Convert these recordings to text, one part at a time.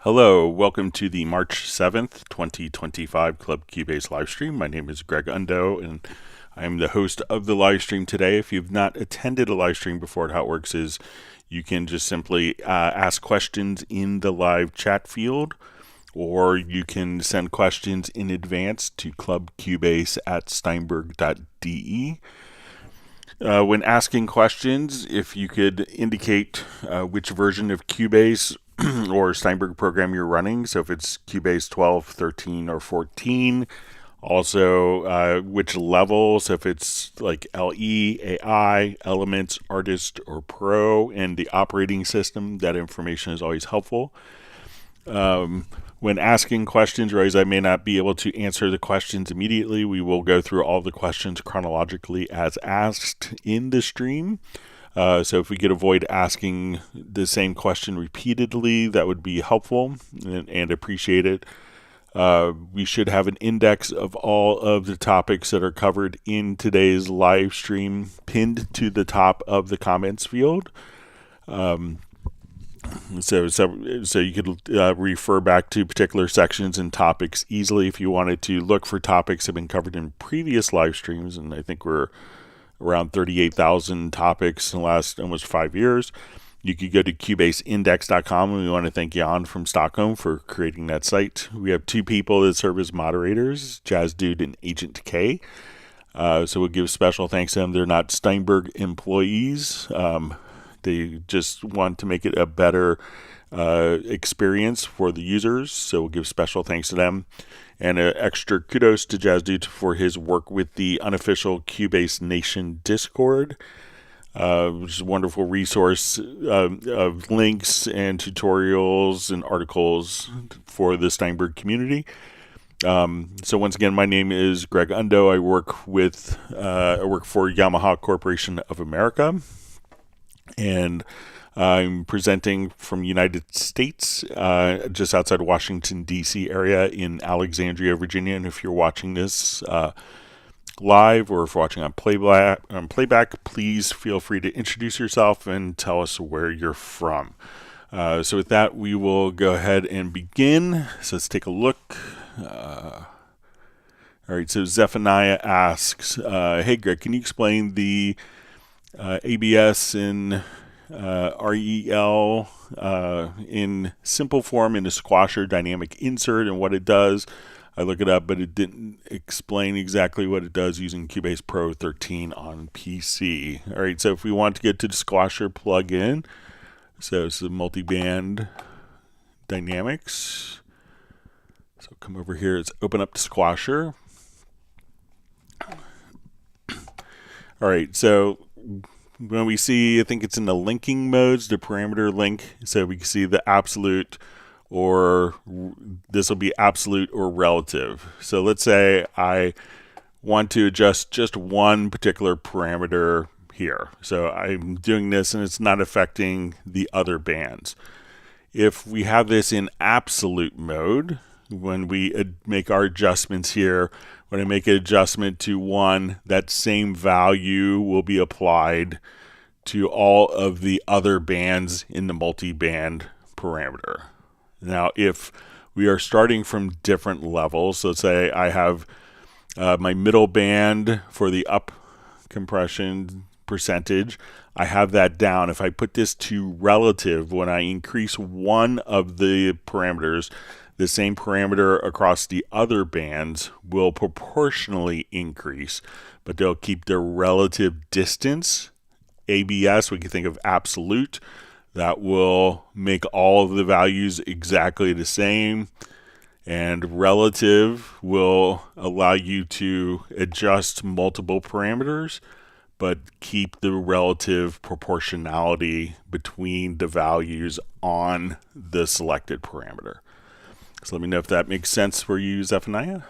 Hello, welcome to the March 7th, 2025 Club Cubase livestream. My name is Greg Undo, and I am the host of the livestream today. If you've not attended a livestream before, how it works is you can just simply ask questions in the live chat field, or you can send questions in advance to clubcubase@steinberg.de. When asking questions, if you could indicate which version of Cubase or Steinberg program you're running, so if it's Cubase 12, 13, or 14, also which level, so if it's like LE, AI, Elements, Artist, or Pro, and the operating system, that information is always helpful. When asking questions, realize I may not be able to answer the questions immediately. We will go through all the questions chronologically as asked in the stream. So if we could avoid asking the same question repeatedly, that would be helpful and appreciated. We should have an index of all of the topics that are covered in today's live stream pinned to the top of the comments field. So you could refer back to particular sections and topics easily if you wanted to look for topics that have been covered in previous live streams, and I think we're around 38,000 topics in the last almost 5 years. You could go to cubaseindex.com, and we want to thank Jan from Stockholm for creating that site. We have two people that serve as moderators, Jazz Dude and Agent K. So we'll give special thanks to them. They're not Steinberg employees. They just want to make it a better experience for the users, so we'll give special thanks to them. And extra kudos to Jazz Dude for his work with the unofficial Cubase Nation Discord, which is a wonderful resource of links and tutorials and articles for the Steinberg community. So once again, my name is Greg Undo. I work for Yamaha Corporation of America, and I'm presenting from United States, just outside Washington, D.C. area in Alexandria, Virginia. And if you're watching this live or if you're watching on playback, please feel free to introduce yourself and tell us where you're from. So with that, we will go ahead and begin. So let's take a look. All right, so Zephaniah asks, hey, Greg, can you explain the ABS and REL in simple form in a squasher dynamic insert and what it does? I look it up, but it didn't explain exactly what it does using Cubase Pro 13 on PC. All right, so if we want to get to the squasher plugin, so it's the multi-band dynamics. So come over here, let's open up the squasher. All right, so when we see, I think it's in the linking modes, the parameter link, so we can see the absolute, or this will be absolute or relative. So let's say I want to adjust just one particular parameter here. So I'm doing this and it's not affecting the other bands. If we have this in absolute mode, when we make our adjustments here, when I make an adjustment to one, that same value will be applied to all of the other bands in the multi-band parameter. Now, if we are starting from different levels, so let's say I have my middle band for the up compression percentage, I have that down. If I put this to relative, when I increase one of the parameters, the same parameter across the other bands will proportionally increase, but they'll keep their relative distance. ABS, we can think of absolute, that will make all of the values exactly the same, and relative will allow you to adjust multiple parameters but keep the relative proportionality between the values on the selected parameter. So let me know if that makes sense for you, Zephaniah.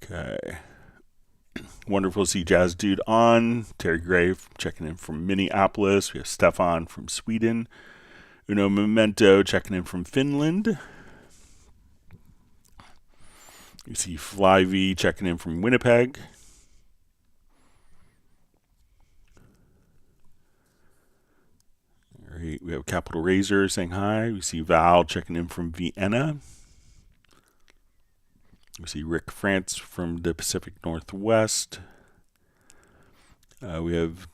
Okay. Wonderful to see Jazz Dude on. Terry Grave checking in from Minneapolis. We have Stefan from Sweden. Uno Memento checking in from Finland. You see Fly V checking in from Winnipeg. right, we have Capital Razor saying hi. We see Val checking in from Vienna. We see Rick France from the Pacific Northwest. We have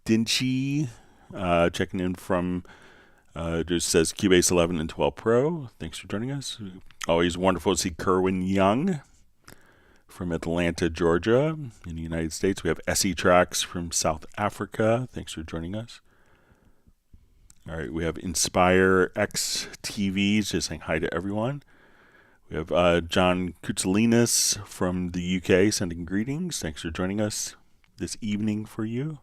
Dinchi checking in from, just says Cubase 11 and 12 Pro. Thanks for joining us. Always wonderful to see Kerwin Young from Atlanta, Georgia, in the United States. We have SE Tracks from South Africa. Thanks for joining us. All right, we have Inspire X TVs just saying hi to everyone. We have John Kutsalinas from the UK sending greetings. Thanks for joining us this evening for you.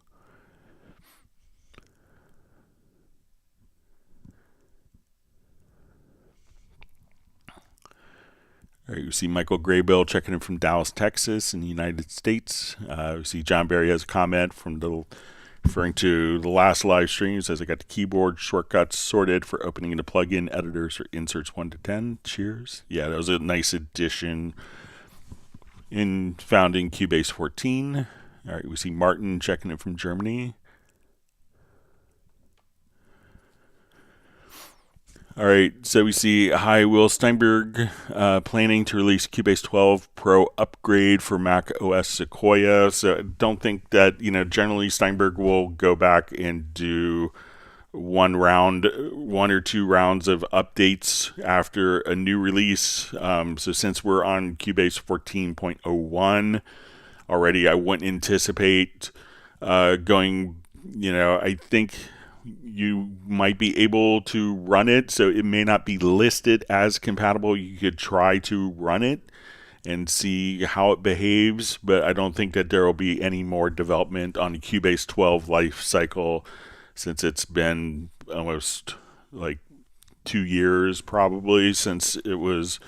All right, we see Michael Graybill checking in from Dallas, Texas in the United States. We see John Barry has a comment from referring to the last live stream. He says, I got the keyboard shortcuts sorted for opening into plugin editors for inserts 1 to 10. Cheers. Yeah, that was a nice addition in founding Cubase 14. All right, we see Martin checking in from Germany. All right, so we see, hi, Will Steinberg planning to release Cubase 12 Pro upgrade for Mac OS Sequoia. So I don't think that, generally Steinberg will go back and do one or two rounds of updates after a new release. So since we're on Cubase 14.01 already, I wouldn't anticipate going, I think you might be able to run it, so it may not be listed as compatible. You could try to run it and see how it behaves, but I don't think that there will be any more development on the Cubase 12 life cycle since it's been almost like 2 years probably since it was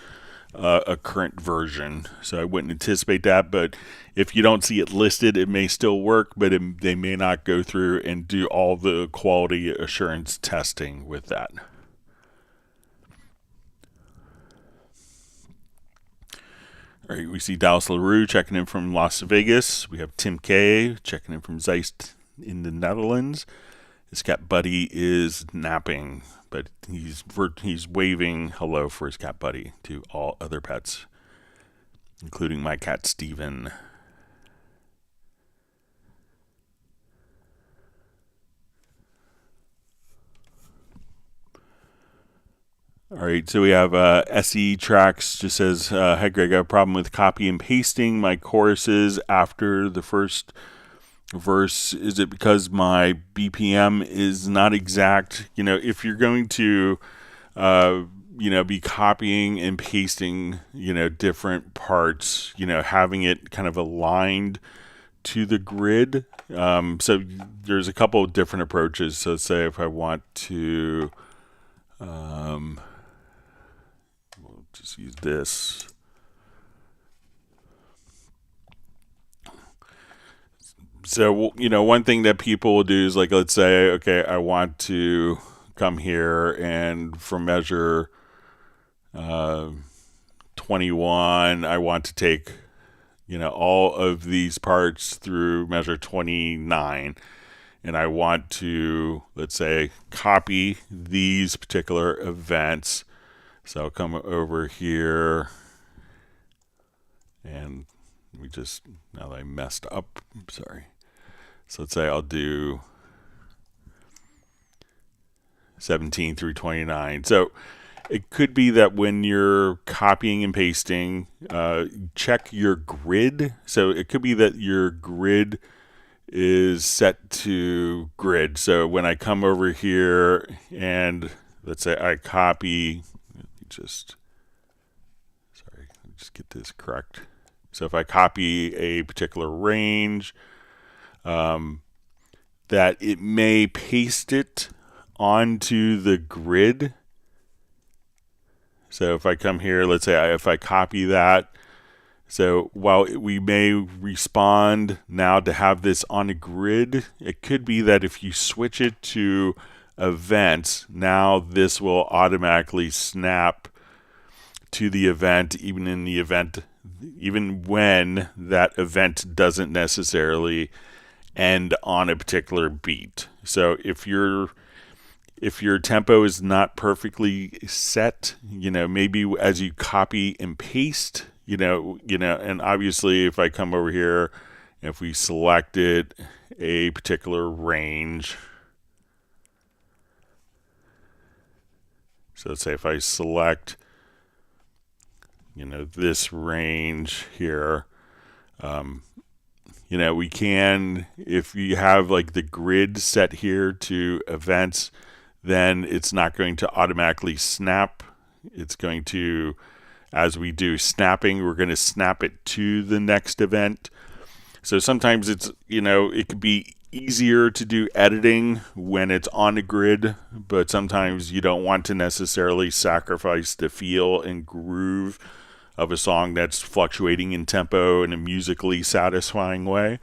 a current version. So I wouldn't anticipate that, but if you don't see it listed, it may still work, but they may not go through and do all the quality assurance testing with that. All right, we see Dallas LaRue checking in from Las Vegas. We have Tim K checking in from Zeist in the Netherlands. His cat Buddy is napping, but he's waving hello for his cat Buddy to all other pets, including my cat Steven. All right, so we have SE Tracks just says, hi Greg, I have a problem with copy and pasting my choruses after the first verse. Is it because my BPM is not exact? If you're going to be copying and pasting different parts, having it kind of aligned to the grid. So there's a couple of different approaches. So say if I want to we'll just use this. So, one thing that people will do is, like, let's say, okay, I want to come here and from measure 21, I want to take, all of these parts through measure 29. And I want to, let's say, copy these particular events. So I'll come over here and now that I messed up, sorry. So let's say I'll do 17 through 29. So it could be that when you're copying and pasting, check your grid. So it could be that your grid is set to grid. So when I come over here and let's say I copy, just get this correct. So if I copy a particular range, that it may paste it onto the grid. So if I come here, let's say if I copy that, so while we may respond now to have this on a grid, it could be that if you switch it to events, now this will automatically snap to the event, even when that event doesn't necessarily end on a particular beat. So if your tempo is not perfectly set, maybe as you copy and paste, and obviously if I come over here, if we selected a particular range, so let's say if I select, this range here, we can, if you have like the grid set here to events, then it's not going to automatically snap. It's going to, as we do snapping, we're going to snap it to the next event. So sometimes it's, it could be easier to do editing when it's on the grid, but sometimes you don't want to necessarily sacrifice the feel and groove of a song that's fluctuating in tempo in a musically satisfying way.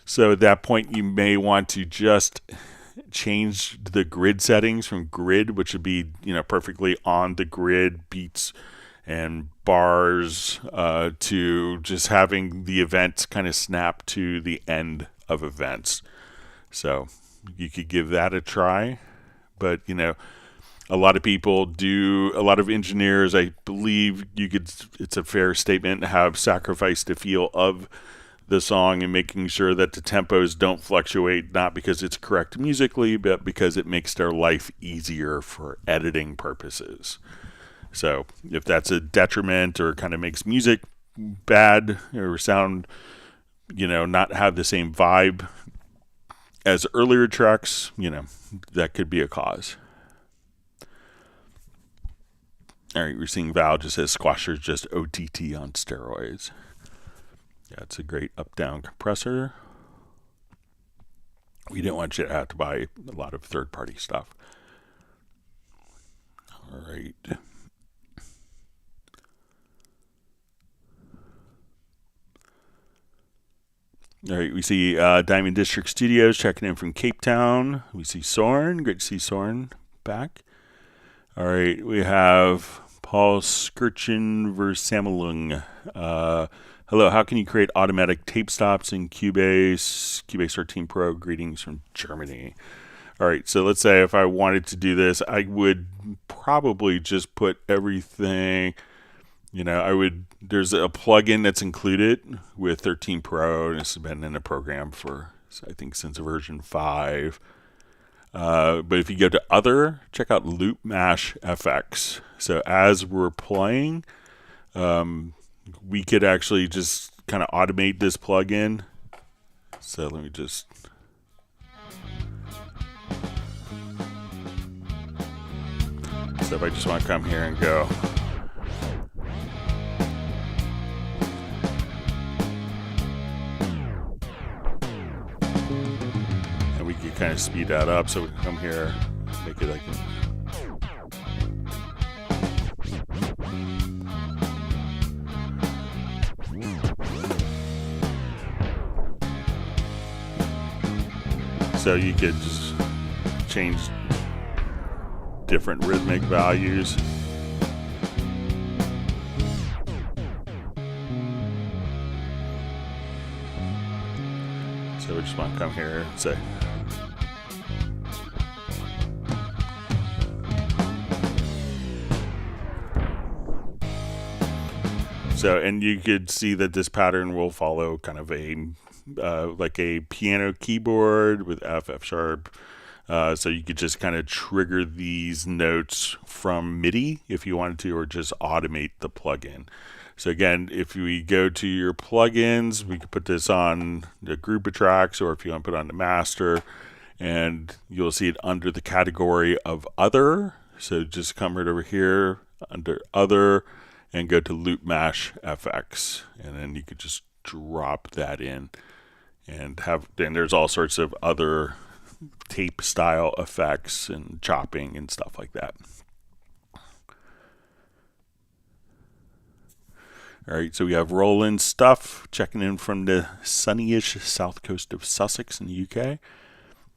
So at that point, you may want to just change the grid settings from grid, which would be, perfectly on the grid beats and bars, to just having the events kind of snap to the end of events. So you could give that a try. But, a lot of people do, a lot of engineers, I believe it's a fair statement, have sacrificed the feel of the song and making sure that the tempos don't fluctuate, not because it's correct musically, but because it makes their life easier for editing purposes. So if that's a detriment or kind of makes music bad or sound, not have the same vibe as earlier tracks, that could be a cause. All right, we're seeing Val just says Squasher's just OTT on steroids. Yeah, it's a great up-down compressor. We didn't want you to have to buy a lot of third-party stuff. All right. All right, we see Diamond District Studios checking in from Cape Town. We see Soren. Great to see Soren back. All right, we have Paul Skirchin Versamelung. Hello, how can you create automatic tape stops in Cubase 13 Pro? Greetings from Germany. All right, so let's say if I wanted to do this, I would probably just put everything, there's a plugin that's included with 13 Pro, and this has been in the program for, I think, since version 5. But if you go to Other, check out Loop Mash FX. So as we're playing, we could actually just kind of automate this plugin. So let me just... So if I just want to come here and go... And we can kind of speed that up. So we can come here, make it like... So you could just change different rhythmic values. So we just want to come here and say, so, and you could see that this pattern will follow kind of a like a piano keyboard with F sharp. So you could just kind of trigger these notes from MIDI if you wanted to, or just automate the plugin. So again, if we go to your plugins, we could put this on the group of tracks, or if you want to put it on the master, and you'll see it under the category of Other. So just come right over here under Other and go to Loop Mash FX, and then you could just drop that in. And then there's all sorts of other tape style effects and chopping and stuff like that. All right, so we have Roland Stuff checking in from the sunnyish south coast of Sussex in the UK.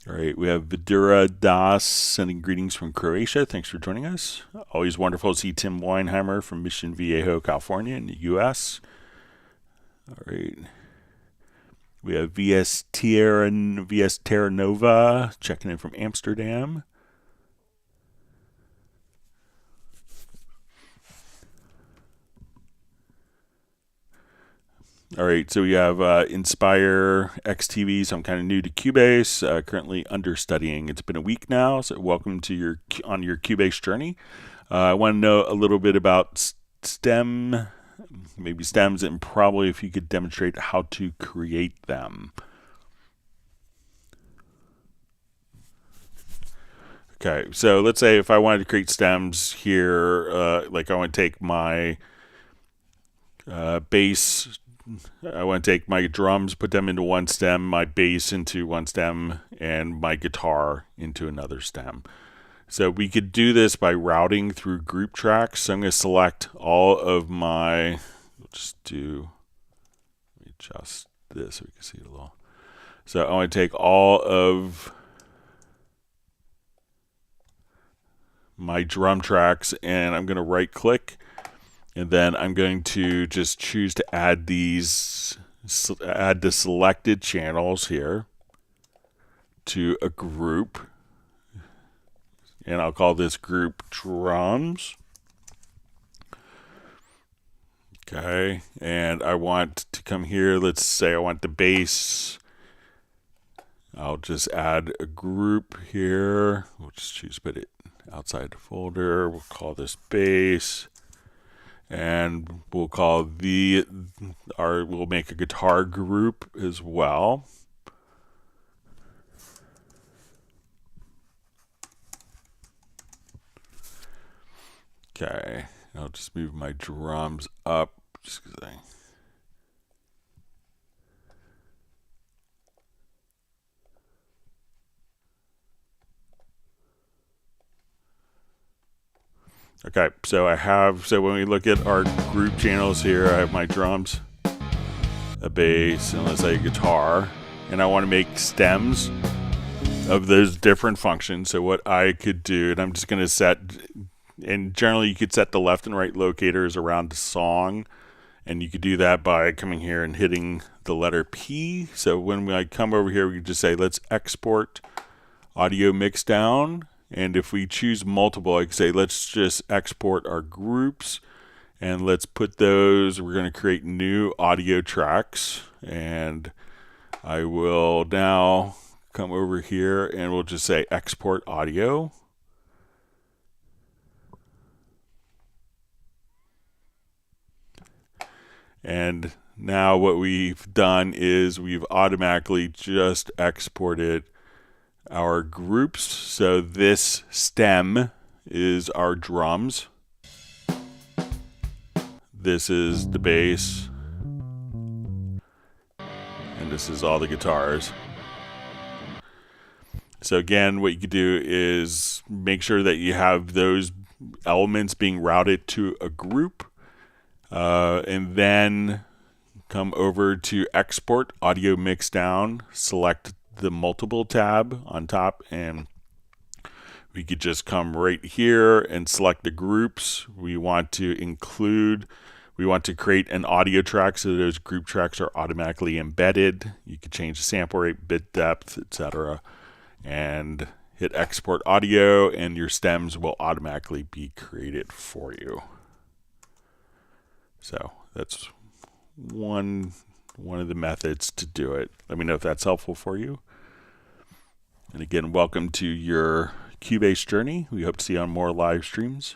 All right, we have Vidura Das sending greetings from Croatia. Thanks for joining us. Always wonderful to see Tim Weinheimer from Mission Viejo, California in the US. All right. We have VS Terra Nova checking in from Amsterdam. All right, so we have Inspire XTV. So I'm kind of new to Cubase, currently understudying. It's been a week now, so welcome to your Cubase journey. I want to know a little bit about stems, and probably if you could demonstrate how to create them. Okay, so let's say if I wanted to create stems here, like I want to take my bass, I want to take my drums, put them into one stem, my bass into one stem, and my guitar into another stem. So we could do this by routing through group tracks. So I'm going to select all of my, let me adjust this so we can see it a little. So I want to take all of my drum tracks and I'm going to right click. And then I'm going to just choose to add the selected channels here to a group. And I'll call this group drums. Okay, and I want to come here. Let's say I want the bass. I'll just add a group here. We'll just choose to put it outside the folder. We'll call this bass. And we'll call we'll make a guitar group as well. Okay, I'll just move my drums up just because Okay, so when we look at our group channels here, I have my drums, a bass, and let's say a guitar, and I want to make stems of those different functions. So what I could do, and I'm just going to set, and generally you could set the left and right locators around the song, and you could do that by coming here and hitting the letter P. So when I come over here, we can just say, let's export audio mix down. And if we choose multiple, I can say, let's just export our groups and let's put those, we're going to create new audio tracks. And I will now come over here and we'll just say export audio. And now what we've done is we've automatically just exported our groups. So this stem is our drums. This is the bass. And this is all the guitars. So again, what you could do is make sure that you have those elements being routed to a group. And then come over to export audio mix down, select the multiple tab on top, and we could just come right here and select the groups we want to include. We want to create an audio track so those group tracks are automatically embedded. You could change the sample rate, bit depth, etc. and hit export audio, and your stems will automatically be created for you. So that's one of the methods to do it. Let me know if that's helpful for you. And again, welcome to your Cubase journey. We hope to see you on more live streams.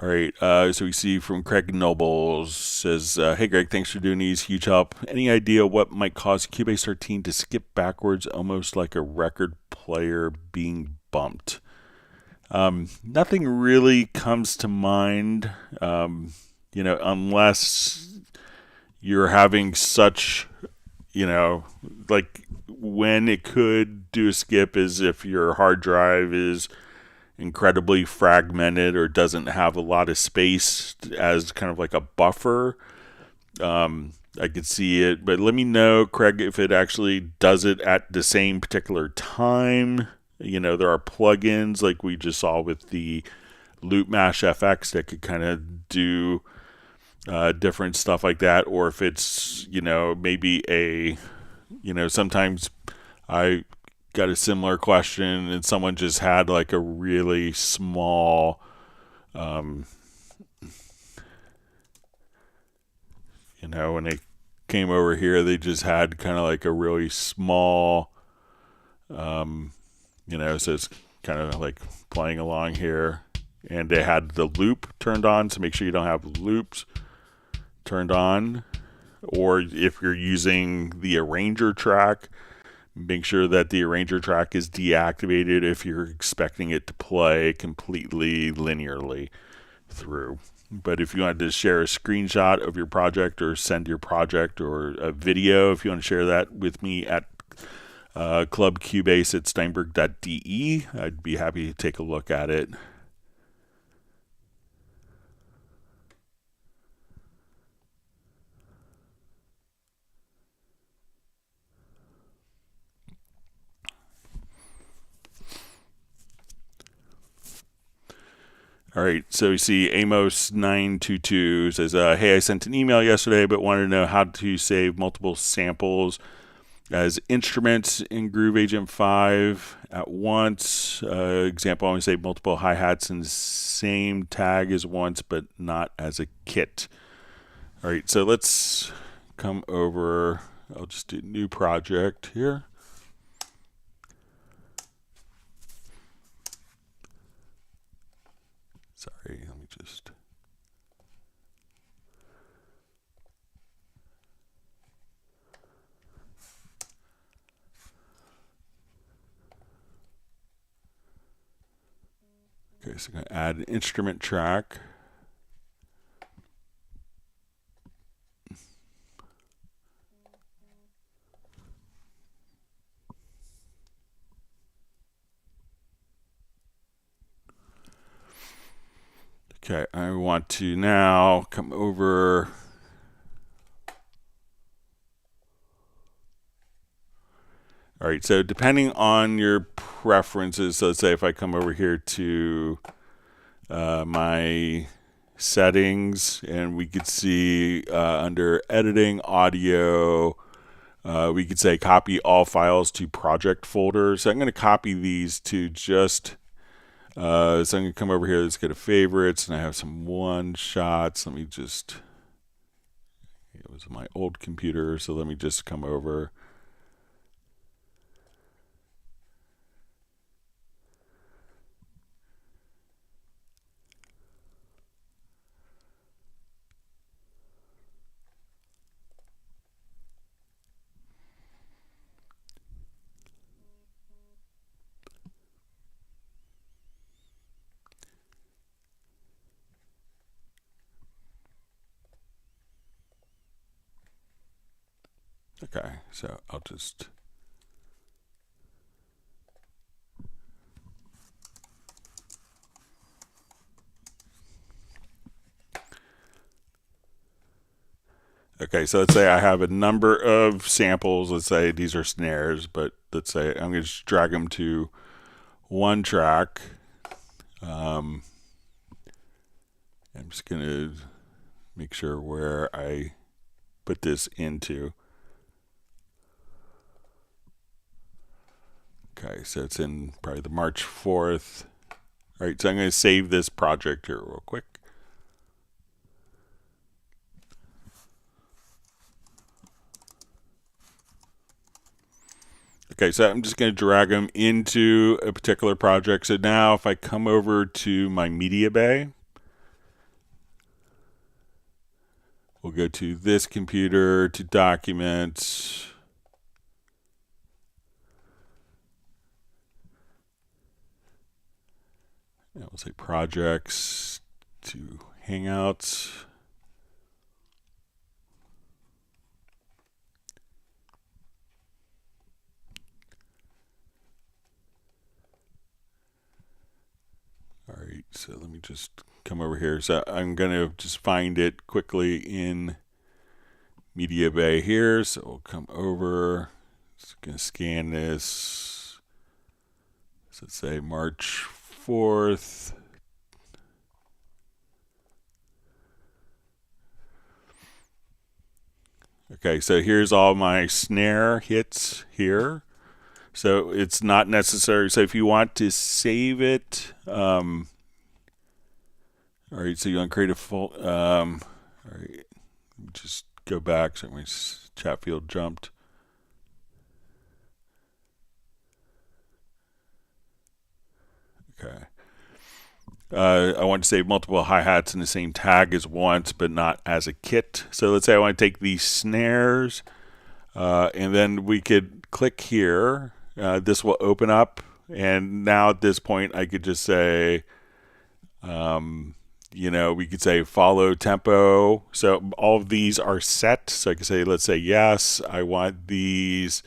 All right, so we see from Craig Nobles says, hey Greg, thanks for doing these, huge help. Any idea what might cause Cubase 13 to skip backwards almost like a record player being bumped? Nothing really comes to mind, unless you're having such, like when it could do a skip is if your hard drive is incredibly fragmented or doesn't have a lot of space as kind of like a buffer. I could see it, but let me know, Craig, if it actually does it at the same particular time. There are plugins like we just saw with the Loop Mash FX that could kind of do different stuff like that, or if it's, maybe sometimes I got a similar question and someone just had like a really small, when they came over here, they just had kind of like a really small, so it's kind of like playing along here. And they had the loop turned on, so make sure you don't have loops turned on. Or if you're using the arranger track, make sure that the arranger track is deactivated if you're expecting it to play completely linearly through. But if you wanted to share a screenshot of your project or send your project or a video, if you want to share that with me at Club Cubase at Steinberg.de, I'd be happy to take a look at it. All right, so you see Amos922 says, hey, I sent an email yesterday but wanted to know how to save multiple samples as instruments in Groove Agent 5 at once. Example, I want to save multiple hi-hats in the same tag as once but not as a kit. All right, so let's come over. I'll just do new project here. Sorry, let me just... Okay, so I'm going to add an instrument track. Okay, I want to now come over. All right, so depending on your preferences, so let's say if I come over here to my settings, and we could see under editing audio, we could say copy all files to project folders. So I'm going to copy these to just, so I'm going to come over here, let's go to favorites, and I have some one shots. Let me just, it was my old computer, so let me just come over. Okay, so I'll just... Okay, so let's say I have a number of samples. Let's say these are snares, but let's say I'm going to just drag them to one track. I'm just going to make sure where I put this into. Okay, so it's in probably the March 4th. All right, so I'm going to save this project here real quick. Okay, so I'm just going to drag them into a particular project. So now if I come over to my media bay, we'll go to this computer, to documents. And we'll say projects, to Hangouts. All right, so let me just come over here. So I'm going to just find it quickly in Media Bay here. So we'll come over. Just going to scan this. So let's say March 4th. Okay, so here's all my snare hits here. So it's not necessary. So if you want to save it, all right, so you want to create a full, all right, just go back. So my chat field jumped. Okay. I want to save multiple hi-hats in the same tag as once, but not as a kit. So let's say I want to take these snares, and then we could click here. This will open up, and now at this point, I could just say, we could say follow tempo. So all of these are set. So I could say, let's say, yes, I want these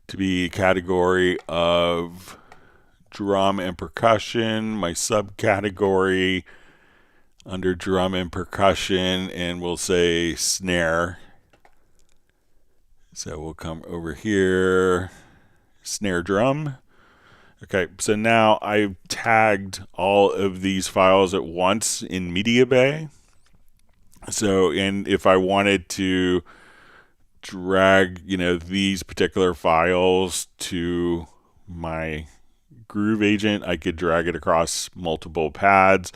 to be a category of drum and percussion, my subcategory under drum and percussion, and we'll say snare. So we'll come over here, snare drum. Okay, so now I've tagged all of these files at once in Media Bay. So, and if I wanted to drag, these particular files to my Groove Agent, I could drag it across multiple pads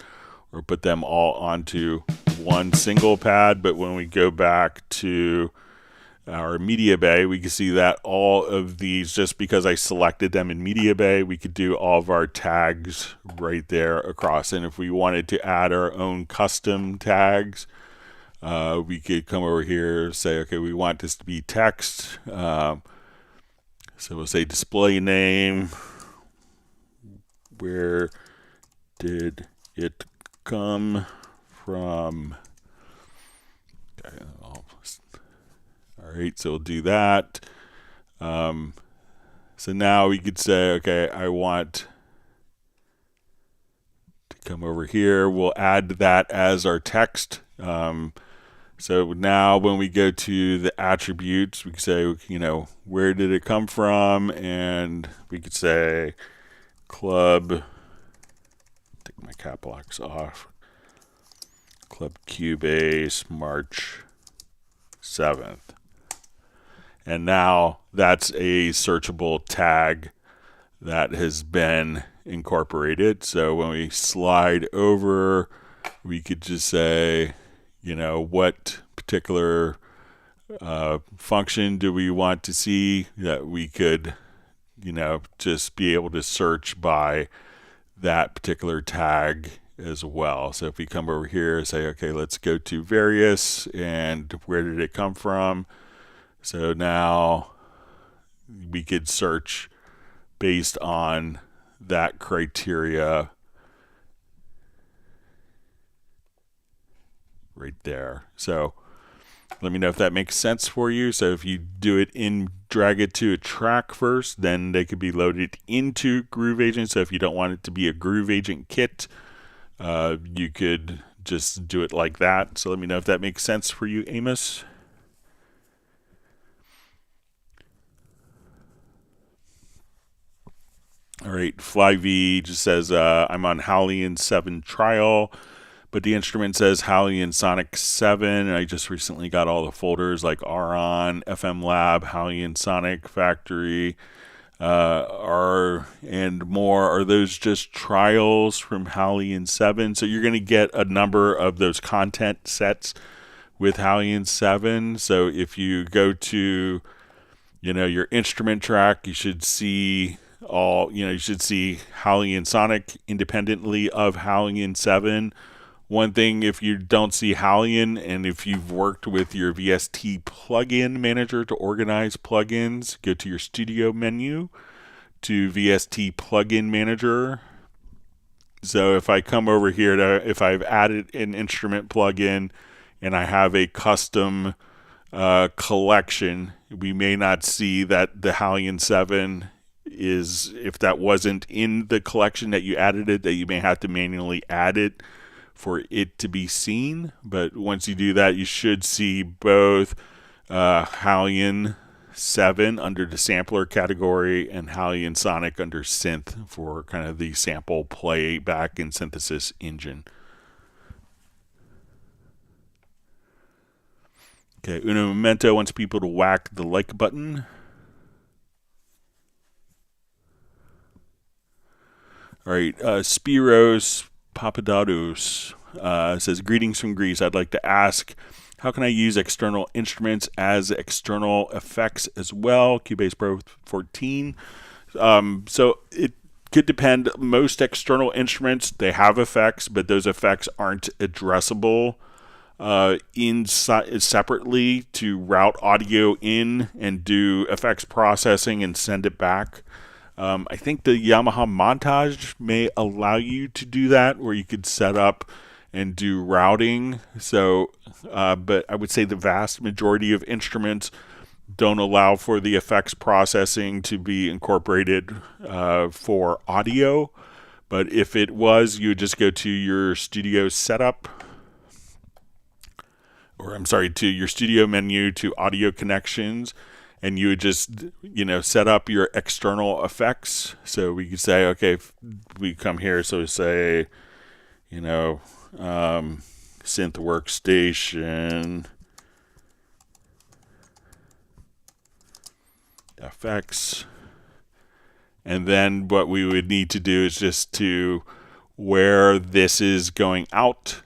or put them all onto one single pad. But when we go back to our Media Bay, we can see that all of these, just because I selected them in Media Bay, we could do all of our tags right there across. And if we wanted to add our own custom tags, we could come over here, say, okay, we want this to be text. So we'll say display name. Where did it come from? Okay, all right, so we'll do that. So now we could say, okay, I want to come over here. We'll add that as our text. So now when we go to the attributes, we can say, where did it come from? And we could say club, take my cap locks off, Club Cubase March 7th. And now that's a searchable tag that has been incorporated. So when we slide over, we could just say, what particular function do we want to see, that we could, just be able to search by that particular tag as well. So if we come over here, say, okay, let's go to various, and where did it come from? So now we could search based on that criteria right there. So let me know if that makes sense for you. So if you do it drag it to a track first, then they could be loaded into Groove Agent. So if you don't want it to be a Groove Agent kit, you could just do it like that. So let me know if that makes sense for you, Amos. All right, FlyV just says, I'm on Halion 7 trial, but the instrument says Halion Sonic 7, and I just recently got all the folders like Aron, FM Lab, Halion Sonic Factory, and more. Are those just trials from Halion 7? So you're going to get a number of those content sets with Halion 7. So if you go to, your instrument track, you should see you should see Halion Sonic independently of Halion 7. One thing, if you don't see Halion, and if you've worked with your VST plugin manager to organize plugins, go to your studio menu to VST plugin manager. So if I come over here if I've added an instrument plugin and I have a custom collection, we may not see that the Halion 7 is, if that wasn't in the collection that you added it, that you may have to manually add it for it to be seen. But once you do that, you should see both Halion 7 under the sampler category and Halion Sonic under synth for kind of the sample playback and synthesis engine. Okay, Uno Momento wants people to whack the like button. All right, Spiros Papadopoulos says, greetings from Greece. I'd like to ask, how can I use external instruments as external effects as well? Cubase Pro 14. So it could depend. Most external instruments, they have effects, but those effects aren't addressable separately to route audio in and do effects processing and send it back. I think the Yamaha Montage may allow you to do that, where you could set up and do routing. So, but I would say the vast majority of instruments don't allow for the effects processing to be incorporated for audio. But if it was, you would just go to your studio setup, or I'm sorry, to your studio menu, to audio connections, and you would just, set up your external effects. So we could say, okay, if we come here, so say, synth workstation, effects, and then what we would need to do is just to where this is going out.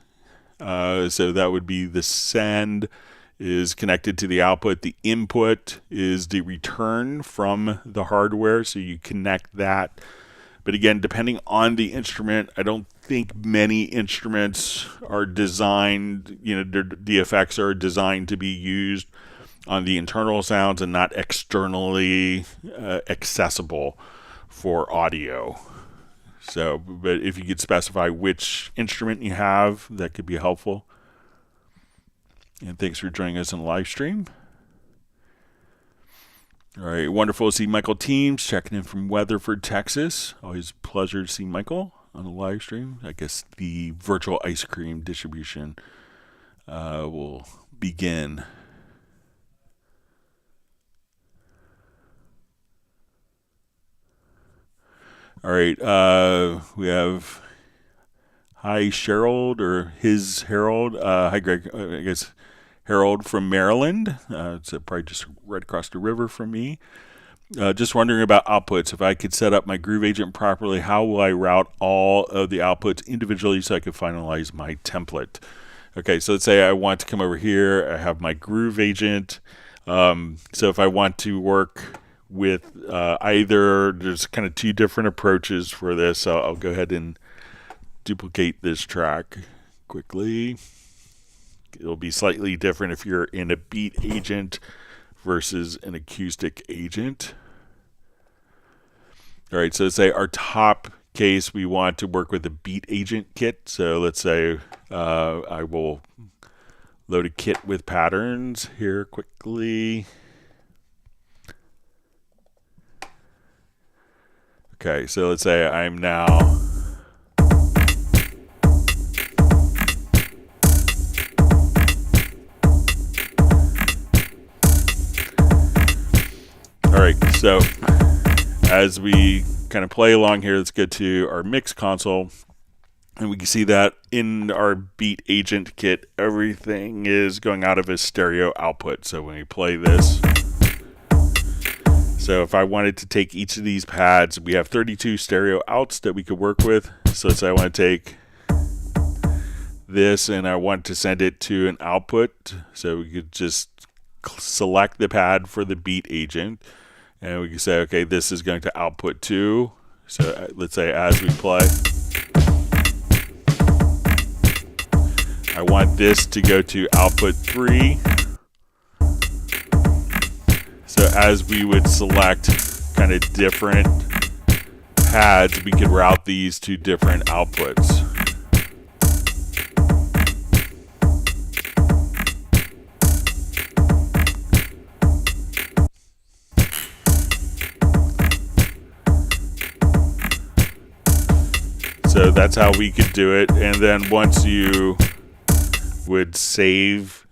So that would be the send is connected to the output. The input is the return from the hardware, so you connect that. But again, depending on the instrument, I don't think many instruments are designed, the effects are designed to be used on the internal sounds and not externally accessible for audio. So, but if you could specify which instrument you have, that could be helpful. And thanks for joining us on the live stream. All right, wonderful to see Michael Teams checking in from Weatherford, Texas. Always a pleasure to see Michael on the live stream. I guess the virtual ice cream distribution will begin. All right, we have hi Cheryl, or his Harold. Hi Greg, I guess Harold from Maryland. It's probably just right across the river from me. Just wondering about outputs. If I could set up my Groove Agent properly, how will I route all of the outputs individually so I can finalize my template? Okay, so let's say I want to come over here. I have my Groove Agent. So if I want to work with either, there's kind of two different approaches for this. So I'll go ahead and duplicate this track quickly. It'll be slightly different if you're in a beat agent versus an acoustic agent. All right, so let's say our top case, we want to work with a beat agent kit. So let's say I will load a kit with patterns here quickly. Okay, so let's say I'm now all right, so as we kind of play along here, let's go to our mix console, and we can see that in our beat agent kit, everything is going out of a stereo output. So when we play this, so if I wanted to take each of these pads, we have 32 stereo outs that we could work with. So let's say I want to take this and I want to send it to an output. So we could just select the pad for the beat agent, and we can say, okay, this is going to output 2. So let's say as we play, I want this to go to output 3. So as we would select kind of different pads, we could route these to different outputs. So that's how we could do it. And then once you would save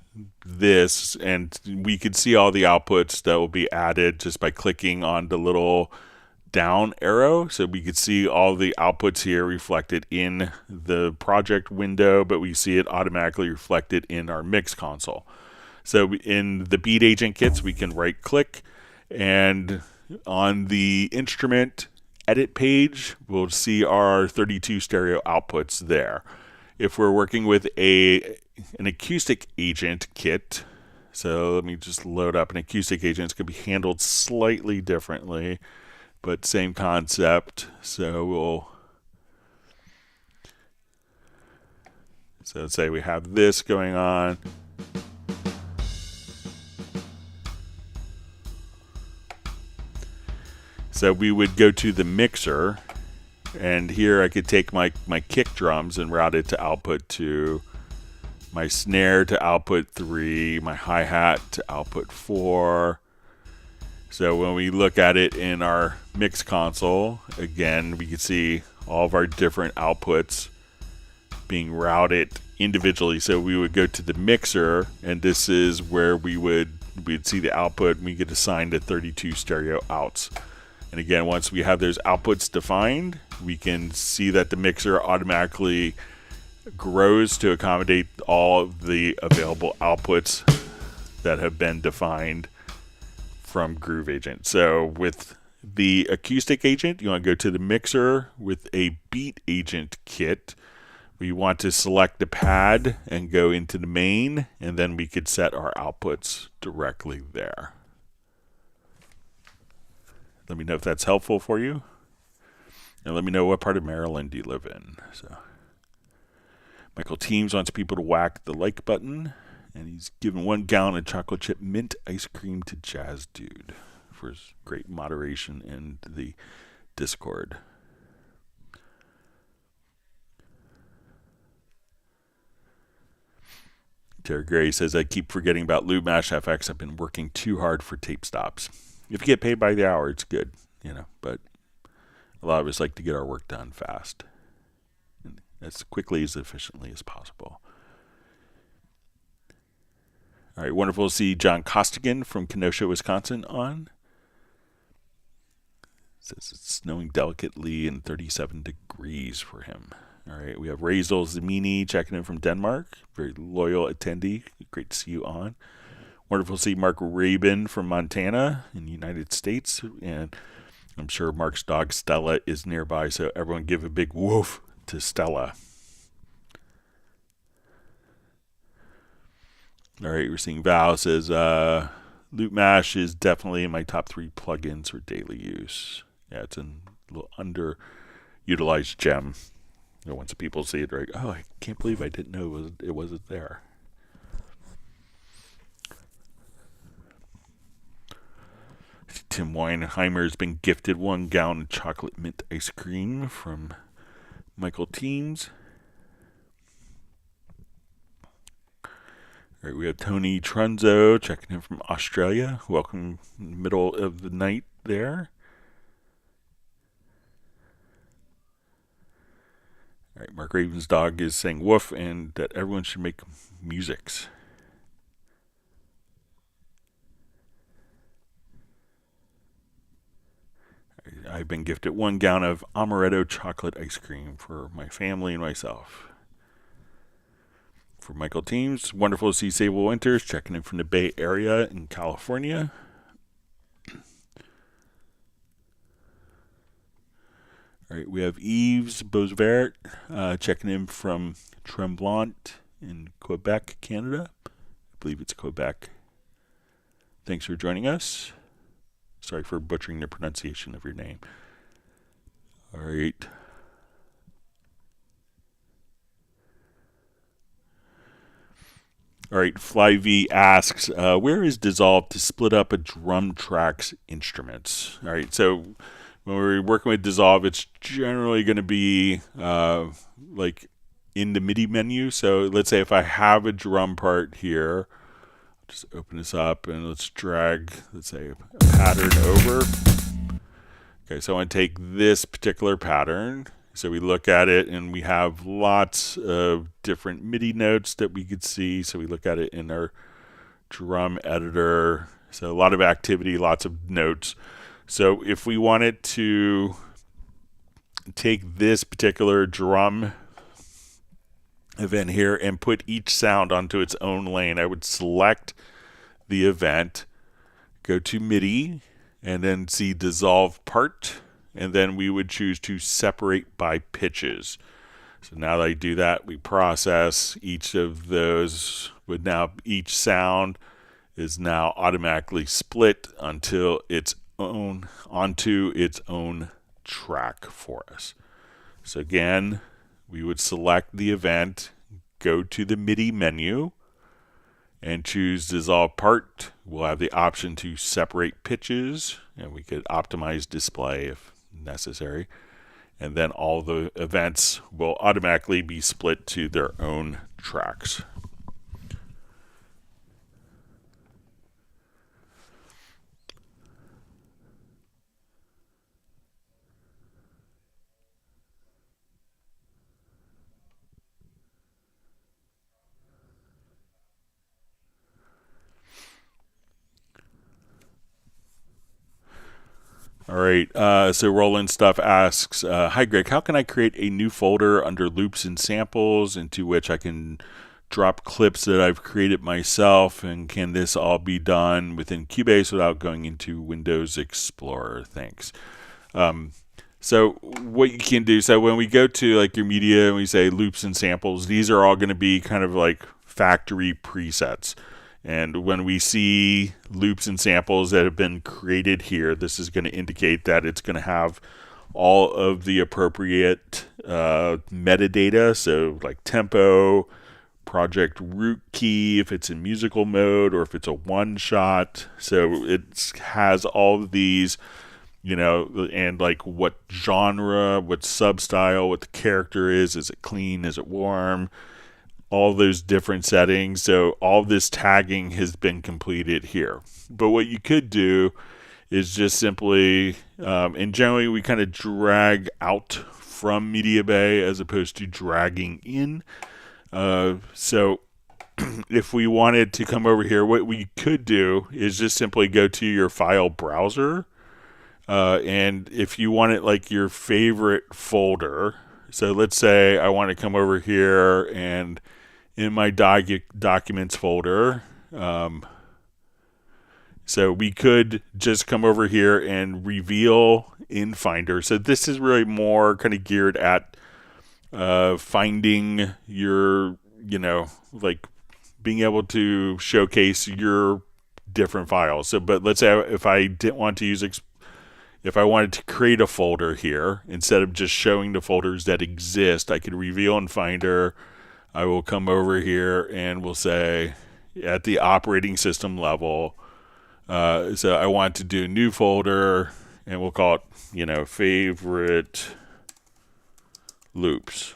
this, and we could see all the outputs that will be added just by clicking on the little down arrow. So we could see all the outputs here reflected in the project window, but we see it automatically reflected in our mix console. So in the beat agent kits, we can right click, and on the instrument edit page, we'll see our 32 stereo outputs there. If we're working with an acoustic agent kit, so let me just load up an acoustic agent. It's going to be handled slightly differently, but same concept. So say we have this going on. So we would go to the mixer, and here I could take my kick drums and route it to output 2, my snare to output 3, my hi-hat to output 4. So when we look at it in our mix console, again, we can see all of our different outputs being routed individually. So we would go to the mixer, and this is where we'd see the output, and we get assigned to 32 stereo outs. And again, once we have those outputs defined, we can see that the mixer automatically grows to accommodate all of the available outputs that have been defined from Groove Agent. So with the acoustic agent, you want to go to the mixer. With a beat agent kit, we want to select the pad and go into the main, and then we could set our outputs directly there. Let me know if that's helpful for you. And let me know what part of Maryland you live in. So, Michael Teams wants people to whack the like button, and he's given 1 gallon of chocolate chip mint ice cream to Jazz Dude for his great moderation in the Discord. Terry Gray says, I keep forgetting about Loop Mash FX. I've been working too hard for tape stops. If you get paid by the hour, it's good, but a lot of us like to get our work done fast and as quickly, as efficiently as possible. All right, wonderful to see John Costigan from Kenosha, Wisconsin on. It says it's snowing delicately and 37 degrees for him. All right, we have Razel Zamini checking in from Denmark. Very loyal attendee. Great to see you on. Wonderful to see Mark Rabin from Montana in the United States. And I'm sure Mark's dog Stella is nearby, so everyone give a big woof to Stella. All right, we're seeing Val says, Loop Mash is definitely in my top 3 plugins for daily use. Yeah, it's a little underutilized gem. Once people see it, right? Oh, I can't believe I didn't know it wasn't there. Tim Weinheimer has been gifted 1 gallon of chocolate mint ice cream from Michael Teams. All right, we have Tony Trunzo checking in from Australia. Welcome in the middle of the night there. All right, Mark Raven's dog is saying woof, and that everyone should make musics. I've been gifted 1 gallon of amaretto chocolate ice cream for my family and myself. For Michael Teams, wonderful to see Sable Winters checking in from the Bay Area in California. All right, we have Yves Bosvert checking in from Tremblant in Quebec, Canada. I believe it's Quebec. Thanks for joining us. Sorry for butchering the pronunciation of your name. All right. All right, FlyV asks, where is Dissolve to split up a drum track's instruments? All right, so when we're working with Dissolve, it's generally going to be like in the MIDI menu. So let's say if I have a drum part here, just open this up and let's drag, let's say, a pattern over. Okay, so I want to take this particular pattern. So we look at it and we have lots of different MIDI notes that we could see. So we look at it in our drum editor. So a lot of activity, lots of notes. So if we wanted to take this particular drum event here and put each sound onto its own lane, I would select the event, go to MIDI, and then see dissolve part, and then we would choose to separate by pitches. So now that I do that, we process each of those, but now each sound is now automatically split onto its own track for us. So again, we would select the event, go to the MIDI menu, and choose dissolve part. We'll have the option to separate pitches, and we could optimize display if necessary. And then all the events will automatically be split to their own tracks. All right, so Roland Stuff asks, hi Greg, how can I create a new folder under loops and samples into which I can drop clips that I've created myself, and can this all be done within Cubase without going into Windows Explorer? Thanks. So what you can do, so when we go to like your media and we say loops and samples, these are all going to be kind of like factory presets. And when we see loops and samples that have been created here, this is going to indicate that it's going to have all of the appropriate metadata. So like tempo, project root key, if it's in musical mode, or if it's a one shot. So it has all of these, and like what genre, what sub-style, what the character is it clean, is it warm? All those different settings. So all this tagging has been completed here. But what you could do is just simply, and generally we kind of drag out from Media Bay as opposed to dragging in. So if we wanted to come over here, what we could do is just simply go to your file browser. And if you want it like your favorite folder, so let's say I want to come over here and in my documents folder, so we could just come over here and reveal in Finder. So this is really more kind of geared at finding your, like being able to showcase your different files. So, but let's say if I didn't want to use, if I wanted to create a folder here, instead of just showing the folders that exist, I could reveal in Finder. I will come over here and we'll say at the operating system level, so I want to do a new folder and we'll call it, favorite loops.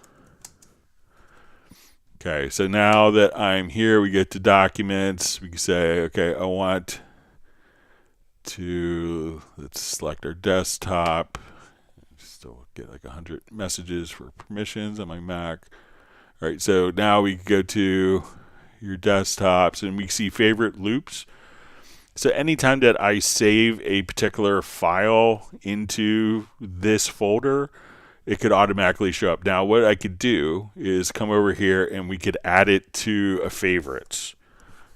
Okay, so now that I'm here, we get to documents. We can say, okay, I want to, let's select our desktop. Still get like 100 messages for permissions on my Mac. All right, so now we go to your desktops and we see favorite loops. So anytime that I save a particular file into this folder, it could automatically show up. Now what I could do is come over here and we could add it to a favorites.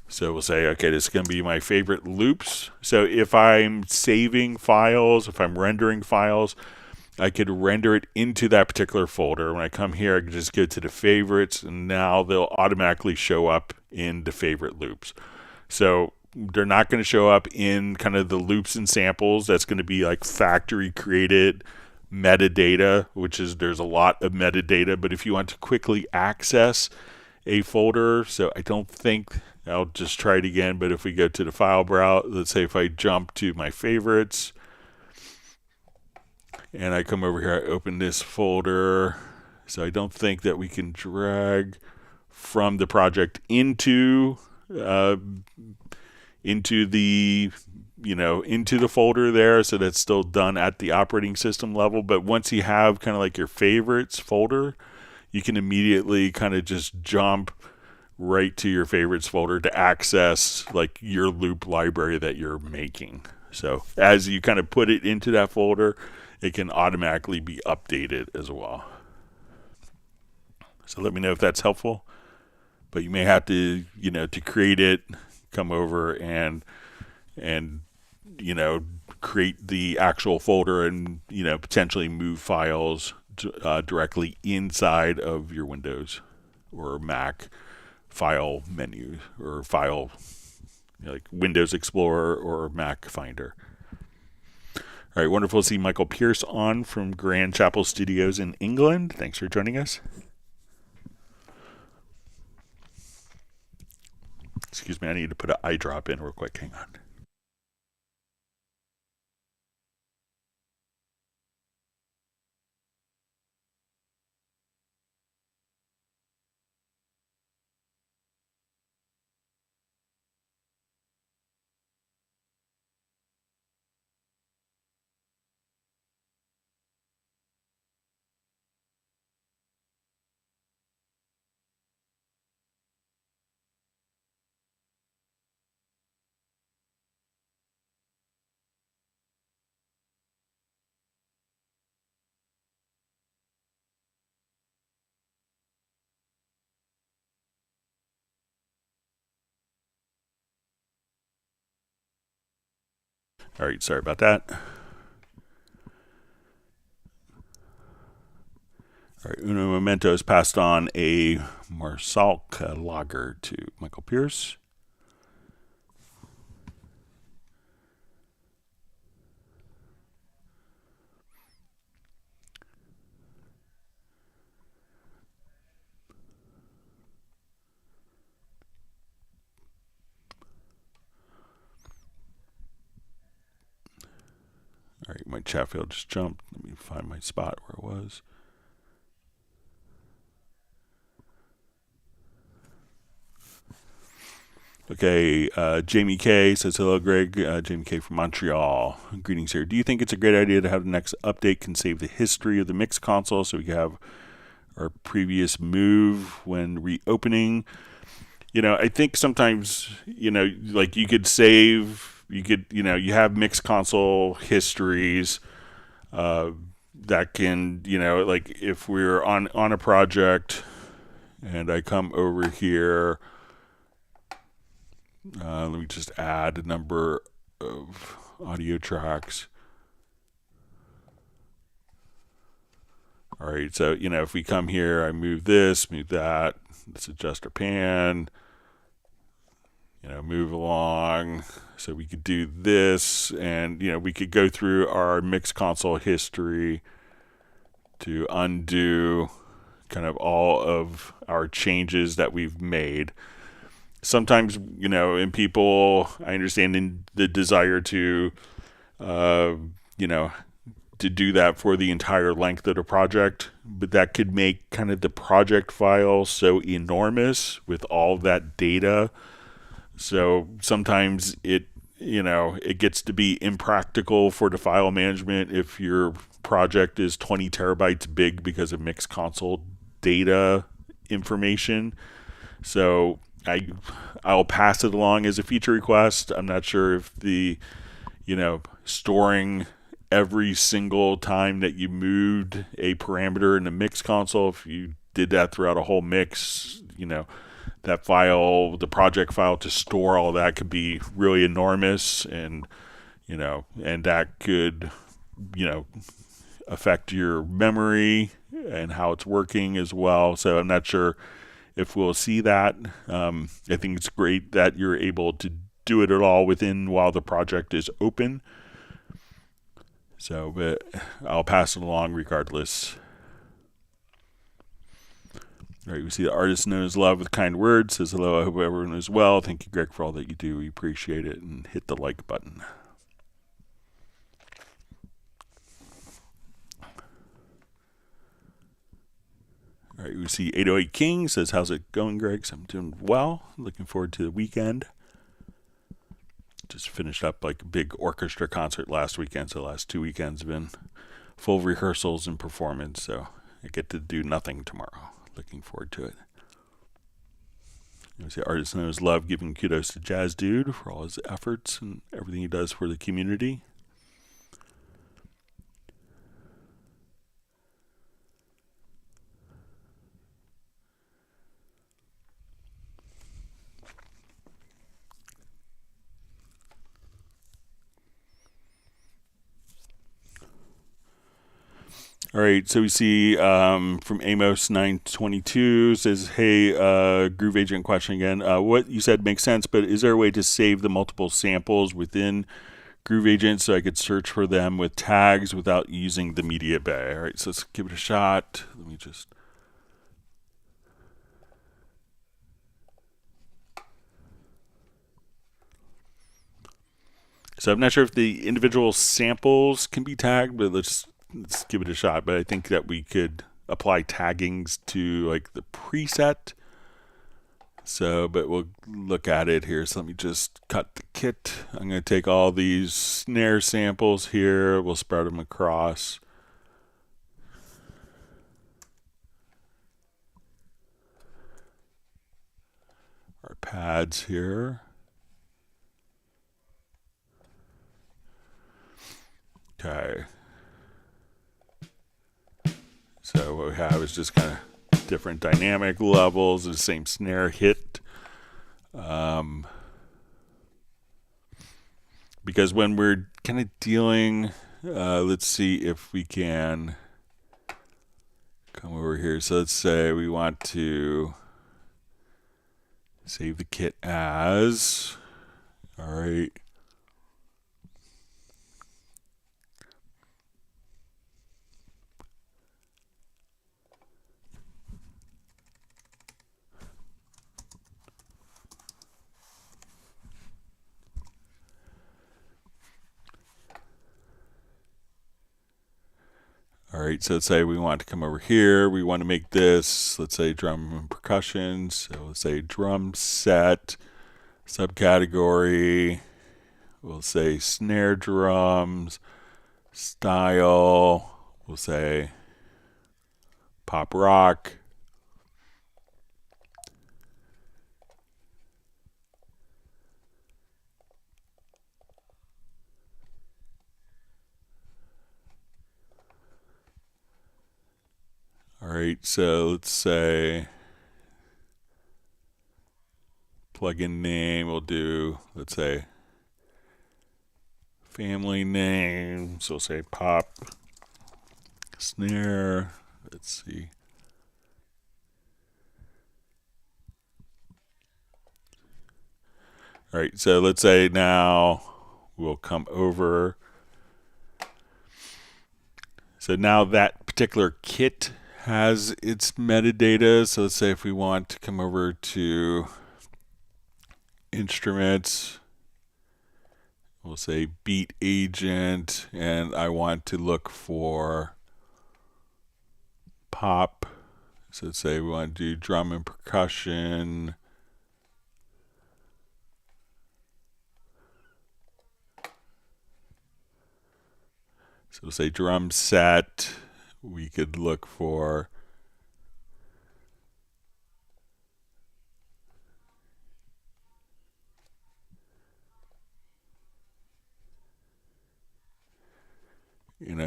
So we'll say, okay, this is going to be my favorite loops. So if I'm saving files, if I'm rendering files, I could render it into that particular folder. When I come here, I can just go to the favorites, and now they'll automatically show up in the favorite loops. So they're not going to show up in kind of the loops and samples. That's going to be like factory created metadata, which is, there's a lot of metadata. But if you want to quickly access a folder, so I don't think, I'll just try it again, but if we go to the file browser, let's say if I jump to my favorites, and I come over here, I open this folder. So I don't think that we can drag from the project into the into the folder there. So that's still done at the operating system level. But once you have kind of like your favorites folder, you can immediately kind of just jump right to your favorites folder to access like your loop library that you're making. So as you kind of put it into that folder, it can automatically be updated as well. So let me know if that's helpful. But you may have to, to create it, come over and create the actual folder and potentially move files directly inside of your Windows or Mac file menu or file like Windows Explorer or Mac Finder. All right, wonderful to see Michael Pierce on from Grand Chapel Studios in England. Thanks for joining us. Excuse me, I need to put an eye drop in real quick. Hang on. All right, sorry about that. All right, Uno Momento has passed on a Marsalka lager to Michael Pierce. All right, my chat field just jumped. Let me find my spot where it was. Okay, Jamie K says, hello, Greg. Jamie K from Montreal. Greetings here. Do you think it's a great idea to have the next update can save the history of the mix console so we can have our previous move when reopening? I think sometimes, like you could save, you have mix console histories that can, like if we're on a project and I come over here, let me just add a number of audio tracks. All right, so, if we come here, I move this, move that, let's adjust our pan, move along. So we could do this, and, we could go through our mix console history to undo kind of all of our changes that we've made. Sometimes, in people, I understand in the desire to, to do that for the entire length of the project, but that could make kind of the project file so enormous with all of that data. So sometimes it gets to be impractical for the file management if your project is 20 terabytes big because of mixed console data information. So I'll pass it along as a feature request. I'm not sure if the, storing every single time that you moved a parameter in the mix console, if you did that throughout a whole mix, that file, the project file to store all that could be really enormous, and and that could affect your memory and how it's working as well. So I'm not sure if we'll see that. I think it's great that you're able to do it at all while the project is open. So, but I'll pass it along regardless. All right, we see the artist known as Love with kind words. Says hello, I hope everyone is well. Thank you, Greg, for all that you do. We appreciate it. And hit the like button. All right, we see 808 King says, how's it going, Greg? So I'm doing well. Looking forward to the weekend. Just finished up like a big orchestra concert last weekend. So the last 2 weekends have been full of rehearsals and performance. So I get to do nothing tomorrow. Looking forward to it. You see, artist knows Love giving kudos to Jazz Dude for all his efforts and everything he does for the community. All right, so we see from Amos 922 says, "Hey, Groove Agent question again. What you said makes sense, but is there a way to save the multiple samples within Groove Agent so I could search for them with tags without using the media bay?" All right, so let's give it a shot. Let me just. So I'm not sure if the individual samples can be tagged, but let's give it a shot. But I think that we could apply taggings to like the preset. So, but we'll look at it here. So let me just cut the kit. I'm going to take all these snare samples here. We'll spread them across. Our pads here. Okay. So what we have is just kind of different dynamic levels, the same snare hit. Because when we're kind of dealing, let's see if we can come over here. So let's say we want to save the kit as, all right. All right, so let's say we want to come over here. We want to make this, let's say, drum and percussion. So let's say drum set, subcategory. We'll say snare drums, style. We'll say pop rock. All right, so let's say plugin name, we'll do, let's say, family name. So we'll say pop snare. Let's see. All right, so let's say now we'll come over. So now that particular kit has its metadata. So let's say if we want to come over to instruments, we'll say beat agent, and I want to look for pop. So let's say we want to do drum and percussion. So we'll say drum set. We could look for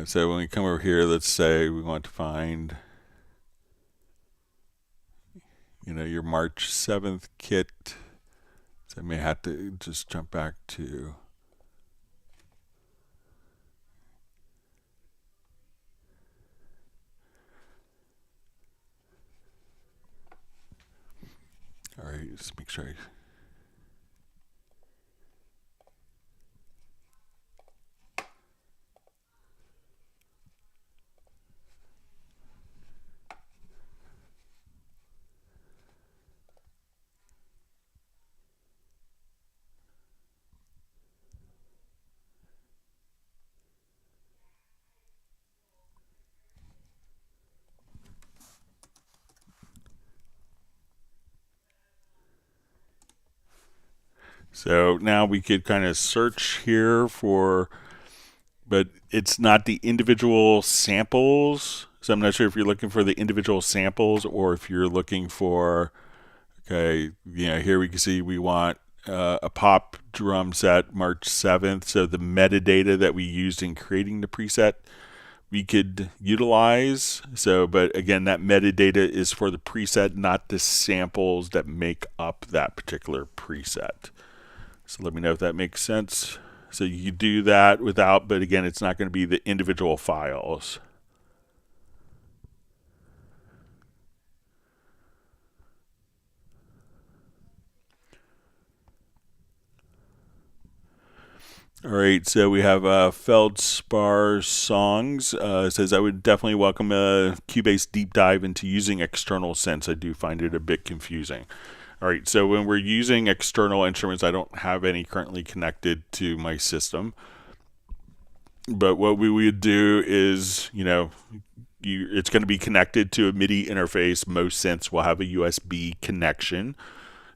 so when we come over here, let's say we want to find your March 7th kit. So I may have to just jump back to all right, just make sure So now we could kind of search here for, but it's not the individual samples. So I'm not sure if you're looking for the individual samples or if you're looking for, okay, here we can see we want a pop drum set March 7th. So the metadata that we used in creating the preset, we could utilize. So, but again, that metadata is for the preset, not the samples that make up that particular preset. So let me know if that makes sense. So you do that without, but again, it's not going to be the individual files. All right, so we have Feldspar Songs. Says, I would definitely welcome a Cubase deep dive into using external synths. I do find it a bit confusing. All right, so when we're using external instruments, I don't have any currently connected to my system. But what we would do is, it's going to be connected to a MIDI interface. Most synths will have a USB connection.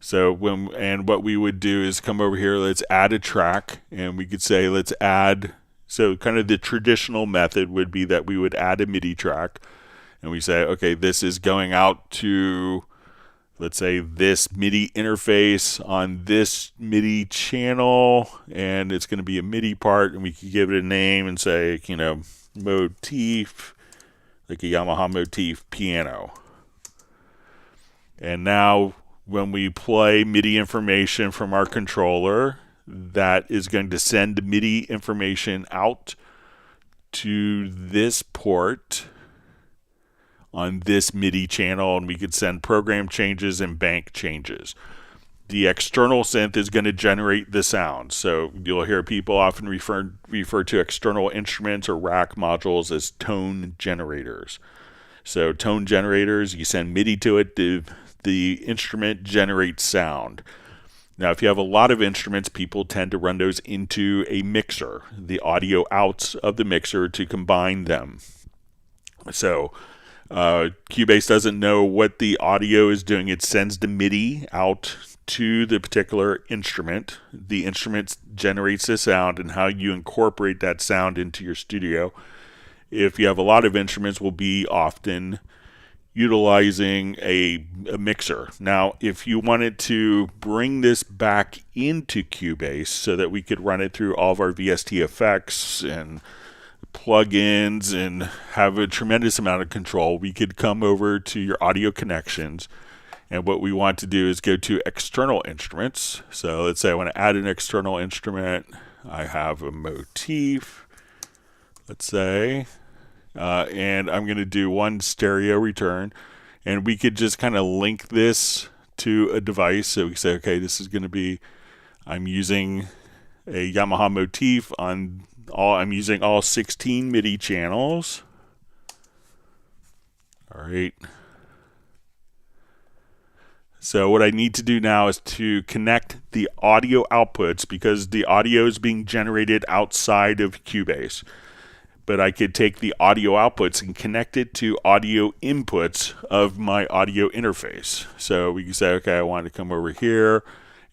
So what we would do is come over here, let's add a track, and we could say let's add, so kind of the traditional method would be that we would add a MIDI track, and we say, okay, this is going out to, let's say, this MIDI interface on this MIDI channel, and it's going to be a MIDI part, and we could give it a name and say, motif, like a Yamaha motif piano. And now when we play MIDI information from our controller, that is going to send MIDI information out to this port on this MIDI channel, and we could send program changes and bank changes. The external synth is going to generate the sound. So you'll hear people often refer to external instruments or rack modules as tone generators. So tone generators, you send MIDI to it, the instrument generates sound. Now, if you have a lot of instruments, people tend to run those into a mixer, the audio outs of the mixer, to combine them. So Cubase doesn't know what the audio is doing. It sends the MIDI out to the particular instrument. The instrument generates the sound, and how you incorporate that sound into your studio, if you have a lot of instruments, will be often utilizing a mixer. Now, if you wanted to bring this back into Cubase so that we could run it through all of our VST effects and plugins and have a tremendous amount of control, we could come over to your audio connections, and what we want to do is go to external instruments. So let's say I want to add an external instrument. I have a motif, let's say, and I'm going to do one stereo return, and we could just kind of link this to a device. So we say, okay, this is going to be, I'm using a Yamaha motif I'm using all 16 MIDI channels. All right. So what I need to do now is to connect the audio outputs, because the audio is being generated outside of Cubase. But I could take the audio outputs and connect it to audio inputs of my audio interface. So we can say, okay, I want to come over here,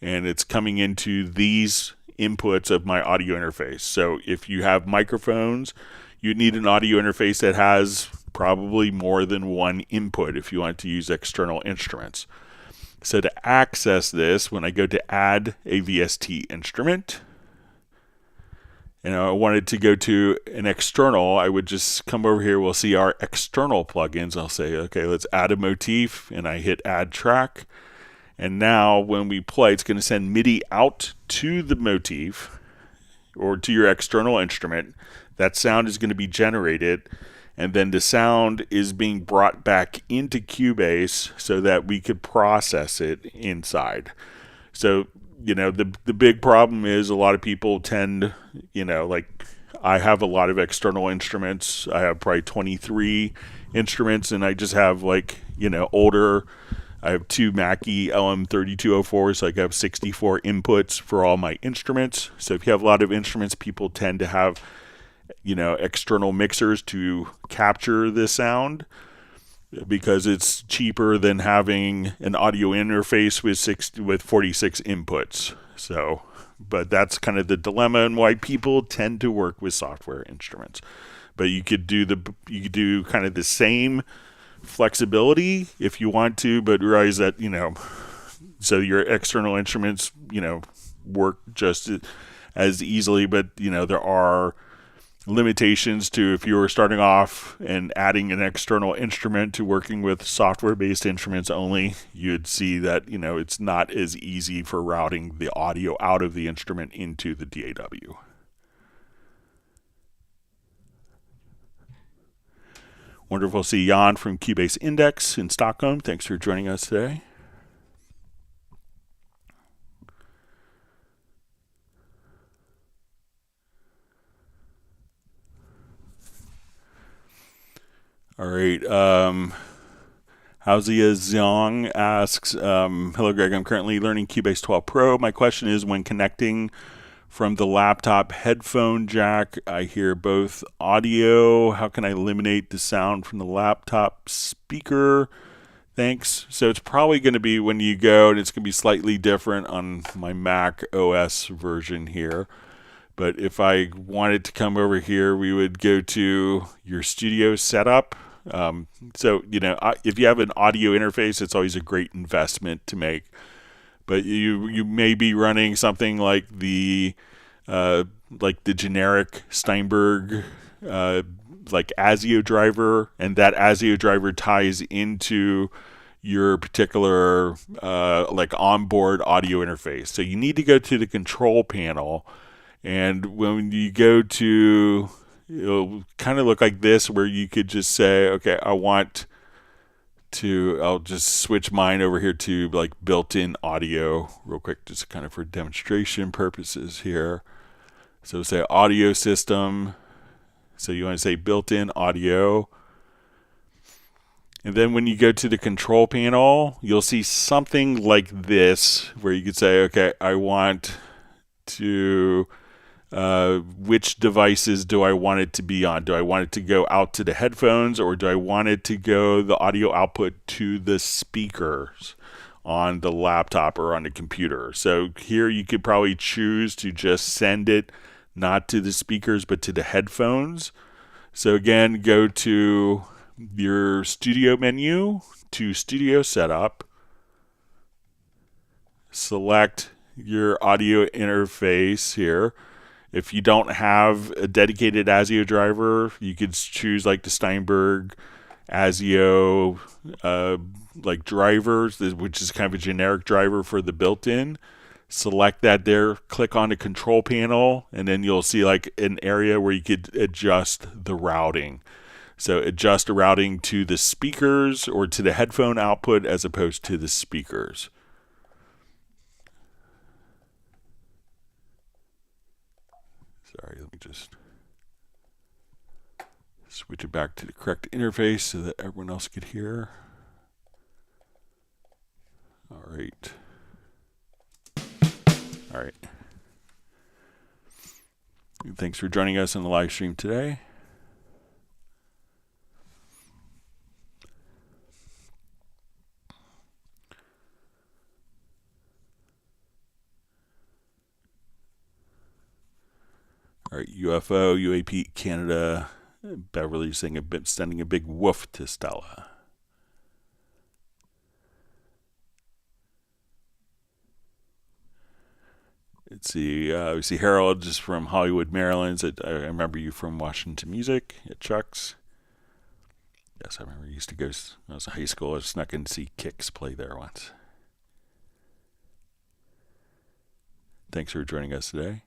and it's coming into these inputs of my audio interface. So if you have microphones, you need an audio interface that has probably more than one input if you want to use external instruments. So to access this, when I go to add a VST instrument, I wanted to go to an external, I would just come over here. We'll see our external plugins. I'll say, okay, let's add a motif, and I hit add track. And now when we play, it's going to send MIDI out to the motif or to your external instrument. That sound is going to be generated, and then the sound is being brought back into Cubase so that we could process it inside. So the big problem is a lot of people tend, like I have a lot of external instruments. I have probably 23 instruments, and I just have older, I have two Mackie LM3204s, so I have 64 inputs for all my instruments. So if you have a lot of instruments, people tend to have, external mixers to capture the sound, because it's cheaper than having an audio interface with 46 inputs. So, but that's kind of the dilemma and why people tend to work with software instruments. But you could do kind of the same flexibility if you want to, but realize that so your external instruments work just as easily, but there are limitations to, if you were starting off and adding an external instrument to working with software-based instruments only, you'd see that it's not as easy for routing the audio out of the instrument into the DAW. Wonderful to see Jan from Cubase Index in Stockholm. Thanks for joining us today. All right. Haozia Zhang asks, hello, Greg. I'm currently learning Cubase 12 Pro. My question is, when connecting from the laptop headphone jack, I hear both audio. How can I eliminate the sound from the laptop speaker? Thanks. So it's probably going to be when you go, and it's going to be slightly different on my Mac OS version here. But if I wanted to come over here, we would go to your studio setup. So, if you have an audio interface, it's always a great investment to make. But you may be running something like the generic Steinberg like ASIO driver, and that ASIO driver ties into your particular like onboard audio interface. So you need to go to the control panel, and when you go to, it'll kind of look like this, where you could just say, okay, I'll just switch mine over here to like built-in audio real quick, just kind of for demonstration purposes here. So say audio system. So you want to say built-in audio. And then when you go to the control panel, you'll see something like this, where you could say, okay, I want to, which devices do I want it to be on? Do I want it to go out to the headphones, or do I want it to go the audio output to the speakers on the laptop or on the computer? So here you could probably choose to just send it not to the speakers but to the headphones. So again, go to your studio menu, to studio setup, select your audio interface here. If you don't have a dedicated ASIO driver, you could choose like the Steinberg ASIO like drivers, which is kind of a generic driver for the built-in. Select that there, click on the control panel, and then you'll see like an area where you could adjust the routing. So adjust the routing to the speakers or to the headphone output as opposed to the speakers. Sorry, let me just switch it back to the correct interface so that everyone else could hear. All right. All right. Thanks for joining us on the live stream today. All right, UFO, UAP Canada, Beverly sending a big woof to Stella. Let's see, we see Harold just from Hollywood, Maryland. I remember you from Washington Music at Chuck's. Yes, I remember you used to go, when I was in high school, I snuck in to see Kicks play there once. Thanks for joining us today.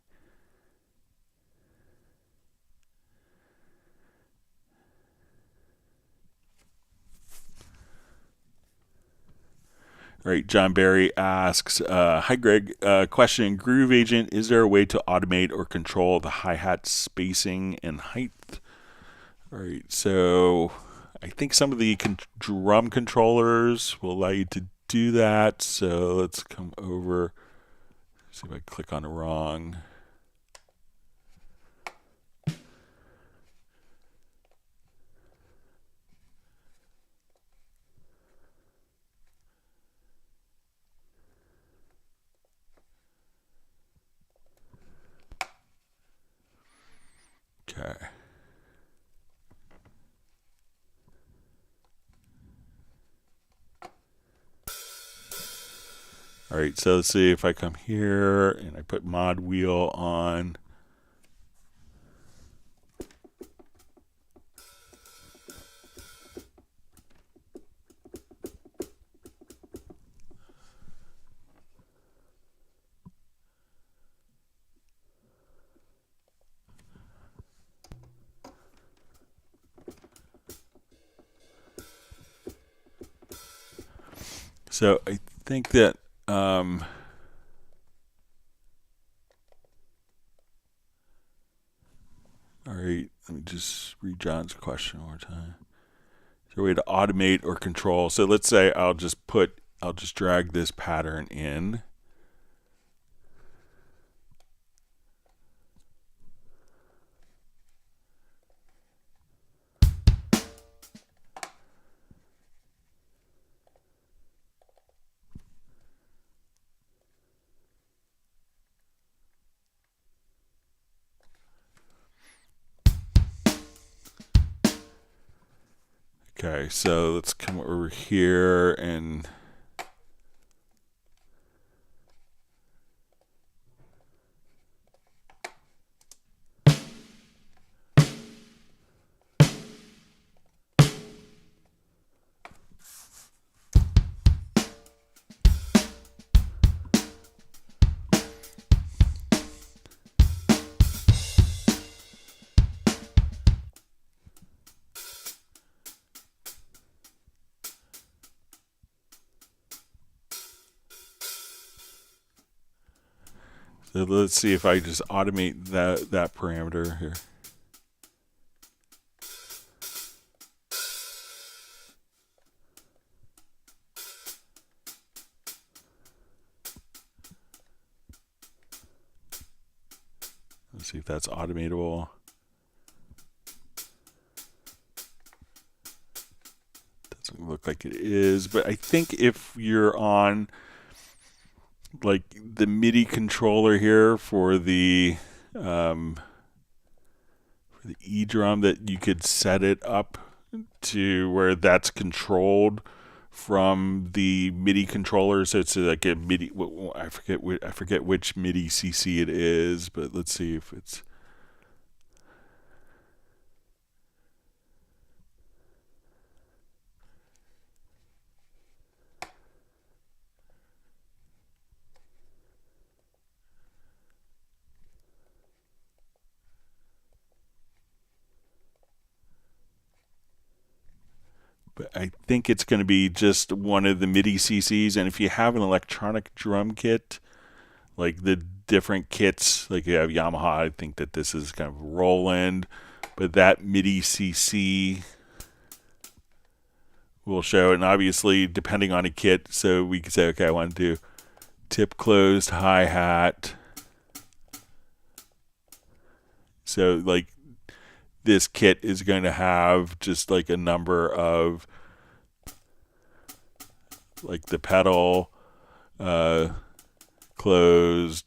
All right, John Barry asks, hi Greg, question, Groove Agent, is there a way to automate or control the hi-hat spacing and height? All right, so I think some of the drum controllers will allow you to do that. So let's come over, see if I click on the wrong. Okay. All right, so let's see if I come here and I put mod wheel on. So I think that all right, let me just read John's question one more time. there a way to automate or control? So let's say I'll just drag this pattern in. Okay, so let's come over here and so let's see if I just automate that parameter here. Let's see if that's automatable. Doesn't look like it is, but I think if you're on like the MIDI controller here for the E drum, that you could set it up to where that's controlled from the MIDI controller. So it's like a MIDI. I forget which MIDI CC it is, but let's see if it's. But I think it's going to be just one of the MIDI CCs. And if you have an electronic drum kit, like the different kits, like you have Yamaha, I think that this is kind of Roland, but that MIDI CC will show. And obviously, depending on a kit, so we can say, okay, I want to do tip closed hi-hat. So like this kit is going to have just like a number of like the pedal closed,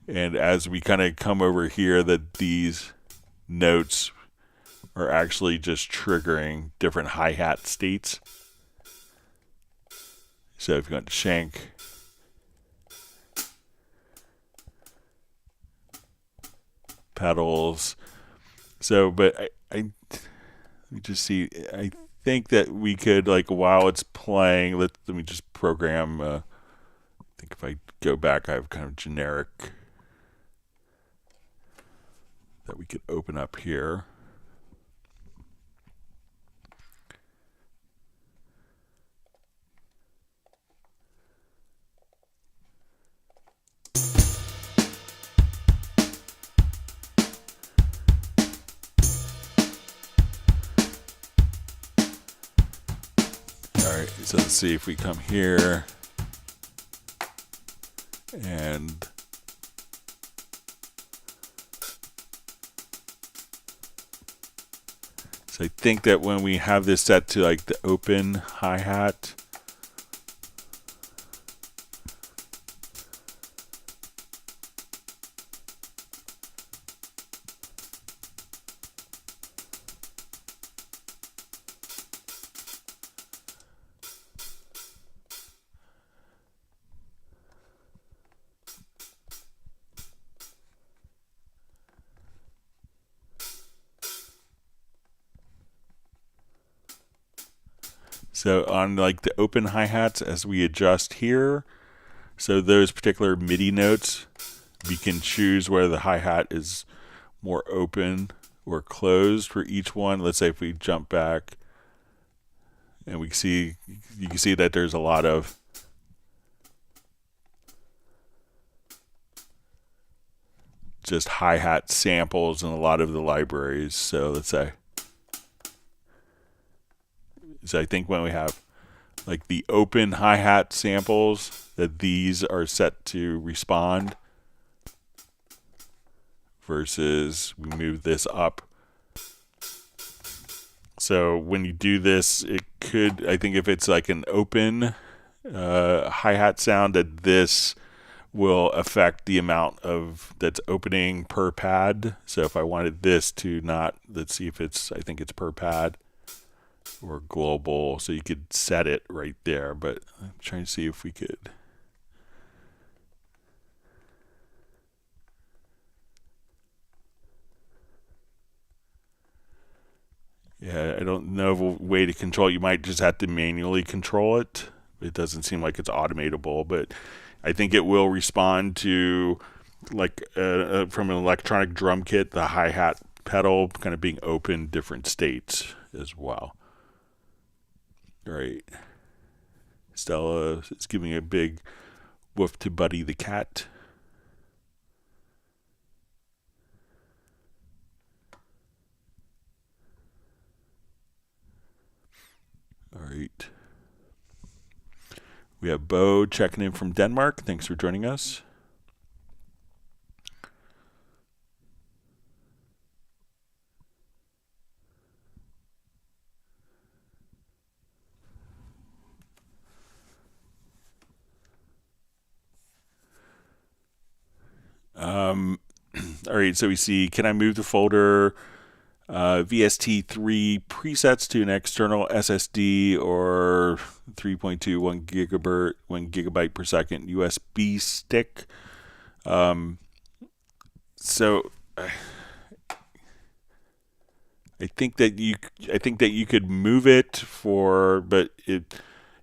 and as we kind of come over here, that these notes are actually just triggering different hi-hat states. So if you want to shank, pedals. So, but I let me just see. I think that we could, like, while it's playing, let me just program. I think if I go back, I have kind of generic that we could open up here. Alright, so let's see if we come here and so I think that when we have this set to like the open hi-hat, so on like the open hi-hats, as we adjust here, so those particular MIDI notes, we can choose whether the hi-hat is more open or closed for each one. Let's say if we jump back and we see, you can see that there's a lot of just hi-hat samples in a lot of the libraries. So let's say So I think when we have like the open hi-hat samples, that these are set to respond, versus we move this up. So when you do this, it could, I think if it's like an open hi-hat sound, that this will affect the amount of that's opening per pad. So if I wanted this to not, let's see if it's, I think it's per pad or global. So you could set it right there, but I'm trying to see if we could. Yeah, I don't know of a way to control it. You might just have to manually control it. It doesn't seem like it's automatable, but I think it will respond to, like from an electronic drum kit, the hi-hat pedal kind of being open different states as well. All right. Stella is giving a big woof to Buddy the cat. All right. We have Bo checking in from Denmark. Thanks for joining us. All right, so we see, can I move the folder VST3 presets to an external SSD or 3.2 1 gigabyte per second USB stick? So I think that you could move it but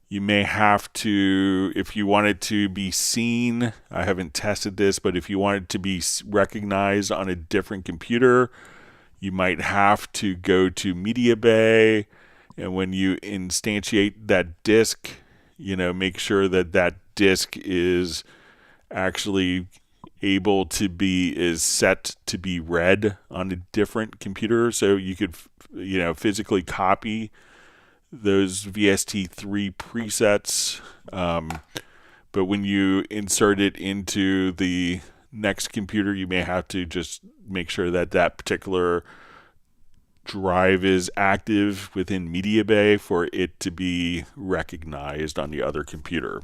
you may have to, if you want it to be seen. I haven't tested this, but if you want it to be recognized on a different computer, you might have to go to Media Bay, and when you instantiate that disk, make sure that disk is actually is set to be read on a different computer. So you could, physically copy those VST3 presets, but when you insert it into the next computer, you may have to just make sure that particular drive is active within Media Bay for it to be recognized on the other computer.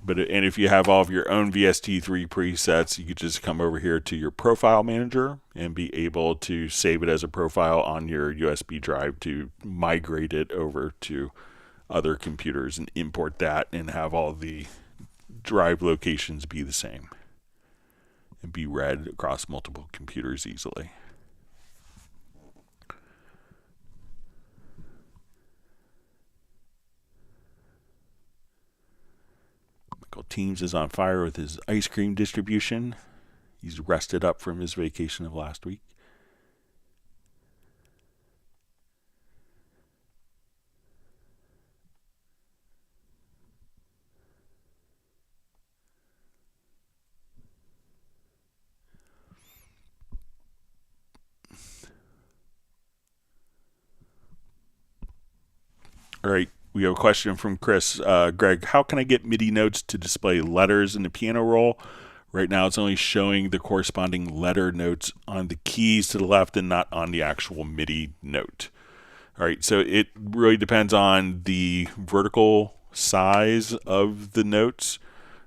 And if you have all of your own VST3 presets, you could just come over here to your profile manager and be able to save it as a profile on your USB drive to migrate it over to other computers and import that and have all the drive locations be the same and be read across multiple computers easily. Michael Teams is on fire with his ice cream distribution. He's rested up from his vacation of last week. All right, we have a question from Chris. Greg, how can I get MIDI notes to display letters in the piano roll? Right now it's only showing the corresponding letter notes on the keys to the left and not on the actual MIDI note. All right, so it really depends on the vertical size of the notes.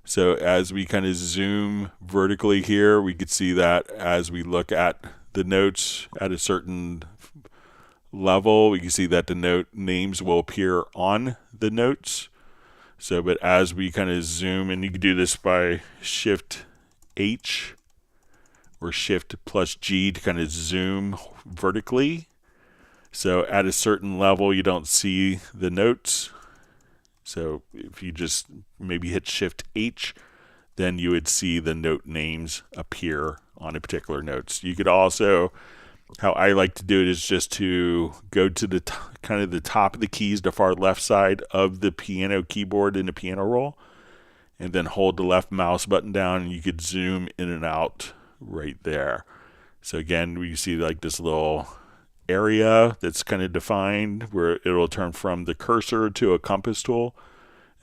So as we kind of zoom vertically here, we could see that as we look at the notes at a certain level, we can see that the note names will appear on the notes. So, but as we kind of zoom, and you can do this by Shift H or Shift plus G to kind of zoom vertically. So at a certain level, you don't see the notes. So if you just maybe hit Shift H, then you would see the note names appear on a particular notes. You could also, how I like to do it is just to go to the kind of the top of the keys, the far left side of the piano keyboard in the piano roll, and then hold the left mouse button down, and you could zoom in and out right there. So again, we see like this little area that's kind of defined where it'll turn from the cursor to a compass tool.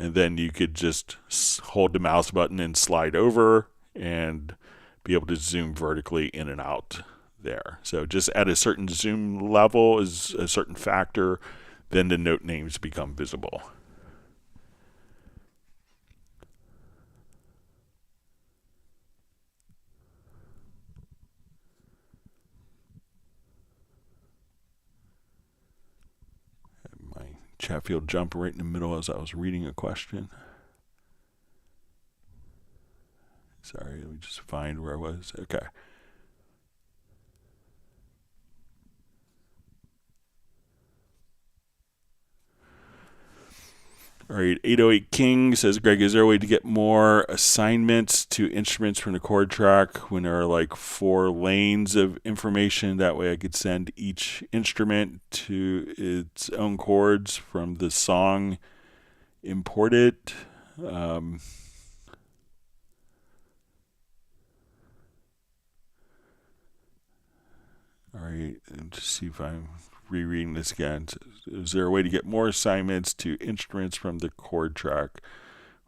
And then you could just hold the mouse button and slide over and be able to zoom vertically in and out there. So just at a certain zoom level is a certain factor, then the note names become visible. My chat field jumped right in the middle as I was reading a question. Sorry, let me just find where I was. Okay. All right, 808 King says, Greg, is there a way to get more assignments to instruments from the chord track when there are like 4 lanes of information? That way I could send each instrument to its own chords from the song imported. All right, and just see if I'm rereading this again. Is there a way to get more assignments to instruments from the chord track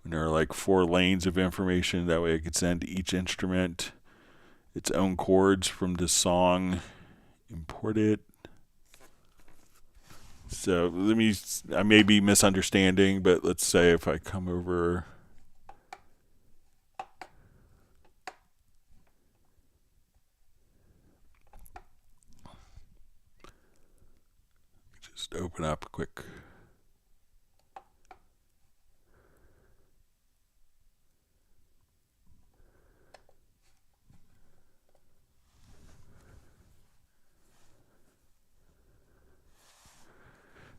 when there are like 4 lanes of information? That way I could send each instrument its own chords from the song imported. So I may be misunderstanding, but let's say if I come over, just open up quick.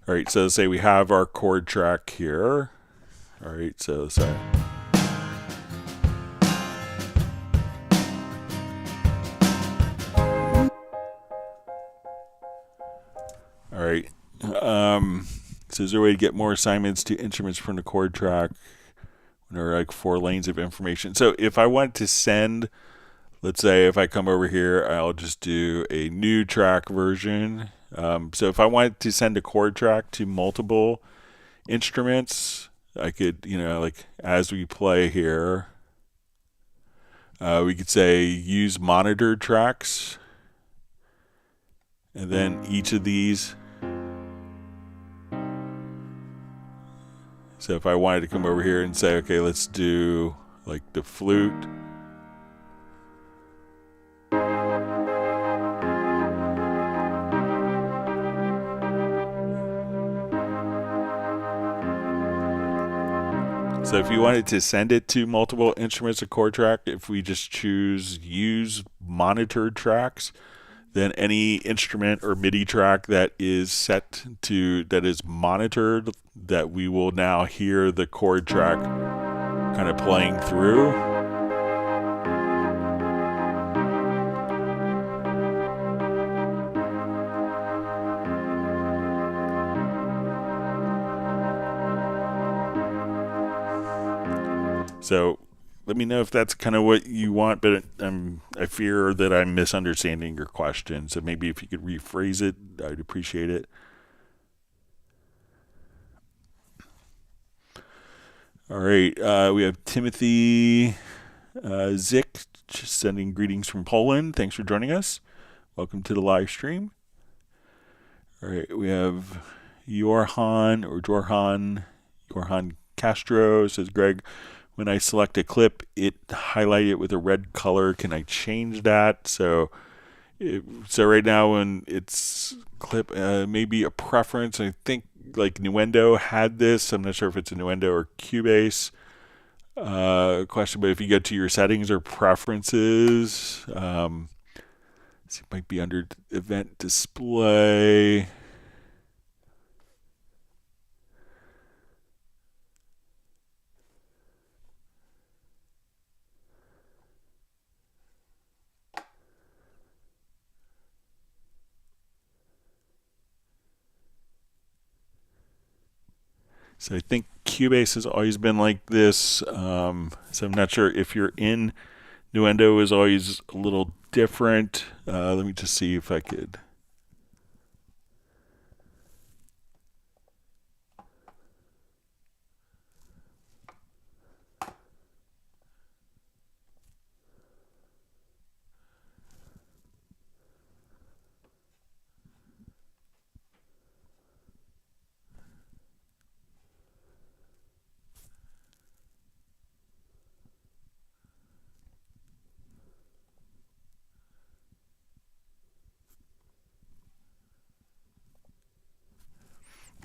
All right, so say we have our chord track here. All right, so sorry. All right. So is there a way to get more assignments to instruments from the chord track when there are like 4 lanes of information? So if I want to send, let's say if I come over here, I'll just do a new track version. So if I wanted to send a chord track to multiple instruments, I could, like as we play here, we could say use monitored tracks. And then each of these. So if I wanted to come over here and say, okay, let's do like the flute. So if you wanted to send it to multiple instruments of chord track, if we just choose use monitored tracks, then any instrument or MIDI track that is monitored, that we will now hear the chord track kind of playing through. So let me know if that's kind of what you want, but I fear that I'm misunderstanding your question. So maybe if you could rephrase it, I'd appreciate it. All right, we have Timothy Zik just sending greetings from Poland. Thanks for joining us. Welcome to the live stream. All right, we have Jorhan Castro says, Greg, when I select a clip, it highlight it with a red color. Can I change that? So right now when it's clip, maybe a preference. I think like Nuendo had this. I'm not sure if it's a Nuendo or Cubase question, but if you go to your settings or preferences, it might be under event display. So I think Cubase has always been like this. So I'm not sure if you're in Nuendo is always a little different. Let me just see if I could.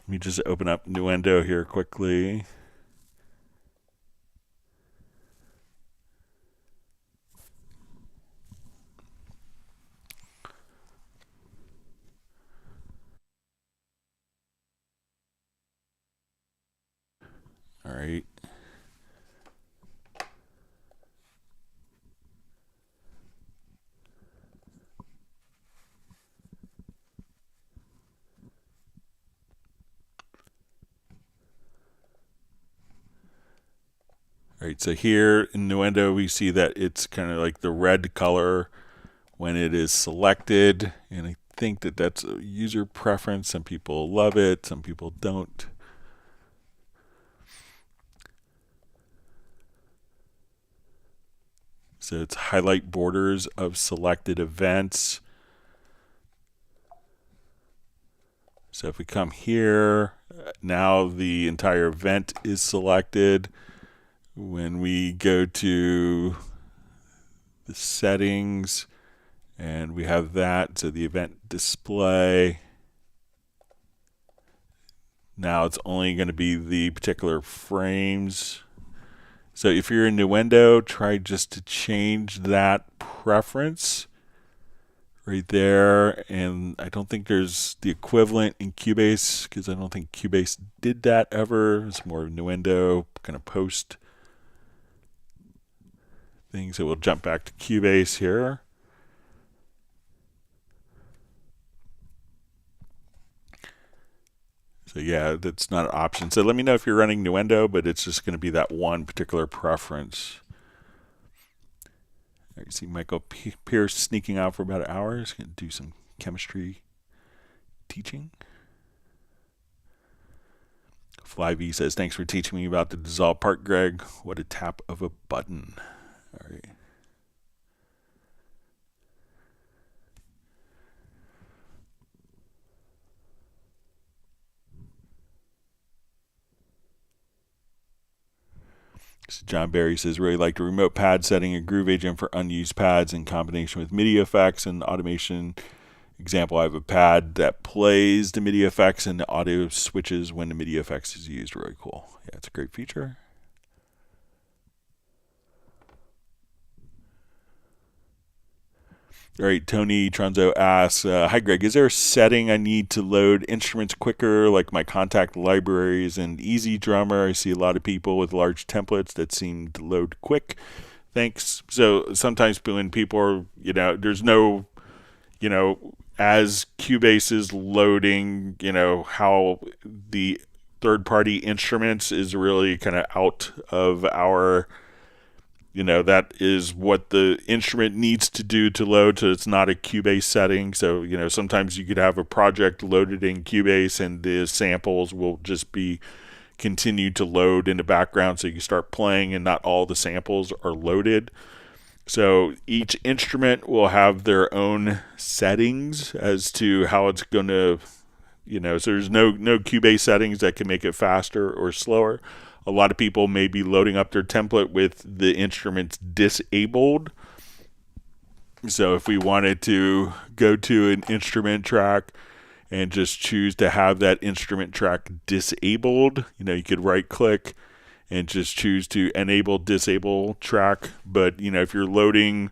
Let me just open up Nuendo here quickly. All right. All right, so here in Nuendo, we see that it's kind of like the red color when it is selected, and I think that that's a user preference. Some people love it, some people don't. So it's highlight borders of selected events. So if we come here, now the entire event is selected. When we go to the settings, and we have that, so the event display, now it's only going to be the particular frames. So if you're in Nuendo, try just to change that preference right there. And I don't think there's the equivalent in Cubase, because I don't think Cubase did that ever. It's more of Nuendo kind of post thing. So we'll jump back to Cubase here. So yeah, that's not an option. So let me know if you're running Nuendo, but it's just going to be that one particular preference. All right, see Michael Pierce sneaking out for about an hour. He's going to do some chemistry teaching. Flyv says, thanks for teaching me about the dissolve part, Greg. What a tap of a button. All right. So John Barry says, really like the remote pad setting a Groove Agent for unused pads in combination with MIDI effects and automation. Example, I have a pad that plays the MIDI effects and the audio switches when the MIDI effects is used. Really cool. Yeah, it's a great feature. All right, Tony Tronzo asks, hi Greg, is there a setting I need to load instruments quicker, like my contact libraries and Easy Drummer? I see a lot of people with large templates that seem to load quick. Thanks. So sometimes when people are, there's no, as Cubase is loading, how the third-party instruments is really kind of out of our, that is what the instrument needs to do to load, so it's not a Cubase setting. So, sometimes you could have a project loaded in Cubase and the samples will just be continued to load in the background, so you start playing and not all the samples are loaded. So each instrument will have their own settings as to how it's going to, so there's no Cubase settings that can make it faster or slower. A lot of people may be loading up their template with the instruments disabled. So if we wanted to go to an instrument track and just choose to have that instrument track disabled, you could right click and just choose to enable disable track. But if you're loading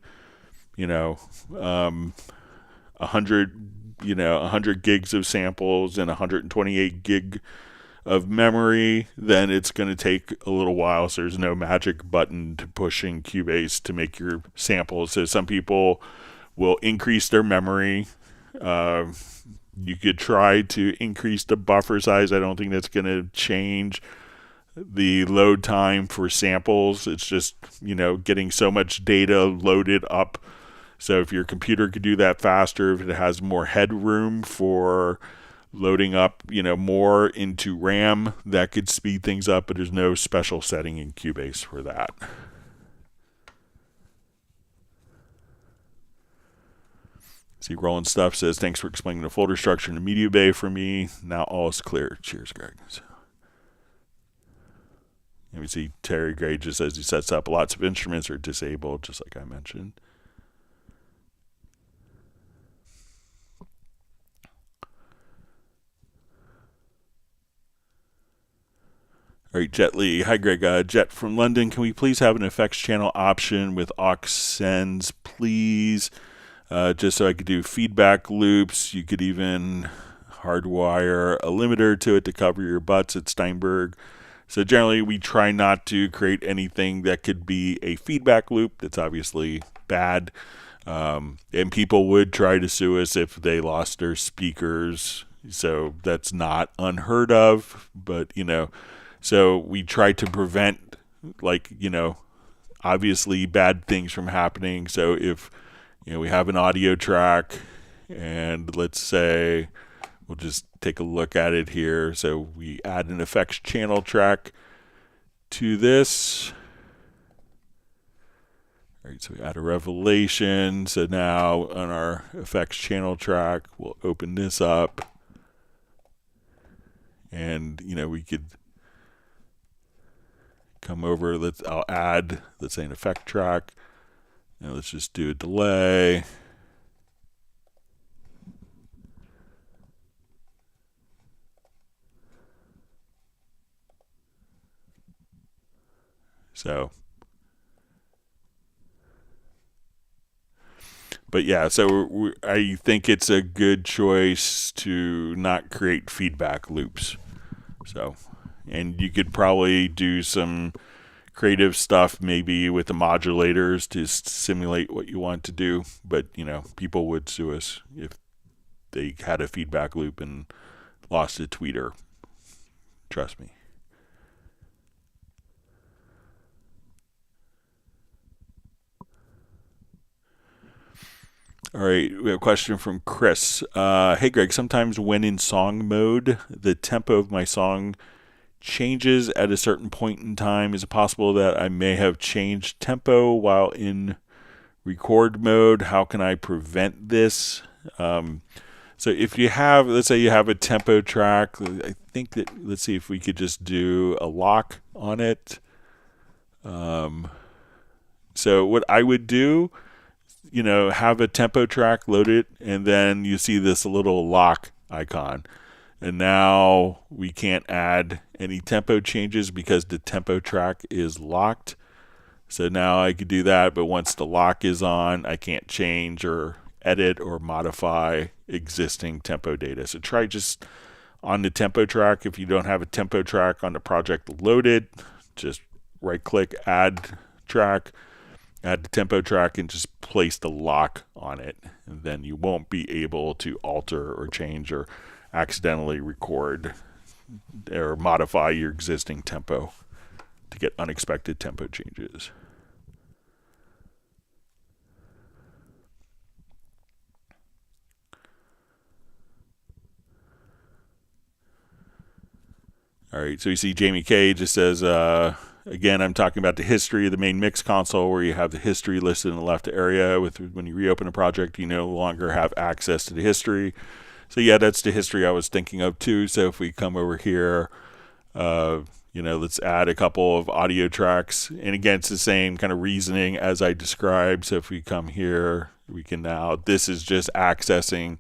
100 gigs of samples and 128 gig of memory, then it's going to take a little while. So there's no magic button to push in Cubase to make your samples. So some people will increase their memory. You could try to increase the buffer size. I don't think that's going to change the load time for samples. It's just, getting so much data loaded up So if your computer could do that faster, if it has more headroom for loading up, more into RAM, that could speed things up, but there's no special setting in Cubase for that. See, Roland Stuff says, thanks for explaining the folder structure in the media bay for me. Now all is clear. Cheers, Greg. So, and we see Terry Gray just says he sets up lots of instruments are disabled, just like I mentioned. All right, Jet Lee. Hi, Greg. Jet from London. Can we please have an effects channel option with aux sends, please? Just so I could do feedback loops. You could even hardwire a limiter to it to cover your butts at Steinberg. So generally, we try not to create anything that could be a feedback loop. That's obviously bad. And people would try to sue us if they lost their speakers. So that's not unheard of. But, so we try to prevent, obviously bad things from happening. So if we have an audio track, and let's say we'll just take a look at it here. So we add an effects channel track to this. All right, so we add a revelation. So now on our effects channel track, we'll open this up, and we could come over. I'll add, let's say, an effect track. Now let's just do a delay. So, but yeah, so I think it's a good choice to not create feedback loops. So, and you could probably do some creative stuff maybe with the modulators to simulate what you want to do, but people would sue us if they had a feedback loop and lost a tweeter. Trust me. All right, we have a question from Chris. Hey Greg, sometimes when in song mode, the tempo of my song changes at a certain point in time. Is it possible that I may have changed tempo while in record mode? How can I prevent this? So if you have, let's say you have a tempo track, I think that, let's see if we could just do a lock on it. So what I would do, have a tempo track loaded, and then you see this little lock icon. And now we can't add any tempo changes because the tempo track is locked. So now I could do that, but once the lock is on, I can't change or edit or modify existing tempo data. So try just on the tempo track. If you don't have a tempo track on the project loaded, just right click, add track, add the tempo track, and just place the lock on it. And then you won't be able to alter or change or accidentally record or modify your existing tempo to get unexpected tempo changes. All right, so you see Jamie K just says, again, I'm talking about the history of the main mix console, where you have the history listed in the left area. When you reopen a project, you no longer have access to the history. So yeah, that's the history I was thinking of too. So if we come over here, let's add a couple of audio tracks. And again, it's the same kind of reasoning as I described. So if we come here, we can now, this is just accessing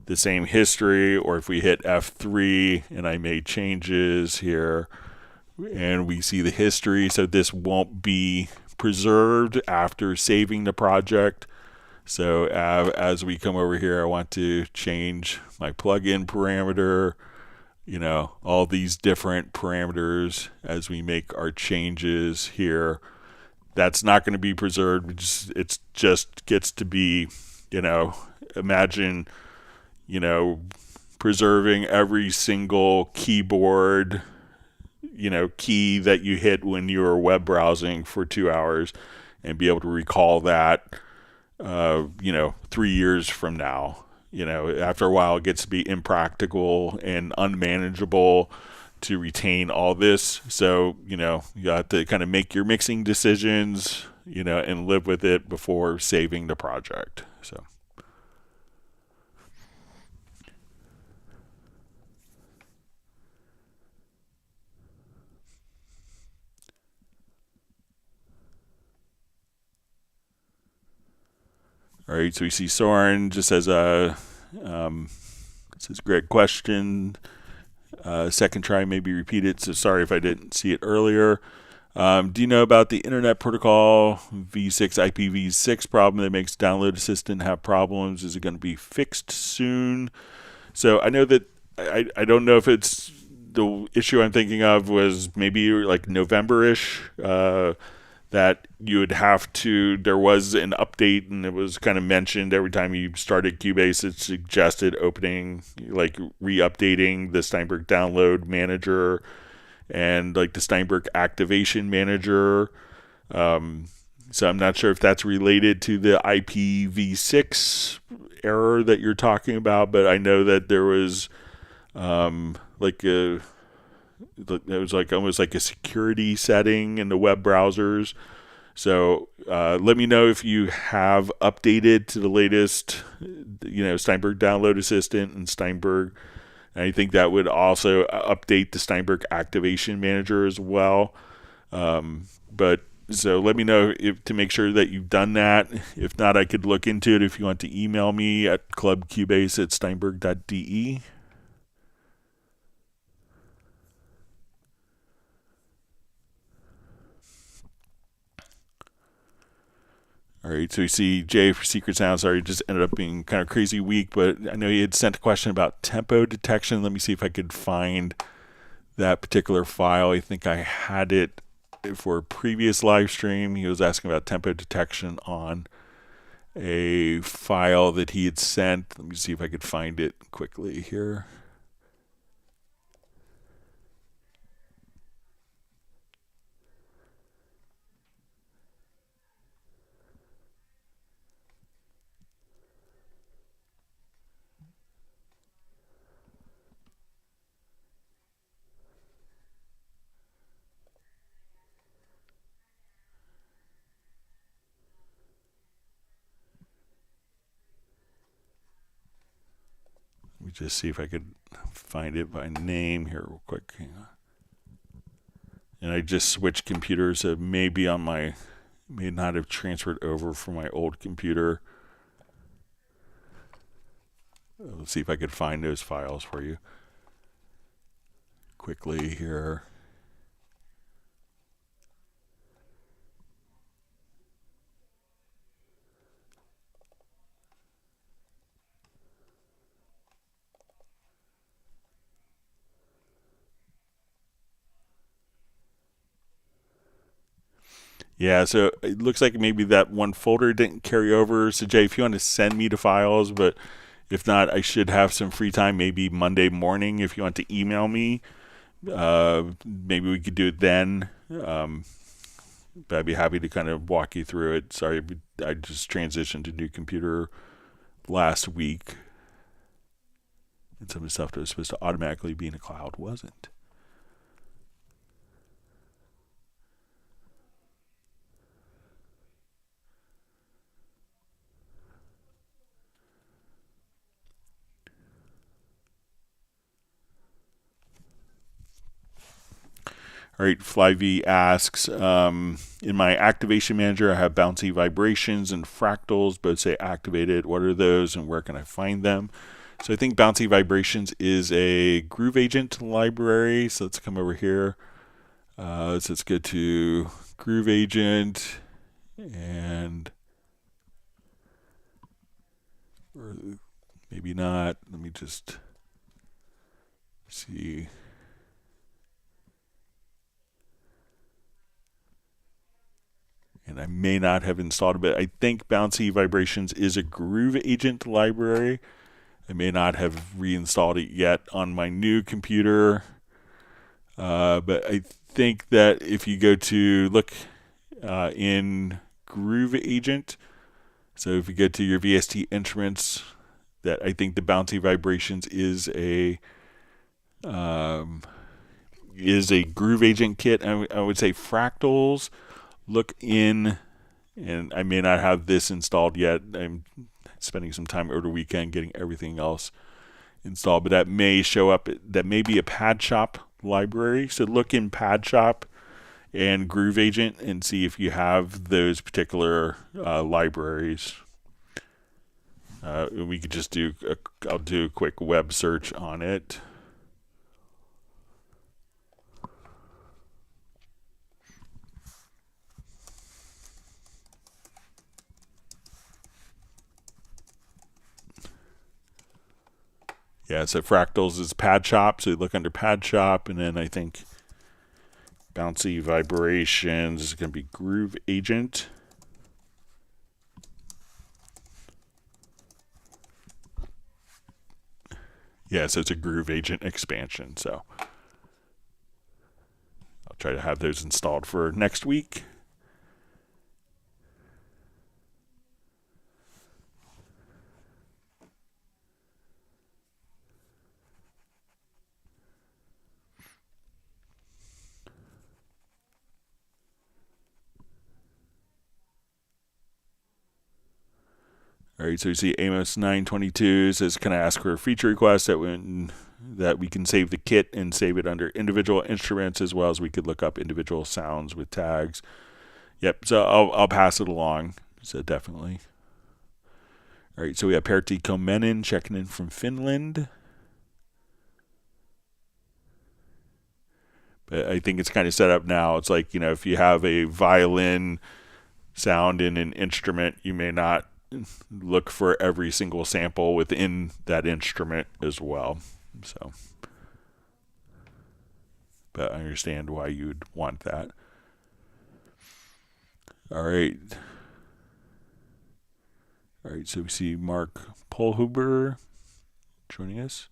the same history. Or if we hit F3 and I made changes here and we see the history, so this won't be preserved after saving the project. So as we come over here, I want to change my plugin parameter, all these different parameters as we make our changes here. That's not going to be preserved. It just gets to be, imagine, preserving every single keyboard, key that you hit when you were web browsing for 2 hours and be able to recall that. 3 years from now. After a while, it gets to be impractical and unmanageable to retain all this. So, you have to kind of make your mixing decisions, and live with it before saving the project. So. All right, so we see Soren just says says great question. Second try may be repeated, so sorry if I didn't see it earlier. Do you know about the Internet Protocol v6 IPv6 problem that makes Download Assistant have problems? Is it going to be fixed soon? So I know that I don't know if it's the issue I'm thinking of was maybe like November-ish. That you would have to, there was an update and it was kind of mentioned every time you started Cubase, it suggested opening, like re-updating the Steinberg download manager and like the Steinberg activation manager. So I'm not sure if that's related to the IPv6 error that you're talking about, but I know that there was it was like almost like a security setting in the web browsers. So let me know if you have updated to the latest, Steinberg Download Assistant and Steinberg. And I think that would also update the Steinberg Activation Manager as well. But so let me know to make sure that you've done that. If not, I could look into it if you want to email me at clubcubase@steinberg.de. All right, so you see Jay for Secret Sound. Sorry, it just ended up being kind of crazy week, but I know he had sent a question about tempo detection. Let me see if I could find that particular file. I think I had it for a previous live stream. He was asking about tempo detection on a file that he had sent. Let me see if I could find it quickly here. Let me just see if I could find it by name here real quick. Hang on. And I just switched computers, so maybe may not have transferred over from my old computer. Let's see if I could find those files for you quickly here. Yeah, so it looks like maybe that one folder didn't carry over. So Jay, if you want to send me the files, but if not, I should have some free time, maybe Monday morning. If you want to email me, maybe we could do it then. But I'd be happy to kind of walk you through it. Sorry, I just transitioned to new computer last week. And some of the stuff that was supposed to automatically be in the cloud wasn't. All right, FlyV asks, in my activation manager, I have bouncy vibrations and fractals, both say activated. What are those and where can I find them? So I think bouncy vibrations is a groove agent library. So let's come over here. So let's go to groove agent and or maybe not. Let me just see. And I may not have installed it, but I think Bouncy Vibrations is a Groove Agent library. I may not have reinstalled it yet on my new computer. But I think that if you go to look in Groove Agent, So if you go to your VST instruments, that I think the bouncy vibrations is a groove agent kit. I would say Fractals. Look in, and I may not have this installed yet. I'm spending some time over the weekend getting everything else installed, but that may show up. That may be a Pad Shop library. So look in Pad Shop and Groove Agent and see if you have those particular libraries. We could just I'll do a quick web search on it. Yeah, so Fractals is Pad Shop, so you look under Pad Shop, and then I think Bouncy Vibrations is going to be Groove Agent. Yeah, so it's a Groove Agent expansion, so I'll try to have those installed for next week. All right, so you see Amos 922 says, "Can I ask for a feature request that we can save the kit and save it under individual instruments, as well as we could look up individual sounds with tags?" Yep, so I'll pass it along. So definitely. All right, so we have Pertti Komenen checking in from Finland. But I think it's kind of set up now. It's like, if you have a violin sound in an instrument, you may not look for every single sample within that instrument as well. So, but I understand why you'd want that. All right. So we see Mark Polhuber joining us.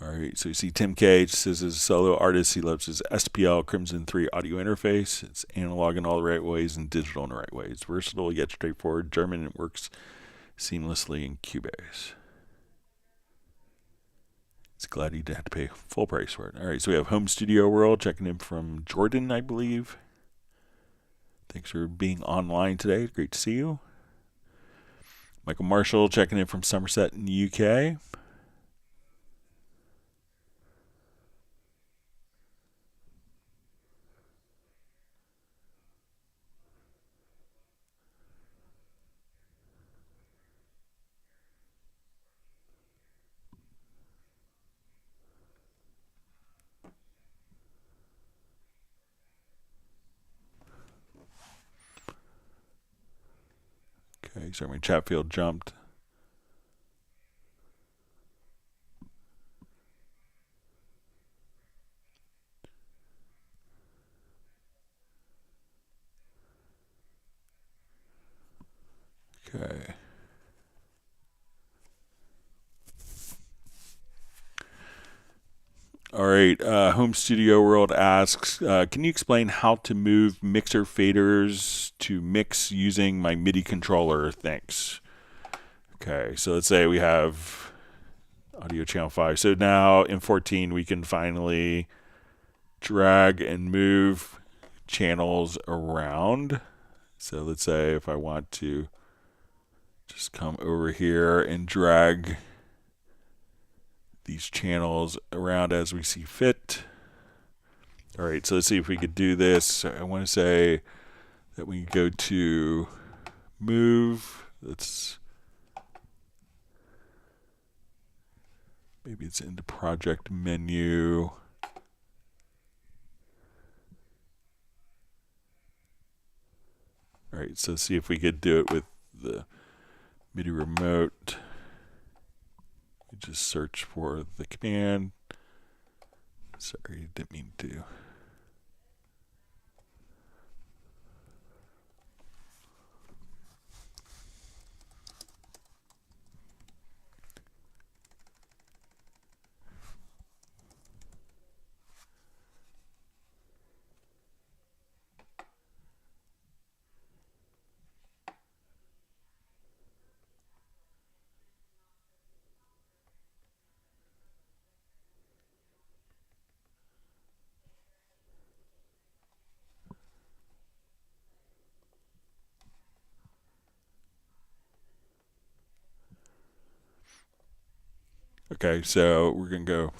All right, so you see Tim K. says as a solo artist, he loves his SPL Crimson 3 audio interface. It's analog in all the right ways and digital in the right ways. Versatile yet straightforward. German, and works seamlessly in Cubase. He's glad he didn't have to pay full price for it. All right, so we have Home Studio World checking in from Jordan, I believe. Thanks for being online today. Great to see you. Michael Marshall checking in from Somerset in the UK. Okay, sorry, my chat field jumped. Okay. All right, Home Studio World asks, can you explain how to move mixer faders to mix using my MIDI controller? Thanks. Okay, so let's say we have audio channel 5. So now in 14, we can finally drag and move channels around. So let's say if I want to just come over here and drag these channels around as we see fit. All right, so let's see if we could do this. I want to say that we go to move. Maybe it's in the project menu. All right, so see if we could do it with the MIDI remote. We just search for the command. Sorry, didn't mean to. Okay, so we're going to go.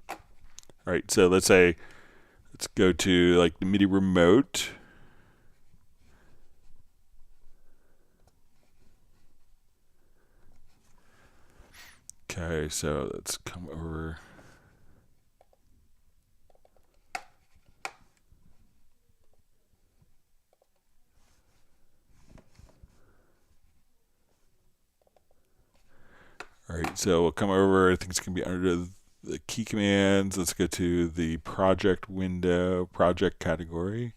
All right, so let's go to like the MIDI remote. Okay, so let's come over. All right, so we'll come over. I think it's going to be under the key commands. Let's go to the project window, project category.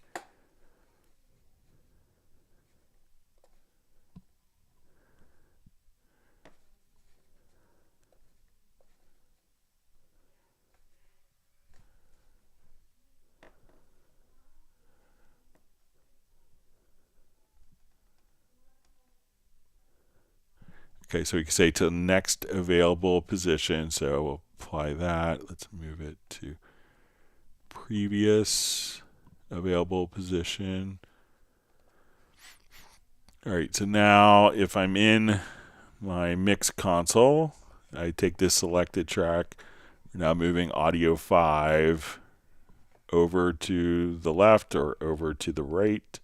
Okay, so we can say to the next available position. So we'll apply that. Let's move it to previous available position. All right, so now if I'm in my mix console, I take this selected track. We're now moving audio 5 over to the left or over to the right.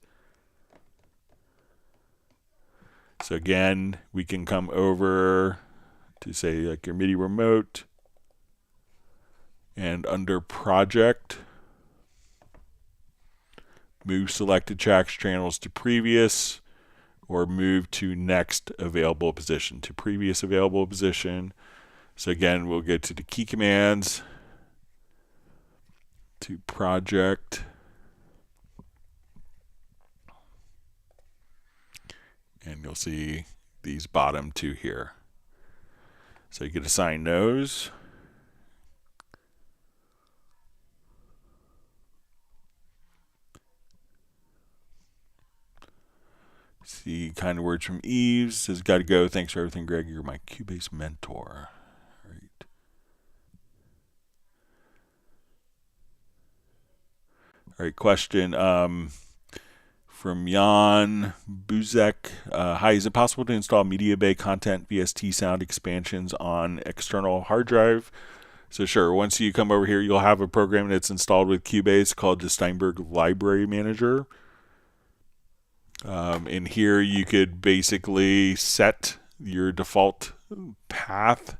So again, we can come over to say like your MIDI remote, and under project, move selected tracks channels to previous, or move to next available position, to previous available position. So again, we'll go to the key commands, to project, and you'll see these bottom two here. So you can assign those. See kind words from Eve says, "Got to go. Thanks for everything, Greg. You're my Cubase mentor." All right. All right. Question from Jan Buzek. Hi, is it possible to install Media Bay content VST sound expansions on external hard drive? So sure. Once you come over here, you'll have a program that's installed with Cubase called the Steinberg Library Manager. In here, you could basically set your default path.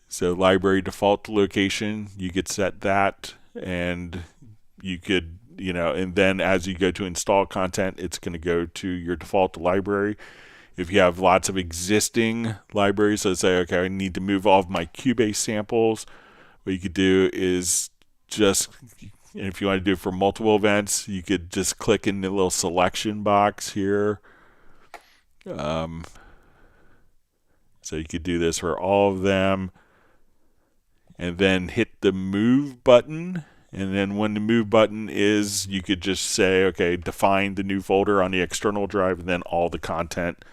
So library default location, you could set that, and you could, and then as you go to install content, it's going to go to your default library. If you have lots of existing libraries, let's say, okay, I need to move all of my Cubase samples, what you could do is just, if you want to do it for multiple events, you could just click in the little selection box here. So you could do this for all of them, and then hit the move button. And then when the move button is, you could just say, okay, define the new folder on the external drive, and then all the content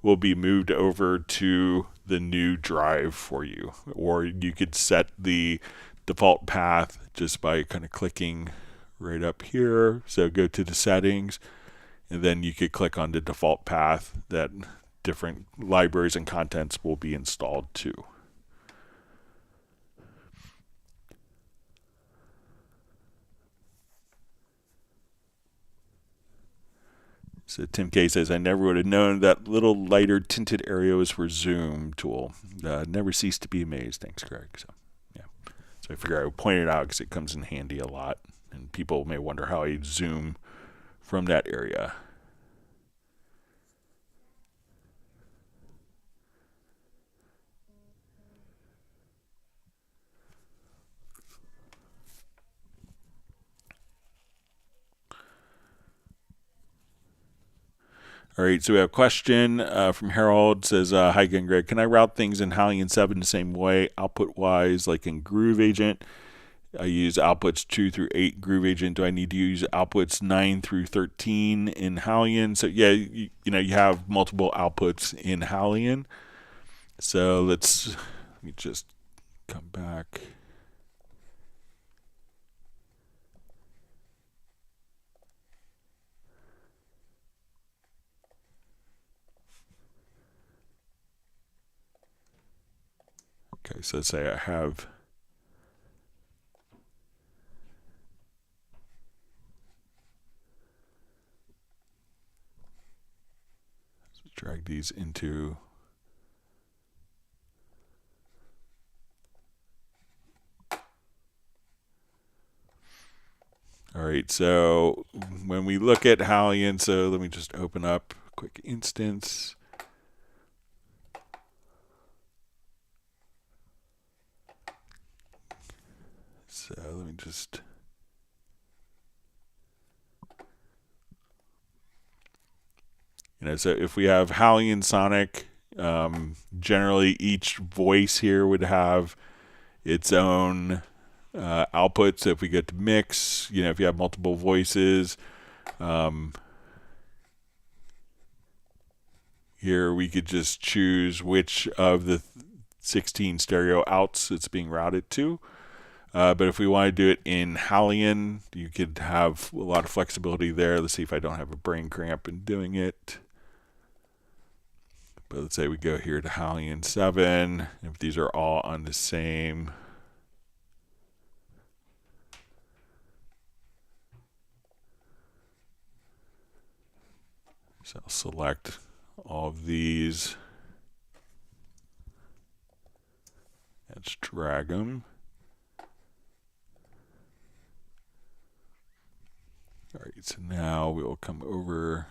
will be moved over to the new drive for you. Or you could set the default path just by kind of clicking right up here. So go to the settings, and then you could click on the default path that different libraries and contents will be installed to. So Tim K says, I never would have known that little lighter tinted area was for Zoom tool. Never cease to be amazed. Thanks, Greg. So, yeah. So I figure I would point it out because it comes in handy a lot. And people may wonder how I zoom from that area. All right, so we have a question from Harold. It says, hi again, Greg. Can I route things in Hallian 7 the same way, output-wise, like in Groove Agent? I use outputs 2 through 8 Groove Agent. Do I need to use outputs 9 through 13 in Hallian? So, yeah, you have multiple outputs in Hallian. So let me just come back. Okay, so let's say I have drag these into all right, so when we look at Hallian, so let me just open up a quick instance. So let me just so if we have Hallian Sonic, generally each voice here would have its own output. So if we get to mix, if you have multiple voices, here we could just choose which of the 16 stereo outs it's being routed to. But if we want to do it in Hallian, you could have a lot of flexibility there. Let's see if I don't have a brain cramp in doing it. But let's say we go here to Hallian 7. If these are all on the same so I'll select all of these. Let's drag them. All right, so now we will come over.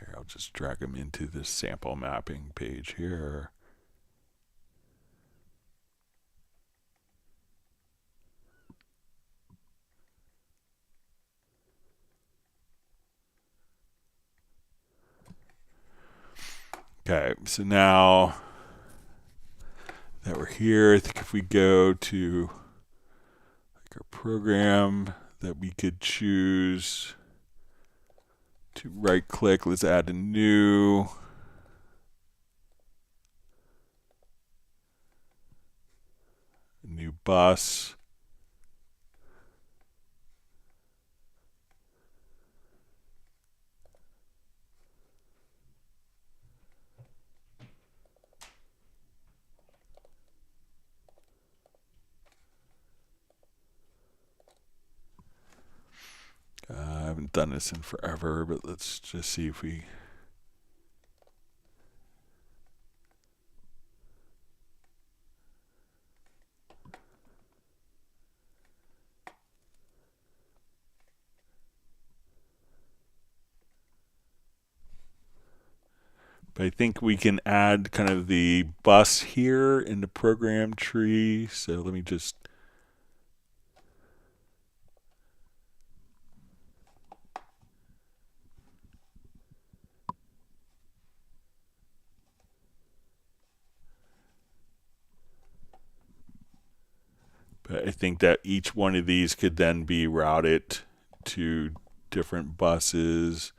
Here, I'll just drag them into this sample mapping page here. Okay, so now that we're here, I think if we go to our program, that we could choose to right click, let's add a new bus. I haven't done this in forever, but let's just see if we but I think we can add kind of the bus here in the program tree. So let me just but I think that each one of these could then be routed to different buses.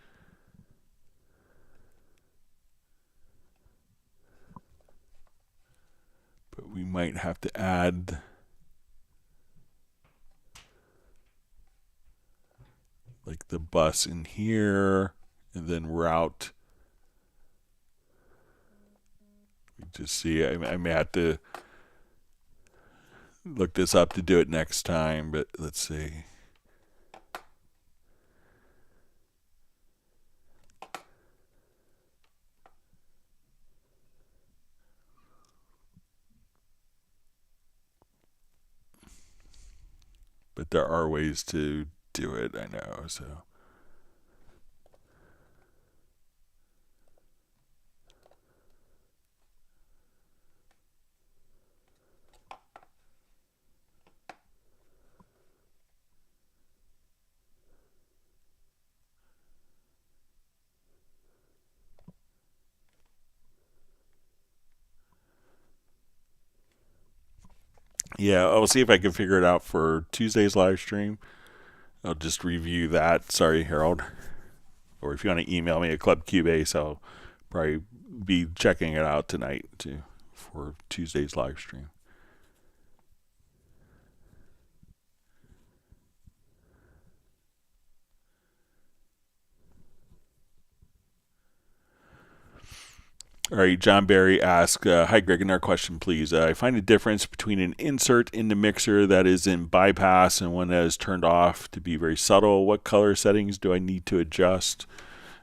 But we might have to add like the bus in here and then route. We just see, I may have to look this up to do it next time, but let's see. But there are ways to do it, I know, so. Yeah, I'll see if I can figure it out for Tuesday's live stream. I'll just review that. Sorry, Harold. Or if you want to email me at Club Cubase, I'll probably be checking it out tonight too for Tuesday's live stream. All right, John Barry asks, hi Greg, another question please. I find a difference between an insert in the mixer that is in bypass and one that is turned off to be very subtle. What color settings do I need to adjust?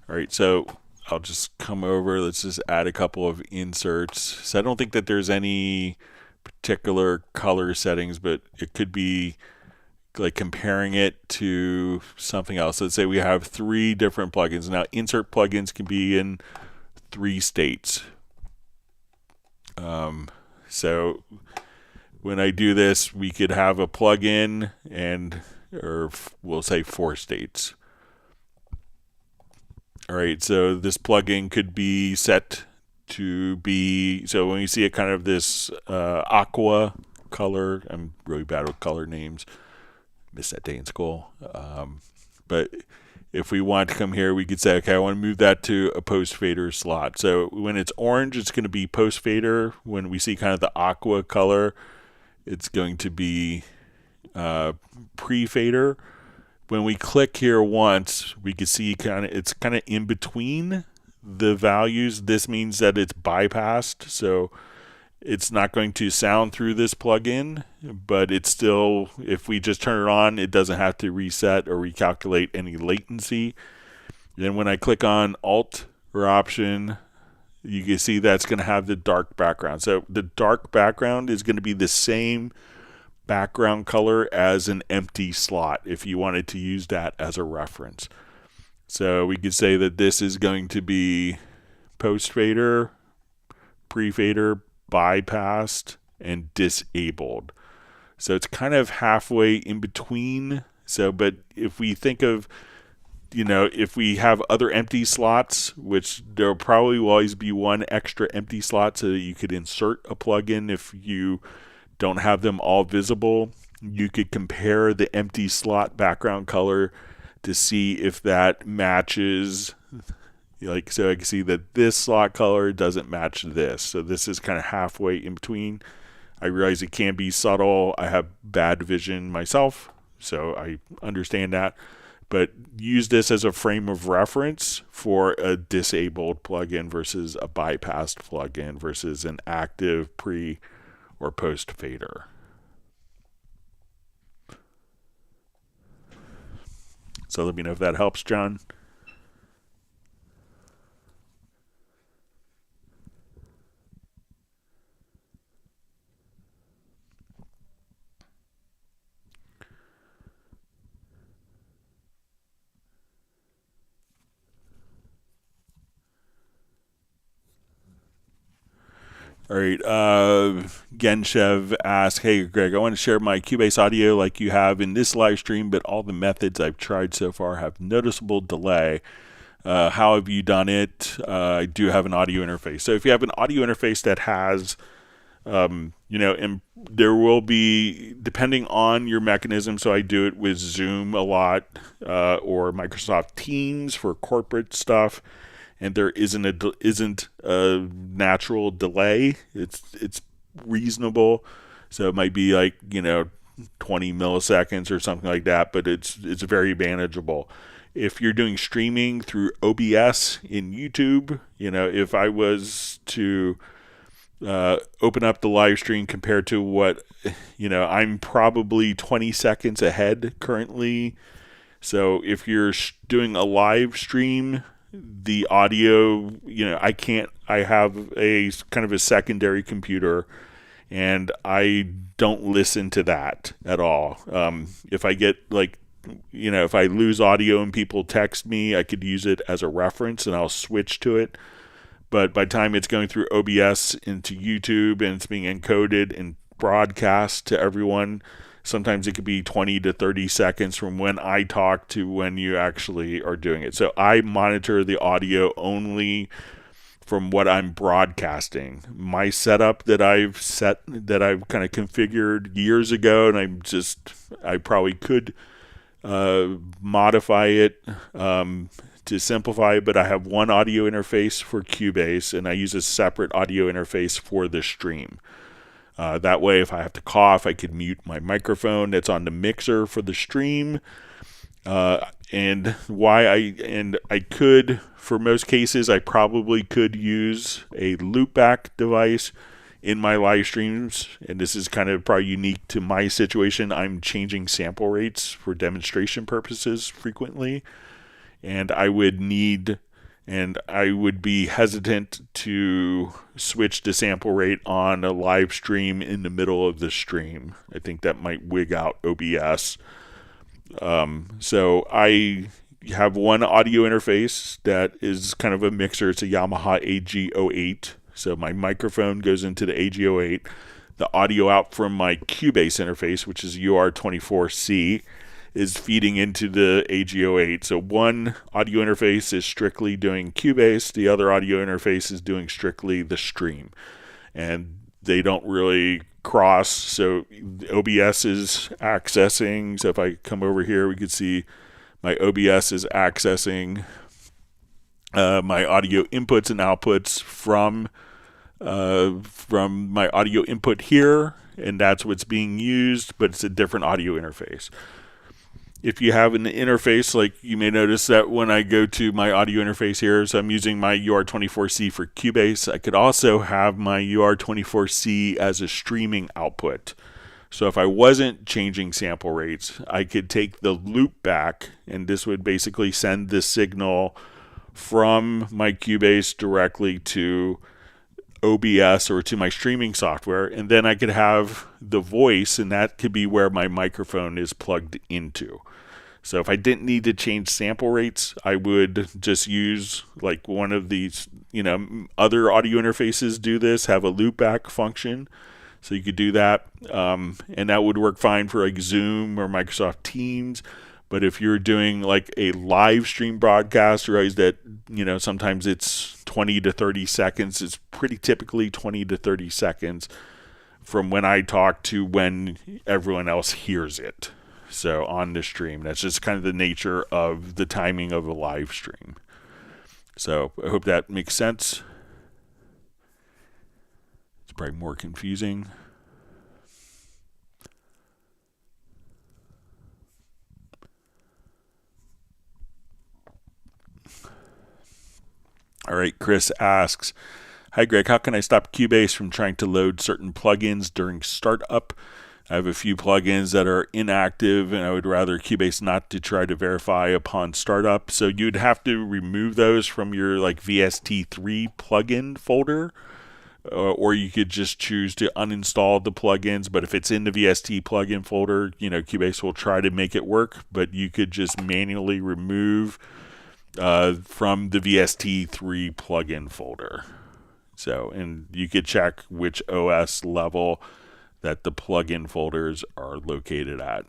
All right, so I'll just come over. Let's just add a couple of inserts. So I don't think that there's any particular color settings, but it could be like comparing it to something else. Let's say we have 3 different plugins. Now, insert plugins can be in 3 states. So when I do this, we could have a plugin or we'll say 4 states. All right, so this plugin could be set to be, so when you see it kind of this aqua color, I'm really bad with color names, missed that day in school, but if we want to come here, we could say, okay, I want to move that to a post fader slot. So when it's orange, it's going to be post fader. When we see kind of the aqua color, it's going to be pre fader. When we click here once, we can see it's kind of in between the values. This means that it's bypassed, so it's not going to sound through this plugin, but it's still, if we just turn it on, it doesn't have to reset or recalculate any latency. Then when I click on Alt or Option, you can see that's going to have the dark background. So the dark background is going to be the same background color as an empty slot if you wanted to use that as a reference. So we could say that this is going to be post fader, pre fader, bypassed, and disabled. So it's kind of halfway in between. So, but if we think of, if we have other empty slots, which there probably will always be one extra empty slot so that you could insert a plugin if you don't have them all visible, you could compare the empty slot background color to see if that matches. So I can see that this slot color doesn't match this. So this is kind of halfway in between. I realize it can be subtle. I have bad vision myself, so I understand that. But use this as a frame of reference for a disabled plugin versus a bypassed plugin versus an active pre or post fader. So let me know if that helps, John. All right, Genshev asks, hey Greg, I want to share my Cubase audio like you have in this live stream, but all the methods I've tried so far have noticeable delay. How have you done it? I do have an audio interface. So if you have an audio interface that has, and there will be, depending on your mechanism, so I do it with Zoom a lot, or Microsoft Teams for corporate stuff, and there isn't a natural delay. It's reasonable, so it might be like 20 milliseconds or something like that, but it's very manageable. If you're doing streaming through OBS in YouTube, if I was to open up the live stream compared to what, I'm probably 20 seconds ahead currently. So if you're doing a live stream, the audio, I have a kind of a secondary computer and I don't listen to that at all. If I get if I lose audio and people text me, I could use it as a reference and I'll switch to it. But by the time it's going through OBS into YouTube and it's being encoded and broadcast to everyone, sometimes it could be 20 to 30 seconds from when I talk to when you actually are doing it. So I monitor the audio only from what I'm broadcasting. My setup that I've kind of configured years ago, and I probably could modify it to simplify it, but I have one audio interface for Cubase, and I use a separate audio interface for the stream. That way, if I have to cough, I could mute my microphone that's on the mixer for the stream, And I could, for most cases, I probably could use a loopback device in my live streams, and this is kind of probably unique to my situation. I'm changing sample rates for demonstration purposes frequently, and I would be hesitant to switch to sample rate on a live stream in the middle of the stream. I think that might wig out OBS. So I have one audio interface that is kind of a mixer. It's a Yamaha AG08. So my microphone goes into the AG08. The audio out from my Cubase interface, which is UR24C, is feeding into the AG08. So one audio interface is strictly doing Cubase. The other audio interface is doing strictly the stream. And they don't really cross. So OBS is accessing. So if I come over here, we can see my OBS is accessing my audio inputs and outputs from my audio input here, and that's what's being used, but it's a different audio interface. If you have an interface, like you may notice that when I go to my audio interface here, so I'm using my UR24C for Cubase, I could also have my UR24C as a streaming output. So if I wasn't changing sample rates, I could take the loop back, and this would basically send the signal from my Cubase directly to OBS or to my streaming software, and then I could have the voice, and that could be where my microphone is plugged into. So if I didn't need to change sample rates, I would just use like one of these, other audio interfaces do this, have a loopback function. So you could do that, and that would work fine for like Zoom or Microsoft Teams. But if you're doing like a live stream broadcast, realize that, sometimes it's 20 to 30 seconds. It's pretty typically 20 to 30 seconds from when I talk to when everyone else hears it. So on the stream, that's just kind of the nature of the timing of a live stream. So I hope that makes sense. It's probably more confusing. All right, Chris asks, hi Greg, how can I stop Cubase from trying to load certain plugins during startup? I have a few plugins that are inactive, and I would rather Cubase not to try to verify upon startup. So you'd have to remove those from your like VST3 plugin folder, or you could just choose to uninstall the plugins. But if it's in the VST plugin folder, Cubase will try to make it work, but you could just manually remove from the VST3 plugin folder. So, and you could check which OS level that the plugin folders are located at.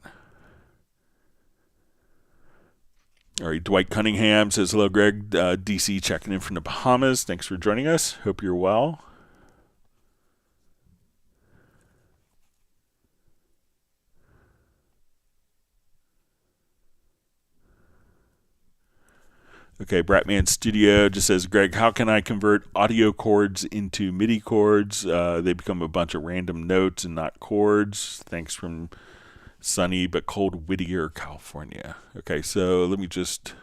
All right, Dwight Cunningham says, hello, Greg. DC checking in from the Bahamas. Thanks for joining us. Hope you're well. Okay, Bratman Studio just says, Greg, how can I convert audio chords into MIDI chords? They become a bunch of random notes and not chords. Thanks from sunny but cold Whittier, California. Okay, so let me just...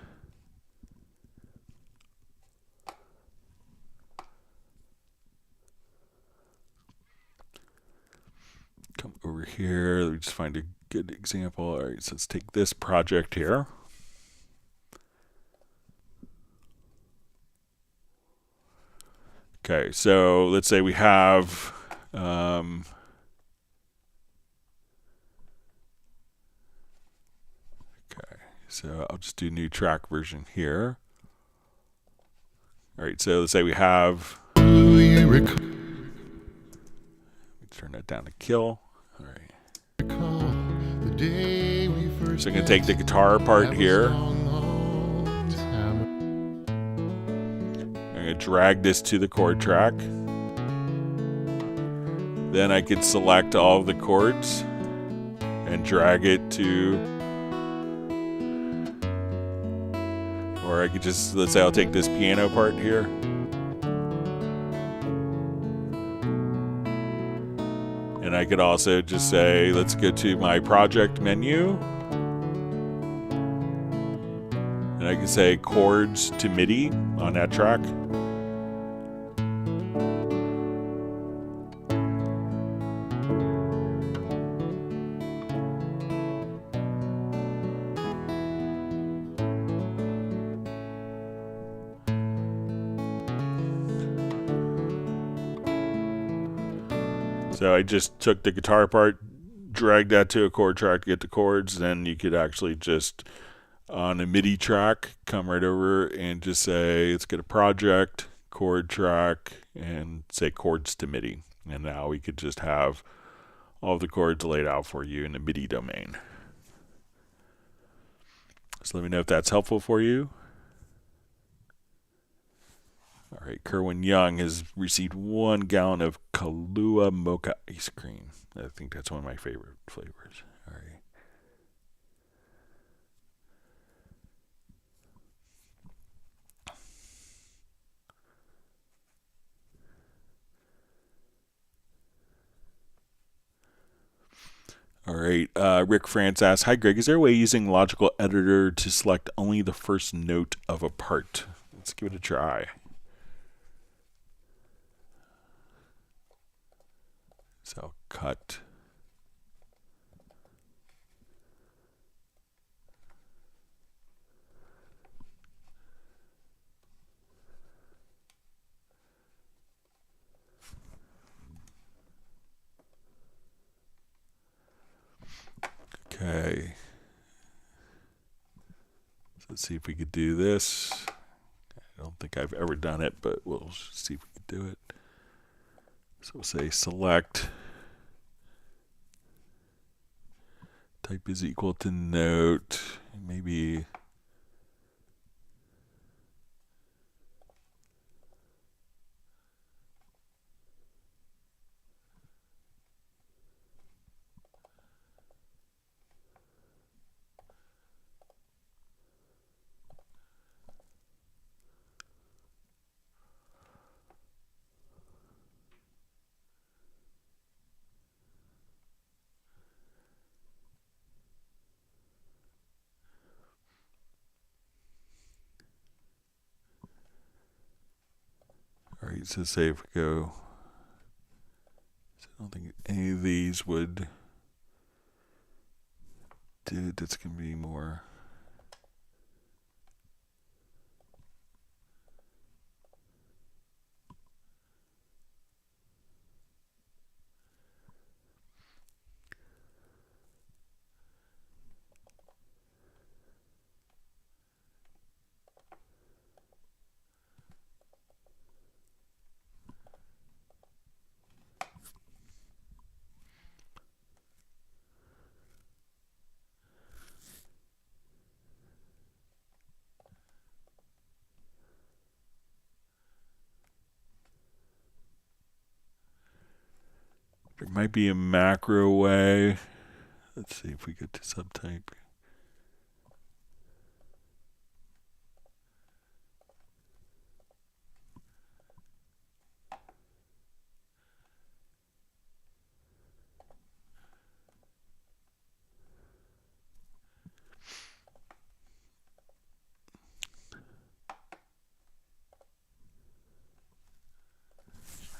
come over here. Let me just find a good example. All right, so let's take this project here. Okay, so let's say we have okay, so I'll just do new track version here. All right, so let's say we have, let me turn that down to kill. All right, so I'm going to take the guitar part here. Drag this to the chord track. Then I could select all of the chords and drag it to, or I could just, let's say I'll take this piano part here. And I could also just say, let's go to my project menu. I can say chords to MIDI on that track. So I just took the guitar part, dragged that to a chord track to get the chords. Then you could actually just, on a MIDI track, come right over and just say, let's get a project, chord track, and say chords to MIDI. And now we could just have all the chords laid out for you in the MIDI domain. So let me know if that's helpful for you. All right, Kerwin Young has received 1 gallon of Kahlua mocha ice cream. I think that's one of my favorite flavors. All right. All right, Rick France asks, hi Greg, is there a way using Logical Editor to select only the first note of a part? Let's give it a try. So cut. Okay. So let's see if we could do this. I don't think I've ever done it, but we'll see if we can do it. So we'll say select. Type is equal to note. Maybe. All right, so say if we go, so I don't think any of these would do it. That's going to be more. There might be a macro way. Let's see if we get to subtype.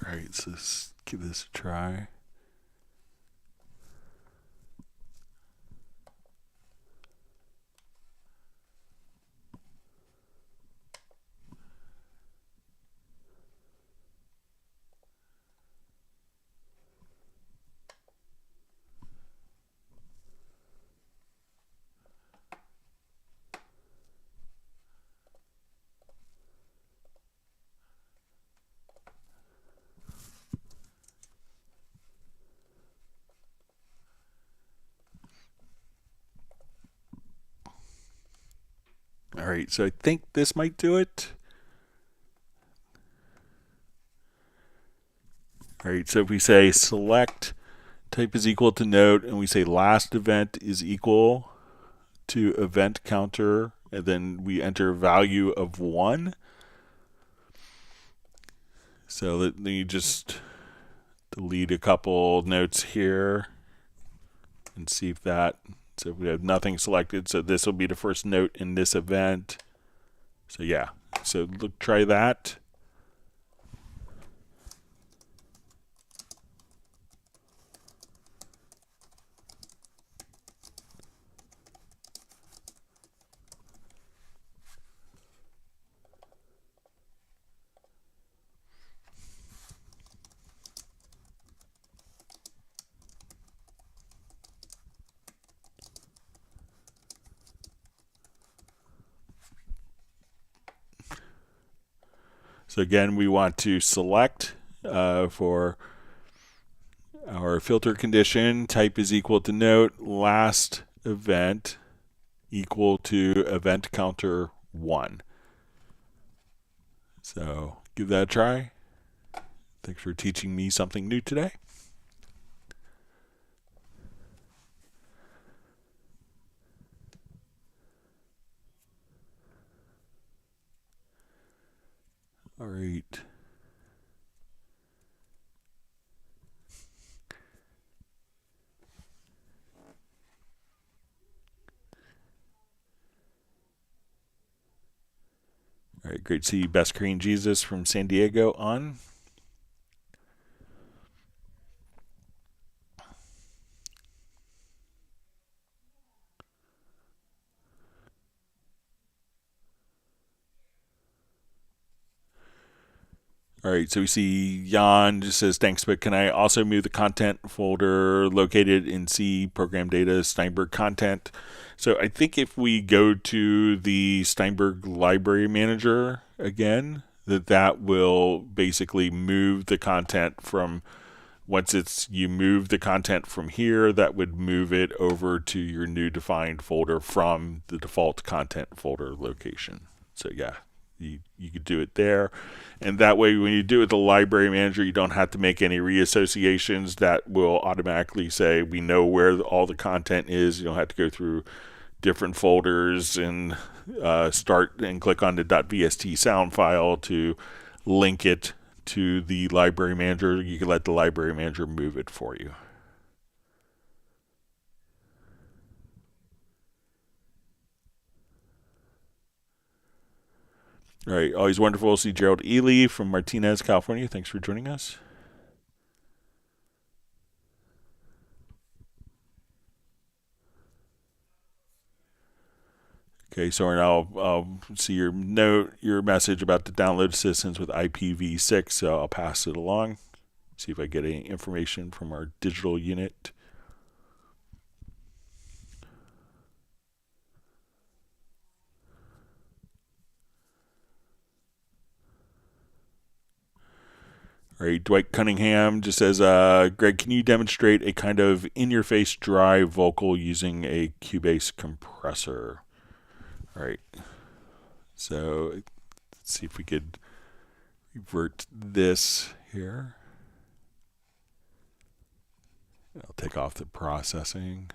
All right, so let's give this a try. All right, so I think this might do it. All right, so if we say select, type is equal to note, and we say last event is equal to event counter, and then we enter a value of 1. So let me just delete a couple notes here and see if that, so if we have nothing selected, so this will be the first note in this event. So yeah, so try that. So again, we want to select for our filter condition, type is equal to note, last event equal to event counter 1. So give that a try. Thanks for teaching me something new today. All right. All right, great to see Best Korean Jesus from San Diego on. All right, so we see Jan just says, thanks, but can I also move the content folder located in C program data Steinberg content? So I think if we go to the Steinberg library manager again, that will basically move the content from, once you move the content from here, that would move it over to your new defined folder from the default content folder location. So yeah, you could do it there. And that way, when you do it with the library manager, you don't have to make any reassociations. That will automatically say, we know where all the content is. You don't have to go through different folders and start and click on the .vst sound file to link it to the library manager. You can let the library manager move it for you. All right, always wonderful to see Gerald Ely from Martinez, California. Thanks for joining us. Okay, so I'll see your message about the download assistance with IPv6, so I'll pass it along. See if I get any information from our digital unit. All right, Dwight Cunningham just says, Greg, can you demonstrate a kind of in-your-face dry vocal using a Cubase compressor? All right, so let's see if we could revert this here. I'll take off the processing.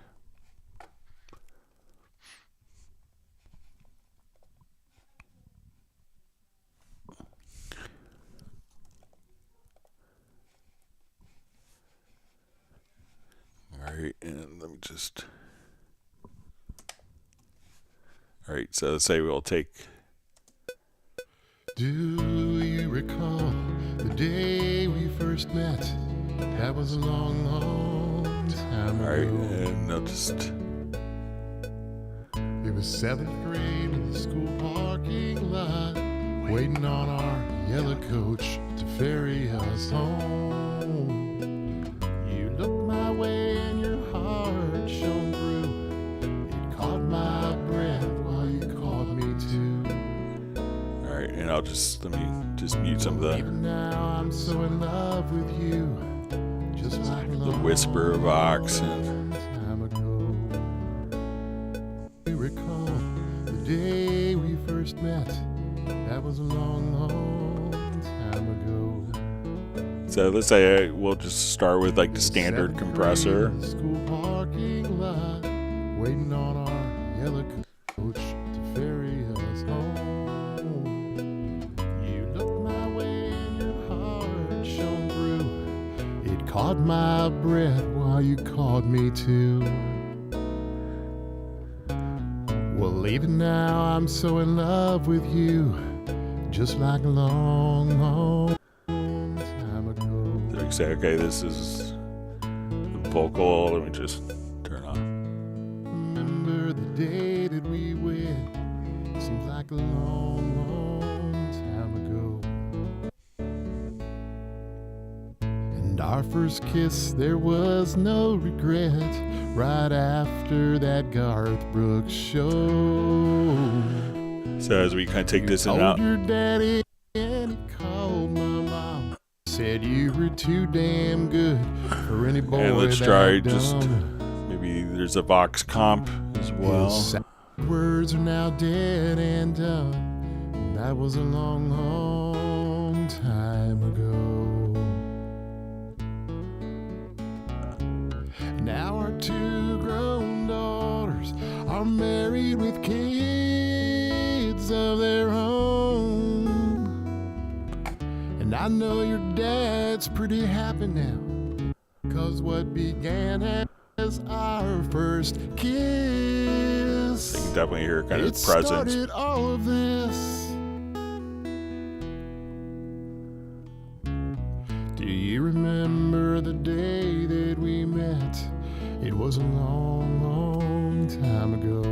All right, and let me just... All right, so let's say we'll take... Do you recall the day we first met? That was a long, long time ago. All right, and I'll just... It was 7th grade in the school parking lot, waiting on our yellow coach to ferry us home. You looked my way and your heart shone through. It caught my breath while you called me to. All right, and I'll just, let me just mute some of the... Even now I'm so in love with you, just like the whisper of oxen. time ago. You recall the day we first met? That was a long, long time ago. So let's say we'll just start with like the standard compressor. School parking lot, waiting on our yellow coach to ferry us home. You looked my way and your heart shone through. It caught my breath while you called me to. Well, even now I'm so in love with you, just like a long, long time ago. So you say, okay, this is the vocal. Let me just turn on. Remember the day that we went, seems like a long, long time ago. And our first kiss, there was no regret, right after that Garth Brooks show. So as we kind of take this in and Told out. your daddy and he called my mom, said you were too damn good for any boy. And let's that try dumb. just, maybe there's a Vox comp as well. His words are now dead and done, and that was a long, long time ago. Now our two grown daughters are married with kids of their own, and I know your dad's pretty happy now, 'cause what began as our first kiss, You can definitely hear kind of it presence. started all of this. Do you remember the day that we met? It was a long, long time ago.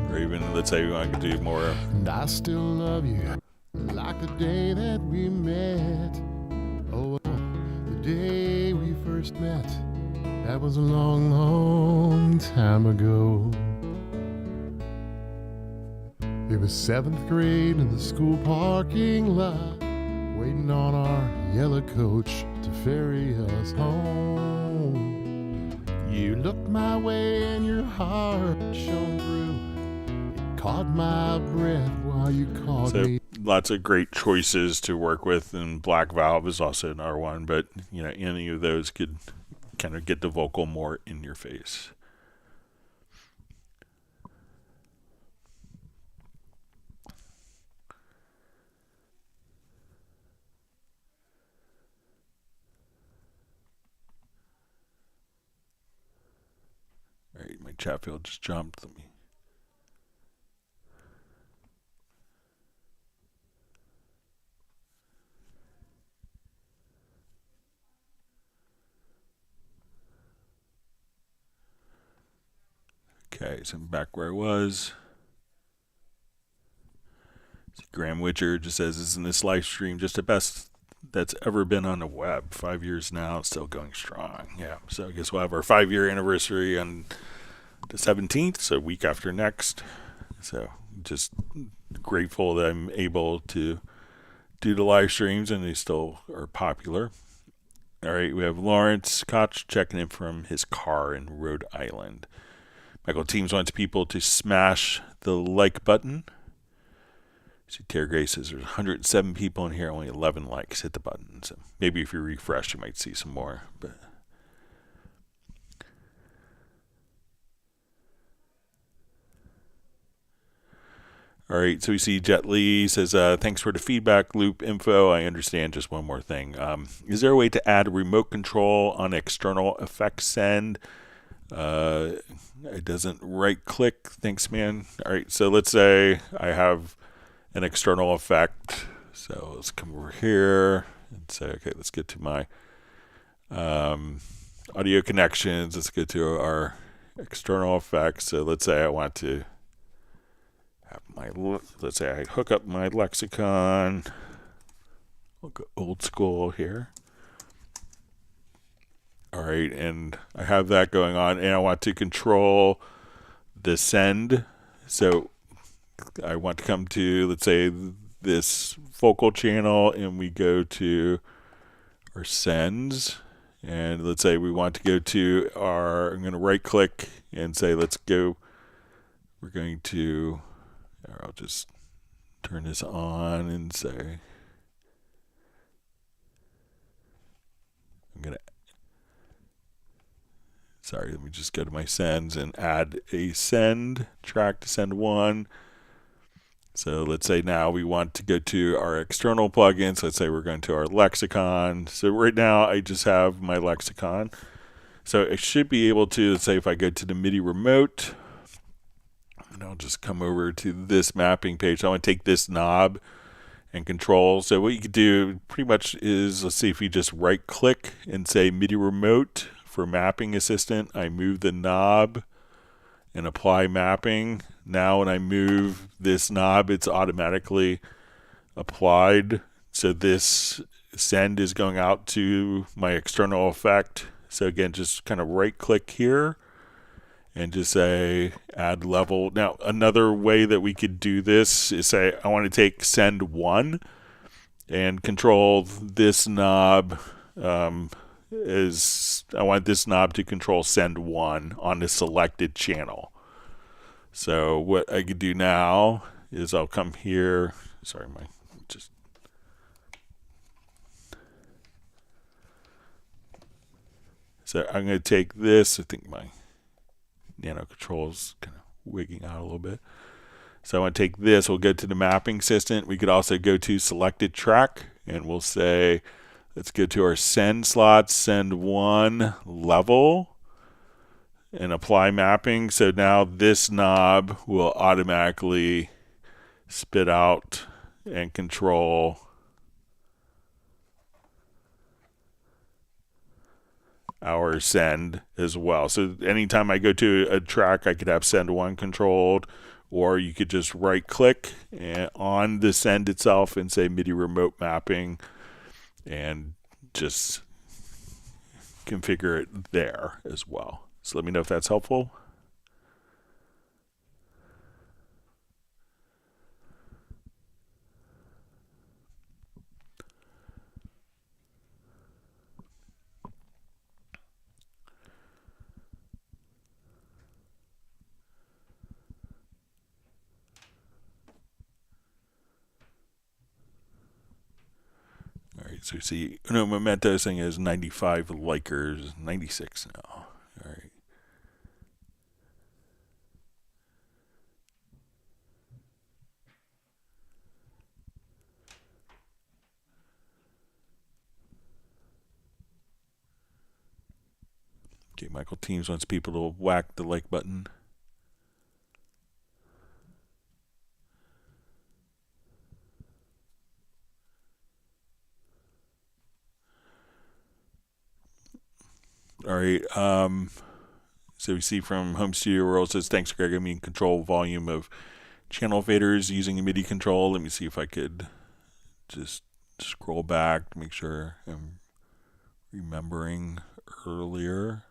Or even, let's say we want to do more. And I still love you like the day that we met. Oh, the day we first met, that was a long, long time ago. It was 7th grade in the school parking lot, waiting on our yellow coach to ferry us home. You looked my way and your heart shone through. It caught my breath while you called So me. lots of great choices to work with, and Black Valve is also an R1, but you know, any of those could kind of get the vocal more in your face. All right, my chat field just jumped. Let me. Okay, so I'm back where I was. So Graham Witcher just says, isn't this live stream just the best that's ever been on the web? 5 years now, it's still going strong. Yeah, so I guess we'll have our 5-year anniversary on the 17th, so week after next. So just grateful that I'm able to do the live streams and they still are popular. All right, we have Lawrence Koch checking in from his car in Rhode Island. Michael Teams wants people to smash the like button. See, Terry Gray says there's 107 people in here, only 11 likes. Hit the button. So maybe if you refresh, you might see some more. But all right, so we see Jet Lee says, thanks for the feedback loop info. I understand. Just one more thing. Is there a way to add a remote control on external effects send? It doesn't right click. Thanks, man. All right, so let's say I have an external effect. So let's come over here and say, okay, let's get to my audio connections. Let's get to our external effects. So let's say I want to have my, let's say I hook up my lexicon. We'll go old school here. All right, and I have that going on, and I want to control the send. So I want to come to, let's say, this focal channel, and we go to our sends. And let's say we want to go to our, I'm going to right click and say, let's go. We're going to, or I'll just turn this on and say, I'm going to, sorry, let me just go to my sends and add a send track to send one. So let's say now we want to go to our external plugins. Let's say we're going to our lexicon. So right now I just have my lexicon. So I should be able to, let's say if I go to the MIDI remote, And I'll just come over to this mapping page. So I want to take this knob and control. So what you could do pretty much is, let's see if you just right click and say MIDI remote for mapping assistant. I move the knob and apply mapping. Now when I move this knob, it's automatically applied. So this send is going out to my external effect. So again, just kind of right click here and just say add level. Now another way that we could do this is say I want to take send 1 and control this knob is I want this knob to control send 1 on the selected channel. So what I could do now is I'll come here. Sorry, so I'm going to take this. I think my nano control's kind of wigging out a little bit. So I want to take this. We'll go to the mapping assistant. We could also go to selected track, and we'll say, let's go to our send slot, send 1 level, and apply mapping. So now this knob will automatically spit out and control our send as well. So anytime I go to a track, I could have send 1 controlled, or you could just right click on the send itself and say MIDI remote mapping and just configure it there as well. So let me know if that's helpful. Alright, so you see, no, Memento saying is 95 likers, 96 now. Alright. Okay, Michael Teams wants people to whack the like button. All right. So we see from Home Studio World says, thanks, Greg. I mean, control volume of channel faders using a MIDI control. Let me see if I could just scroll back to make sure I'm remembering earlier.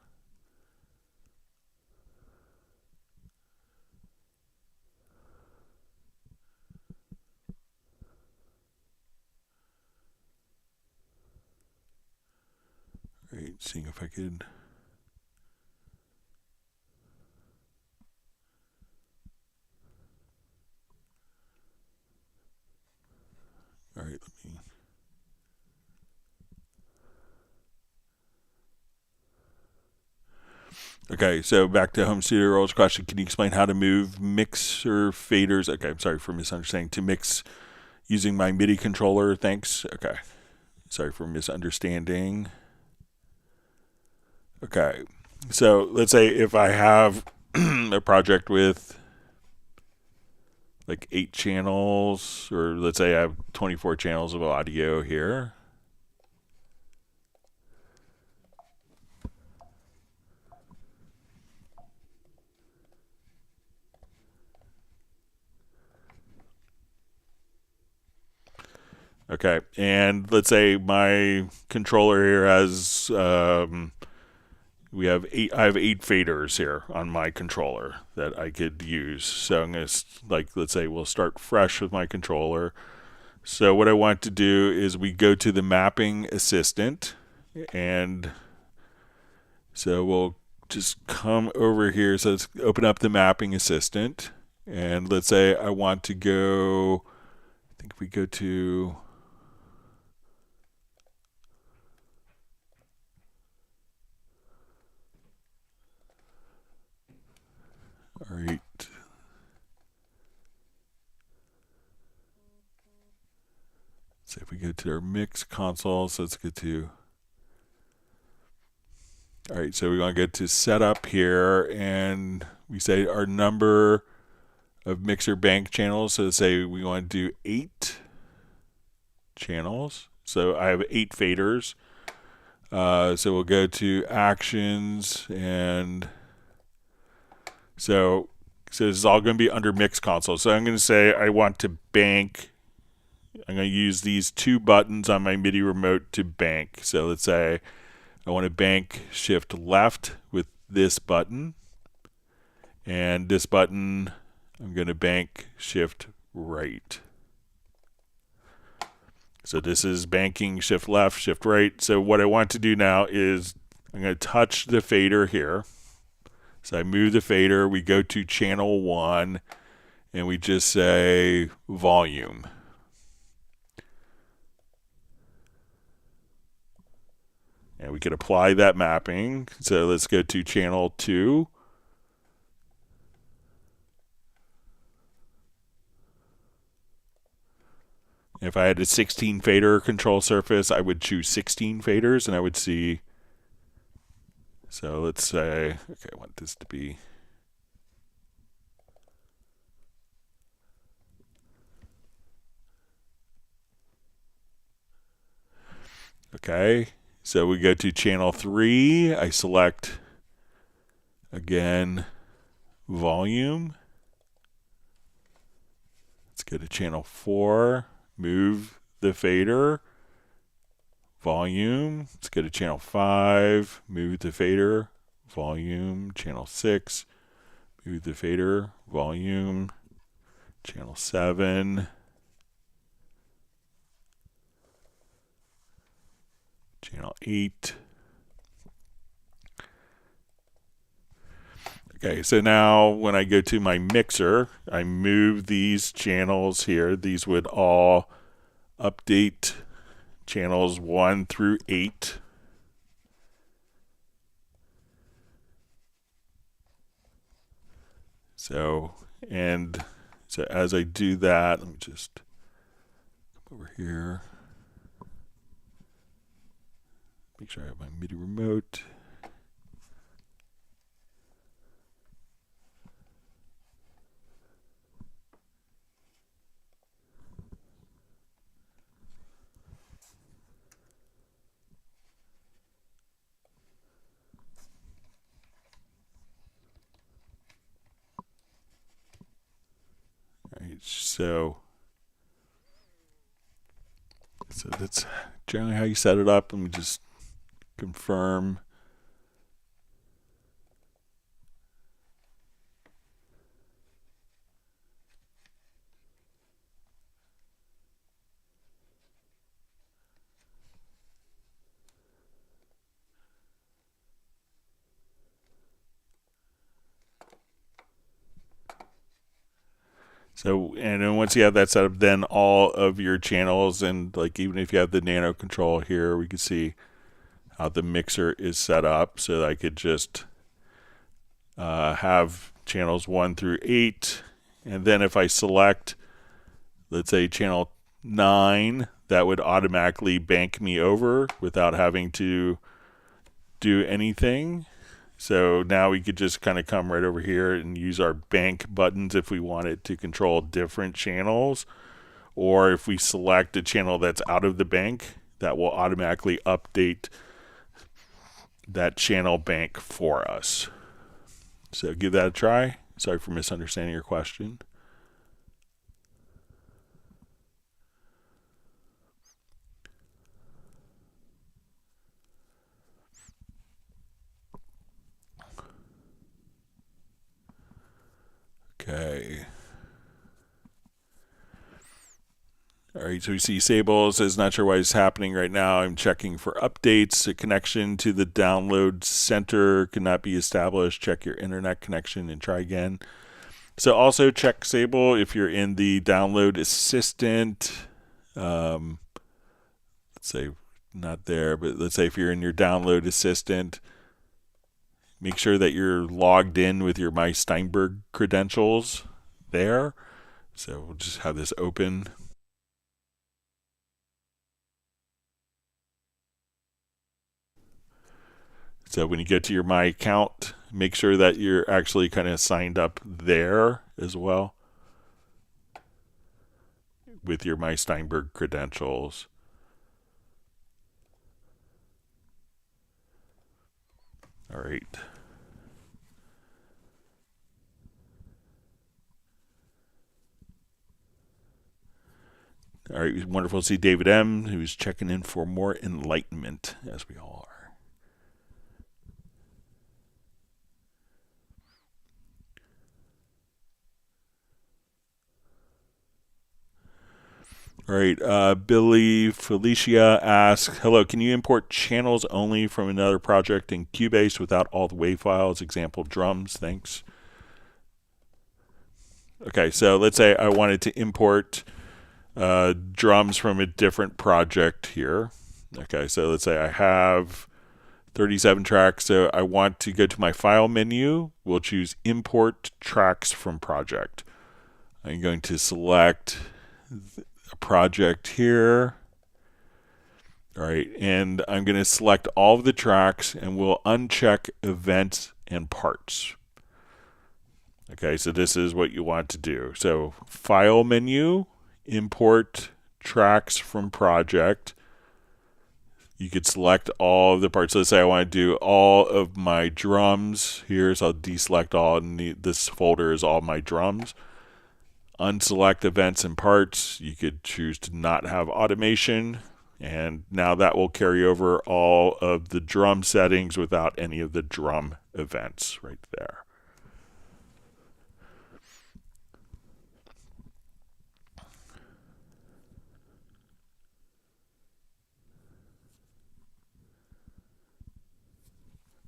All right, seeing if I could. All right, let me. Okay, so back to Home Studio World's question. Can you explain how to move mixer faders? Okay, I'm sorry for misunderstanding. To mix using my MIDI controller. Thanks. Okay, sorry for misunderstanding. Okay, so let's say if I have a project with like 8 channels, or let's say I have 24 channels of audio here. Okay, and let's say my controller here has I have 8 faders here on my controller that I could use. So I'm going to, like, let's say we'll start fresh with my controller. So what I want to do is we go to the mapping assistant, and so we'll just come over here. So let's open up the mapping assistant, and let's say I want to go, I think if we go to, all right. So if we go to our mix console, so let's go to, all right, so we want to go to setup here, and we say our number of mixer bank channels. So say we want to do 8 channels. So I have 8 faders. So we'll go to actions, and so this is all going to be under mix console. So I'm going to say I want to bank. I'm going to use these 2 buttons on my MIDI remote to bank. So let's say I want to bank shift left with this button, and this button I'm going to bank shift right. So this is banking shift left, shift right. So what I want to do now is I'm going to touch the fader here. So I move the fader, we go to channel 1, and we just say volume. And we can apply that mapping. So let's go to channel 2. If I had a 16 fader control surface, I would choose 16 faders, and I would see. So let's say, okay, I want this to be. Okay, so we go to channel 3. I select, again, volume. Let's go to channel 4. Move the fader, volume. Let's go to channel 5, move the fader, volume. Channel 6, move the fader, volume. Channel 7, channel 8. Okay, so now when I go to my mixer, I move these channels here. These would all update channels 1 through 8. So as I do that, let me just come over here. Make sure I have my MIDI remote. Right, so that's generally how you set it up. Let me just confirm. So, and then once you have that set up, then all of your channels, and like even if you have the nano control here, we can see how the mixer is set up. So I could just have channels 1 through 8, and then if I select, let's say channel 9, that would automatically bank me over without having to do anything. So now we could just kind of come right over here and use our bank buttons if we wanted to control different channels, or if we select a channel that's out of the bank, that will automatically update that channel bank for us. So give that a try. Sorry for misunderstanding your question. Okay. All right, so we see Sable says, not sure why it's happening right now. I'm checking for updates. A connection to the download center cannot be established. Check your internet connection and try again. So also check Sable if you're in the download assistant. Let's say not there, but let's say if you're in your download assistant, make sure that you're logged in with your My Steinberg credentials there. So we'll just have this open. So when you get to your My Account, make sure that you're actually kind of signed up there as well. with your My Steinberg credentials. All right. All right, wonderful to see David M., who's checking in for more enlightenment, as we all are. All right, Billy Felicia asks, hello, can you import channels only from another project in Cubase without all the WAV files? Example, drums, thanks. Okay, so let's say I wanted to import drums from a different project here. Okay, so let's say I have 37 tracks, so I want to go to my file menu. We'll choose import tracks from project. I'm going to select a project here. All right, and I'm going to select all of the tracks, and we'll uncheck events and parts. Okay, so this is what you want to do. So file menu, import tracks from project. You could select all of the parts. So let's say I want to do all of my drums here, so I'll deselect all, and this folder is all my drums. Unselect events and parts. You could choose to not have automation, and now that will carry over all of the drum settings without any of the drum events right there.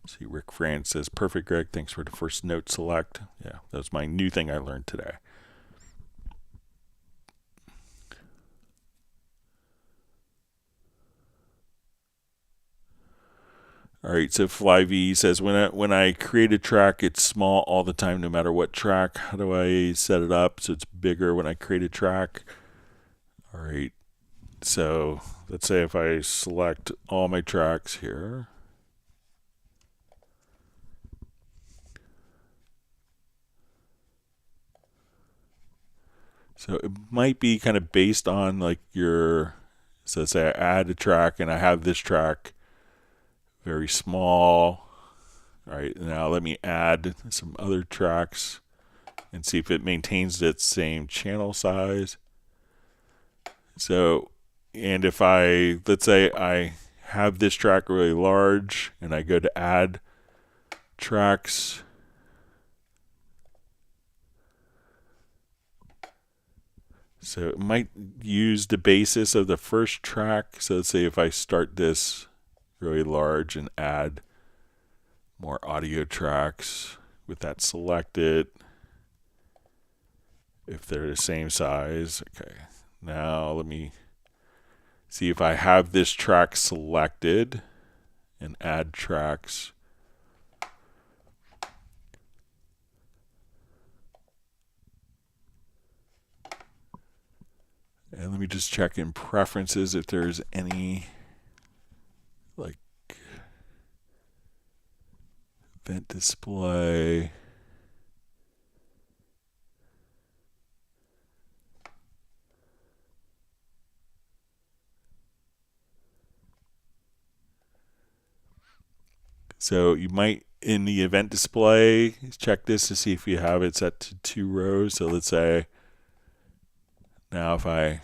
See, Rick France says, perfect, Greg. Thanks for the first note select. Yeah, that's my new thing I learned today. All right, so FlyV says, when I create a track, it's small all the time, no matter what track. How do I set it up so it's bigger when I create a track? All right, so let's say if I select all my tracks here. So it might be kind of based on like so let's say I add a track and I have this track very small. All right, now let me add some other tracks and see if it maintains its same channel size. So, and if let's say I have this track really large and I go to add tracks, so it might use the basis of the first track. So let's say if I start this really large and add more audio tracks with that selected, if they're the same size. Okay, now let me see if I have this track selected and add tracks. And let me just check in preferences if there's any like event display. So you might, in the event display, check this to see if you have it set to 2 rows. So let's say now if I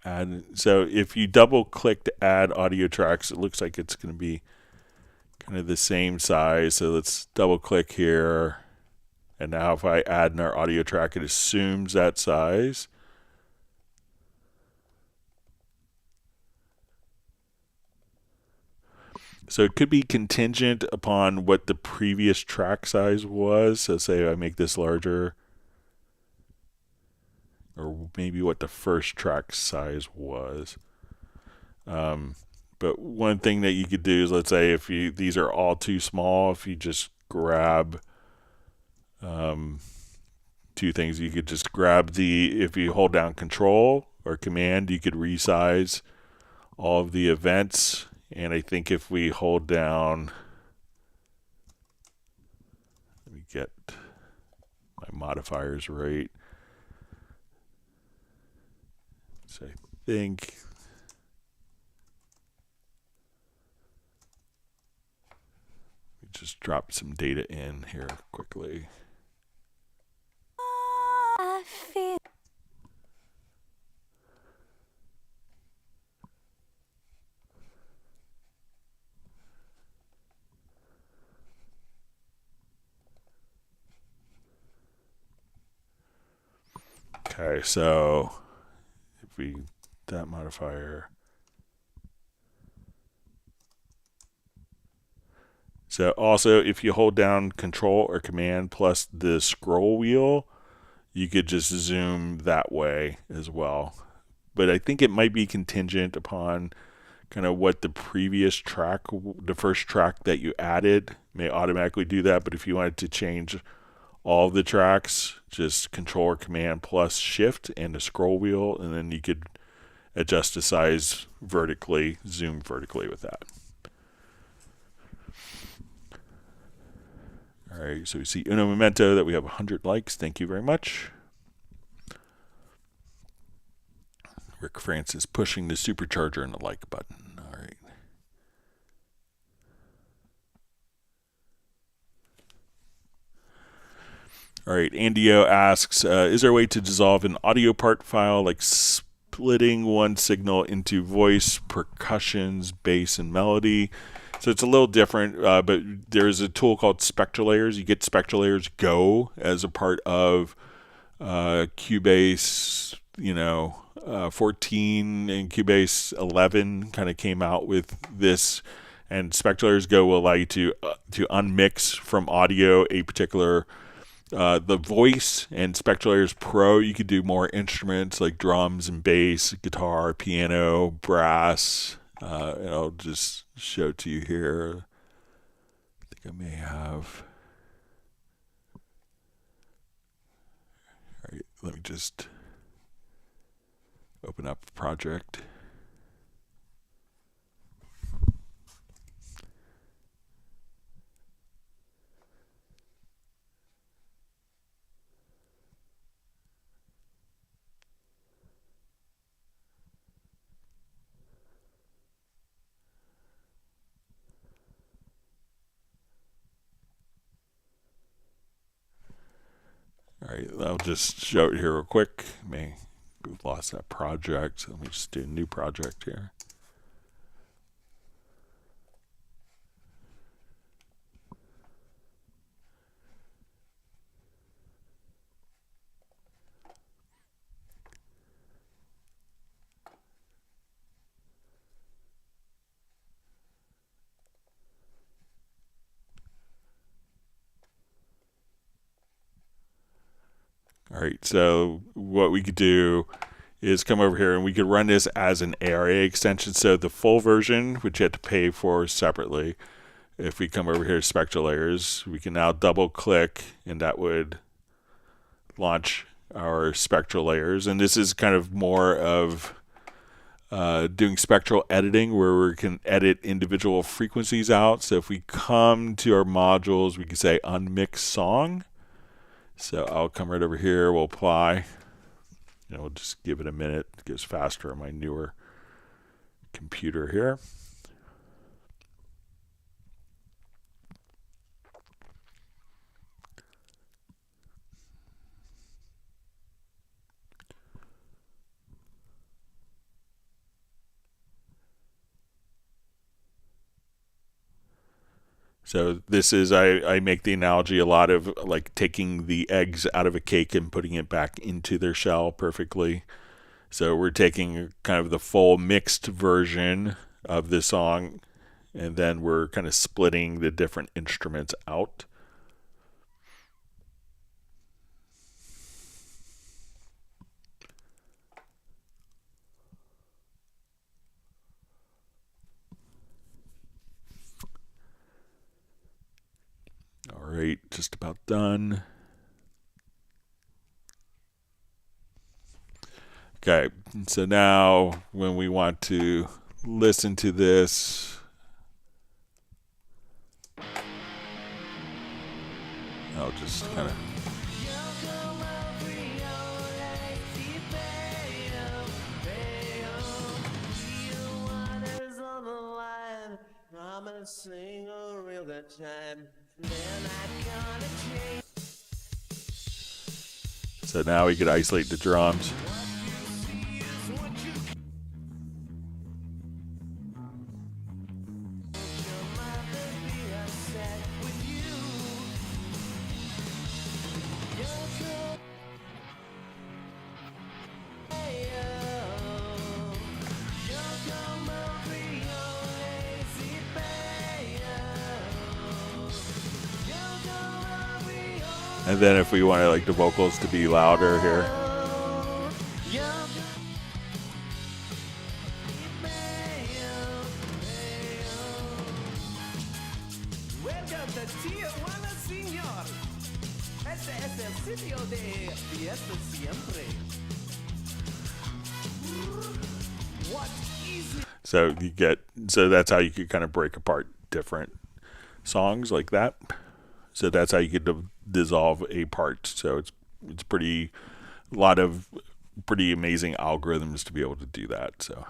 add, so if you double click to add audio tracks, it looks like it's going to be kind of the same size. So let's double click here. And now if I add another audio track, it assumes that size. So it could be contingent upon what the previous track size was. So say I make this larger, or maybe what the first track size was. But one thing that you could do is, let's say if these are all too small, if you just grab two things, you could just grab if you hold down Control or Command, you could resize all of the events. And I think if we hold down, let me get my modifiers right. So I think we just drop some data in here quickly. I feel. Okay, so if we that modifier. So also, if you hold down Control or Command plus the scroll wheel, you could just zoom that way as well. But I think it might be contingent upon kind of what the previous track, the first track that you added, may automatically do that. But if you wanted to change all of the tracks, just Control or Command plus Shift and the scroll wheel, and then you could adjust the size vertically, zoom vertically with that. All right, so we see Uno Memento that we have 100 likes. Thank you very much. Rick Francis pushing the supercharger and the like button. All right. All right, Andio asks, is there a way to dissolve an audio part file, like splitting one signal into voice, percussions, bass, and melody? So it's a little different, but there's a tool called Spectral Layers. You get Spectral Layers Go as a part of Cubase, 14 and Cubase 11 kind of came out with this. And Spectral Layers Go will allow you to unmix from audio a particular the voice, and Spectral Layers Pro, you could do more instruments like drums and bass, guitar, piano, brass. And I'll just show it to you here. I think I may have. All right, let me just open up a project. All right, I'll just show it here real quick. May have lost that project, so let me just do a new project here. All right, so what we could do is come over here and we could run this as an ARA extension. So the full version, which you have to pay for separately, if we come over here to Spectral Layers, we can now double click and that would launch our Spectral Layers. And this is kind of more of doing spectral editing where we can edit individual frequencies out. So if we come to our modules, we can say unmix song. So I'll come right over here, we'll apply. We'll just give it a minute. It goes faster on my newer computer here. So this is, I make the analogy a lot of like taking the eggs out of a cake and putting it back into their shell perfectly. So we're taking kind of the full mixed version of the song, and then we're kind of splitting the different instruments out. All right, just about done. Okay, so now when we want to listen to this, I'll just kind of. So now we could isolate the drums. And then if we wanted like the vocals to be louder here. So that's how you could kind of break apart different songs like that. So that's how you could dissolve a part. So it's a lot of pretty amazing algorithms to be able to do that. So.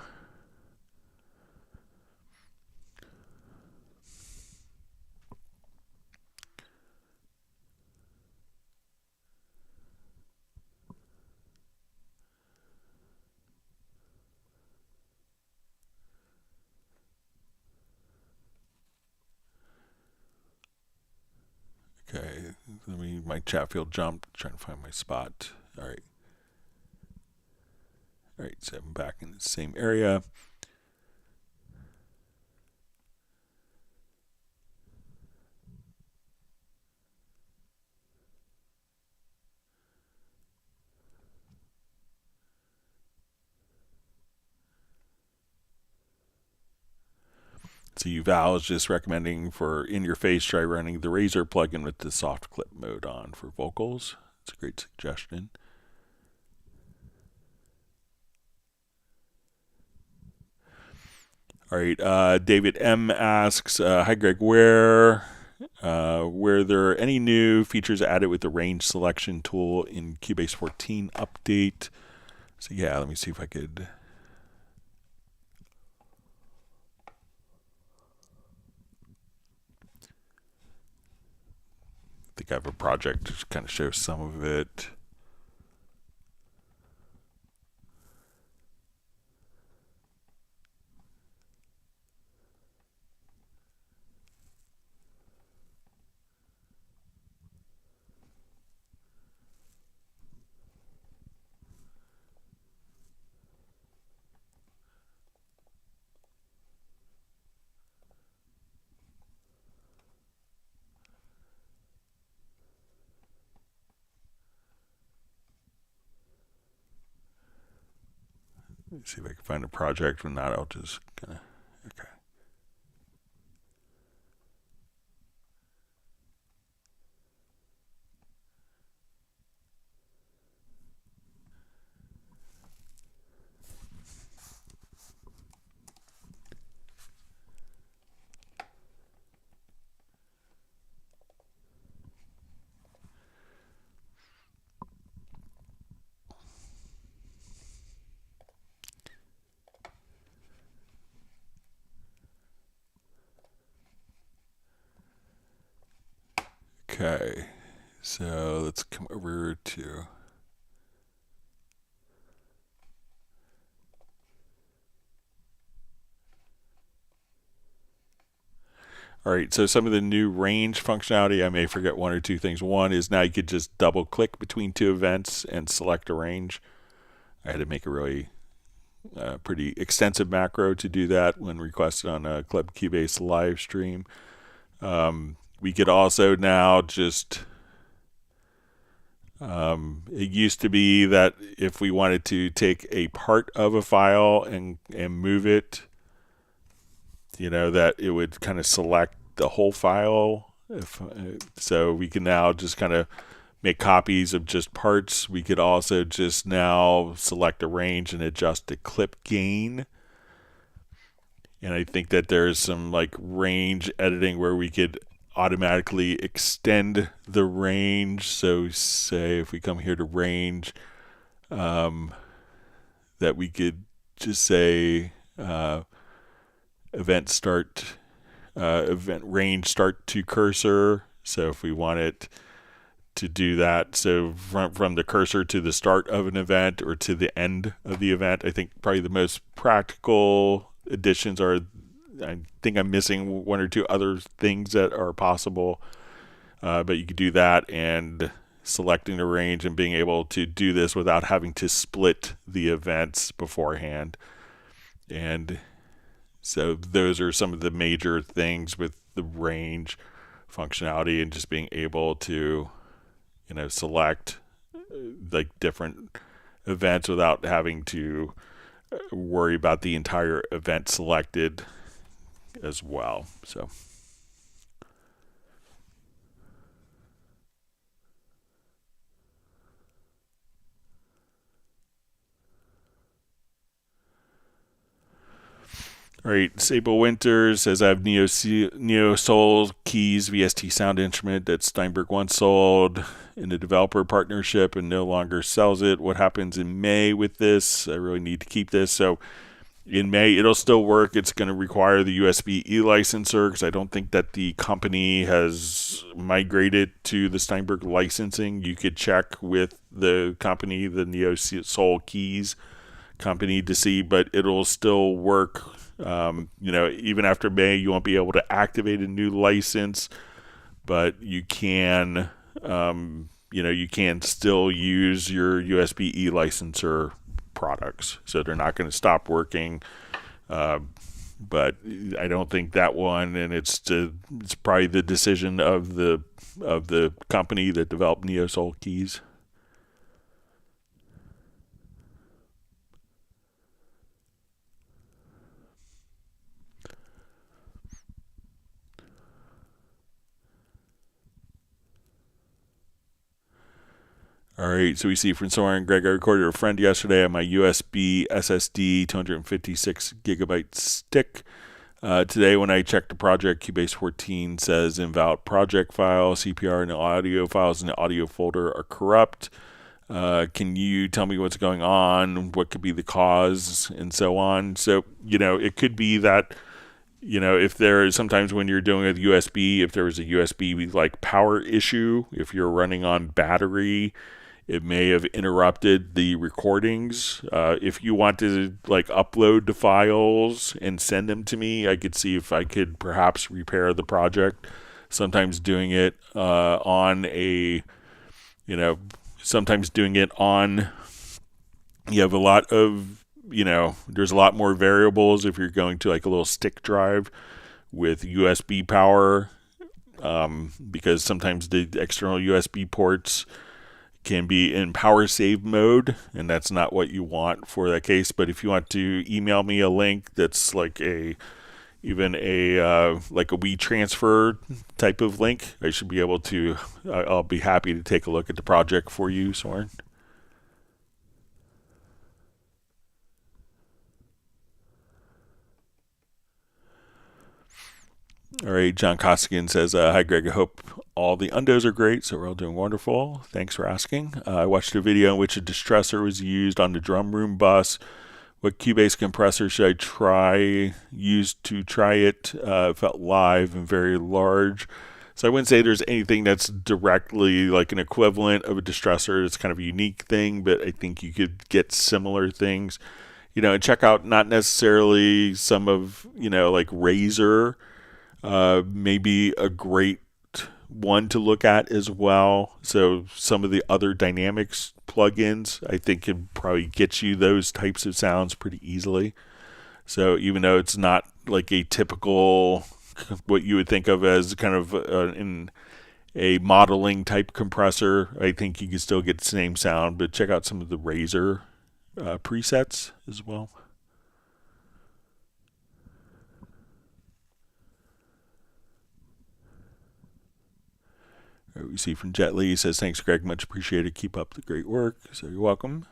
Okay, my chat field jumped, trying to find my spot. All right, so I'm back in the same area. So Yuval is just recommending for in your face, try running the Razor plugin with the soft clip mode on for vocals. It's a great suggestion. All right, David M asks, "Hi Greg, were there any new features added with the range selection tool in Cubase 14 update?" So yeah, let me see if I could. I think I have a project to kind of show some of it. Let me see if I can find a project. When not, I'll just kind of, okay. Okay, so let's come over to. All right, so some of the new range functionality, I may forget one or two things. One is now you could just double click between two events and select a range. I had to make a really pretty extensive macro to do that when requested on a Club Cubase live stream. We could also now just, it used to be that if we wanted to take a part of a file and move it, that it would kind of select the whole file. So we can now just kind of make copies of just parts. We could also just now select a range and adjust the clip gain. And I think that there's some like range editing where we could automatically extend the range. So say if we come here to range, that we could just say event start event range start to cursor. So if we want it to do that, so from the cursor to the start of an event or to the end of the event, I think probably the most practical additions are, I think I'm missing one or two other things that are possible, but you could do that, and selecting the range and being able to do this without having to split the events beforehand. And so those are some of the major things with the range functionality, and just being able to, select like different events without having to worry about the entire event selected as well. So all right, Sable Winter says I have Neo Soul keys VST sound instrument that Steinberg once sold in a developer partnership and no longer sells it. What happens in May with this? I really need to keep this. So in May, it'll still work. It's going to require the USB e-licenser because I don't think that the company has migrated to the Steinberg licensing. You could check with the company, the Neo Soul keys company, to see, but it'll still work. Even after May, you won't be able to activate a new license, but you can, you can still use your USB e-licenser products. So they're not going to stop working. But I don't think that one, and it's probably the decision of the company that developed NeoSoul keys. All right, so we see from Soren Greg, I recorded a friend yesterday on my USB SSD 256 gigabyte stick. Today, when I checked the project, Cubase 14 says invalid project file, CPR and the audio files in the audio folder are corrupt. Can you tell me what's going on? What could be the cause, and so on? So, it could be that, if there is sometimes when you're doing with USB, if there was a USB like power issue, if you're running on battery, it may have interrupted the recordings. If you want to upload the files and send them to me, I could see if I could perhaps repair the project. Sometimes doing it sometimes doing it on, you have a lot of, there's a lot more variables if you're going to a little stick drive with USB power, because sometimes the external USB ports can be in power save mode, and that's not what you want for that case. But if you want to email me a link that's like a WeTransfer type of link, I should be able to, I'll be happy to take a look at the project for you, Soren. All right, John Costigan says, hi, Greg. I hope all the undos are great, so we're all doing wonderful. Thanks for asking. I watched a video in which a distressor was used on the drum room bus. What Cubase compressor should I use to try it? It felt live and very large. So I wouldn't say there's anything that's directly like an equivalent of a distressor. It's kind of a unique thing, but I think you could get similar things. And check out not necessarily some of, like Razor, maybe a great one to look at as well. So some of the other Dynamics plugins, I think, can probably get you those types of sounds pretty easily. So even though it's not like a typical, what you would think of as kind of in a modeling type compressor, I think you can still get the same sound, but check out some of the Razor presets as well. We see from Jet Li, says, thanks, Greg. Much appreciated. Keep up the great work. So you're welcome.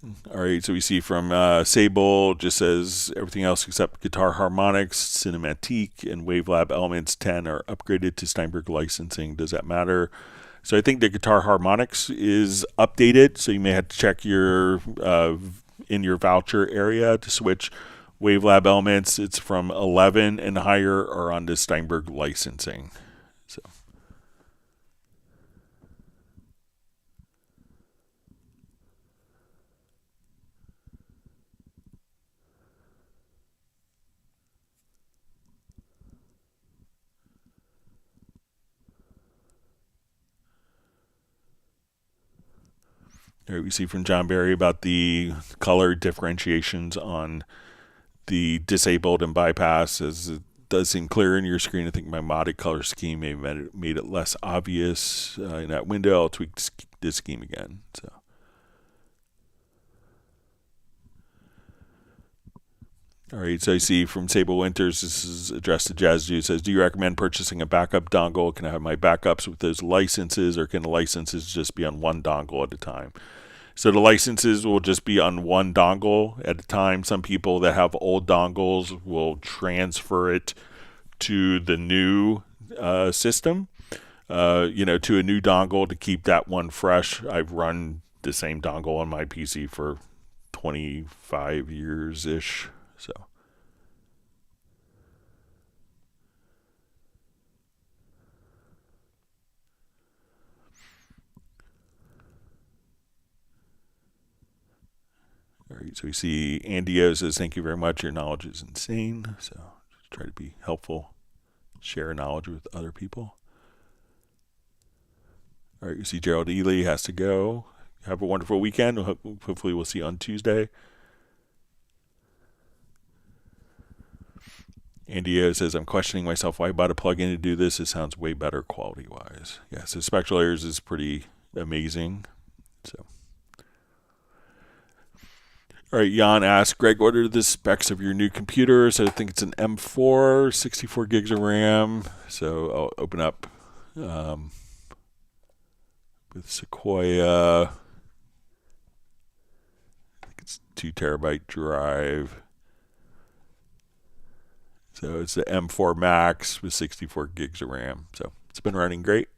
All right, so we see from Sable, just says everything else except guitar harmonics, cinematique, and Wavelab Elements 10 are upgraded to Steinberg licensing. Does that matter? So I think the guitar harmonics is updated, so you may have to check your in your voucher area to switch Wavelab Elements. It's from 11 and higher are on the Steinberg licensing. So. Here we see from John Barry about the color differentiations on the disabled and bypass. As it does seem clear in your screen, I think my modded color scheme may have made it less obvious in that window. I'll tweak this scheme again. So. All right, so I see from Sable Winters, this is addressed to Jazz Juice, says, do you recommend purchasing a backup dongle? Can I have my backups with those licenses, or can the licenses just be on one dongle at a time? So the licenses will just be on one dongle at a time. Some people that have old dongles will transfer it to the new system, to a new dongle to keep that one fresh. I've run the same dongle on my PC for 25 years-ish. So. All right, so we see Andy O says, thank you very much. Your knowledge is insane. So just try to be helpful, share knowledge with other people. All right, we see Gerald Ely has to go. Have a wonderful weekend. Hopefully we'll see you on Tuesday. Andy O says, I'm questioning myself why I bought a plugin to do this. It sounds way better quality-wise. Yeah, so Spectral Layers is pretty amazing. So. All right, Jan asks, Greg, what are the specs of your new computer? So I think it's an M4, 64 gigs of RAM. So I'll open up with Sequoia. I think it's 2 terabyte drive. So it's the M4 Max with 64 gigs of RAM. So it's been running great.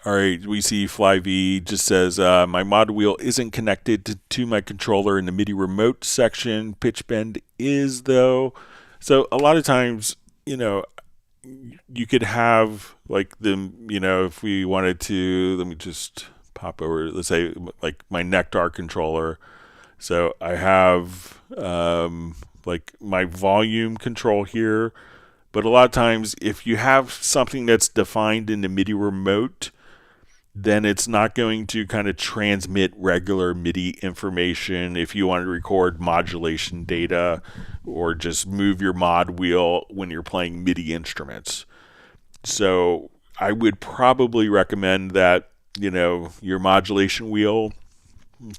All right, we see FlyV just says, my mod wheel isn't connected to my controller in the MIDI remote section. Pitch bend is, though. So a lot of times, you could have like if we wanted to, let me just pop over, let's say like my Nectar controller. So I have like my volume control here, but a lot of times if you have something that's defined in the MIDI remote, then it's not going to kind of transmit regular MIDI information if you want to record modulation data or just move your mod wheel when you're playing MIDI instruments. So I would probably recommend that, your modulation wheel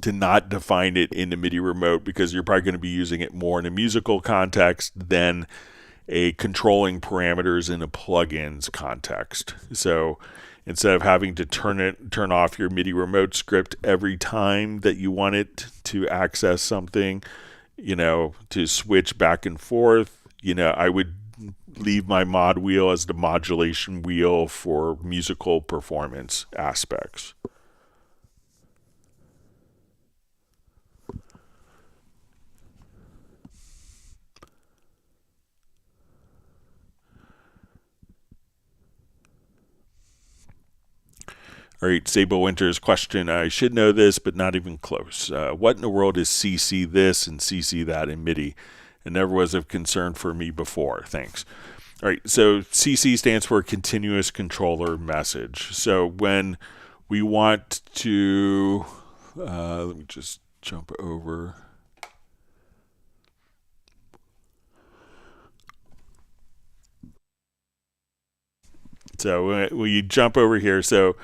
to not define it in the MIDI remote, because you're probably going to be using it more in a musical context than a controlling parameters in a plugins context. So instead of having to turn off your MIDI remote script every time that you want it to access something, to switch back and forth, I would leave my mod wheel as the modulation wheel for musical performance aspects. All right, Sable Winter's question. I should know this, but not even close. What in the world is CC this and CC that in MIDI? It never was of concern for me before. Thanks. All right, so CC stands for Continuous Controller Message. So when we want to, let me just jump over. So when you jump over here, so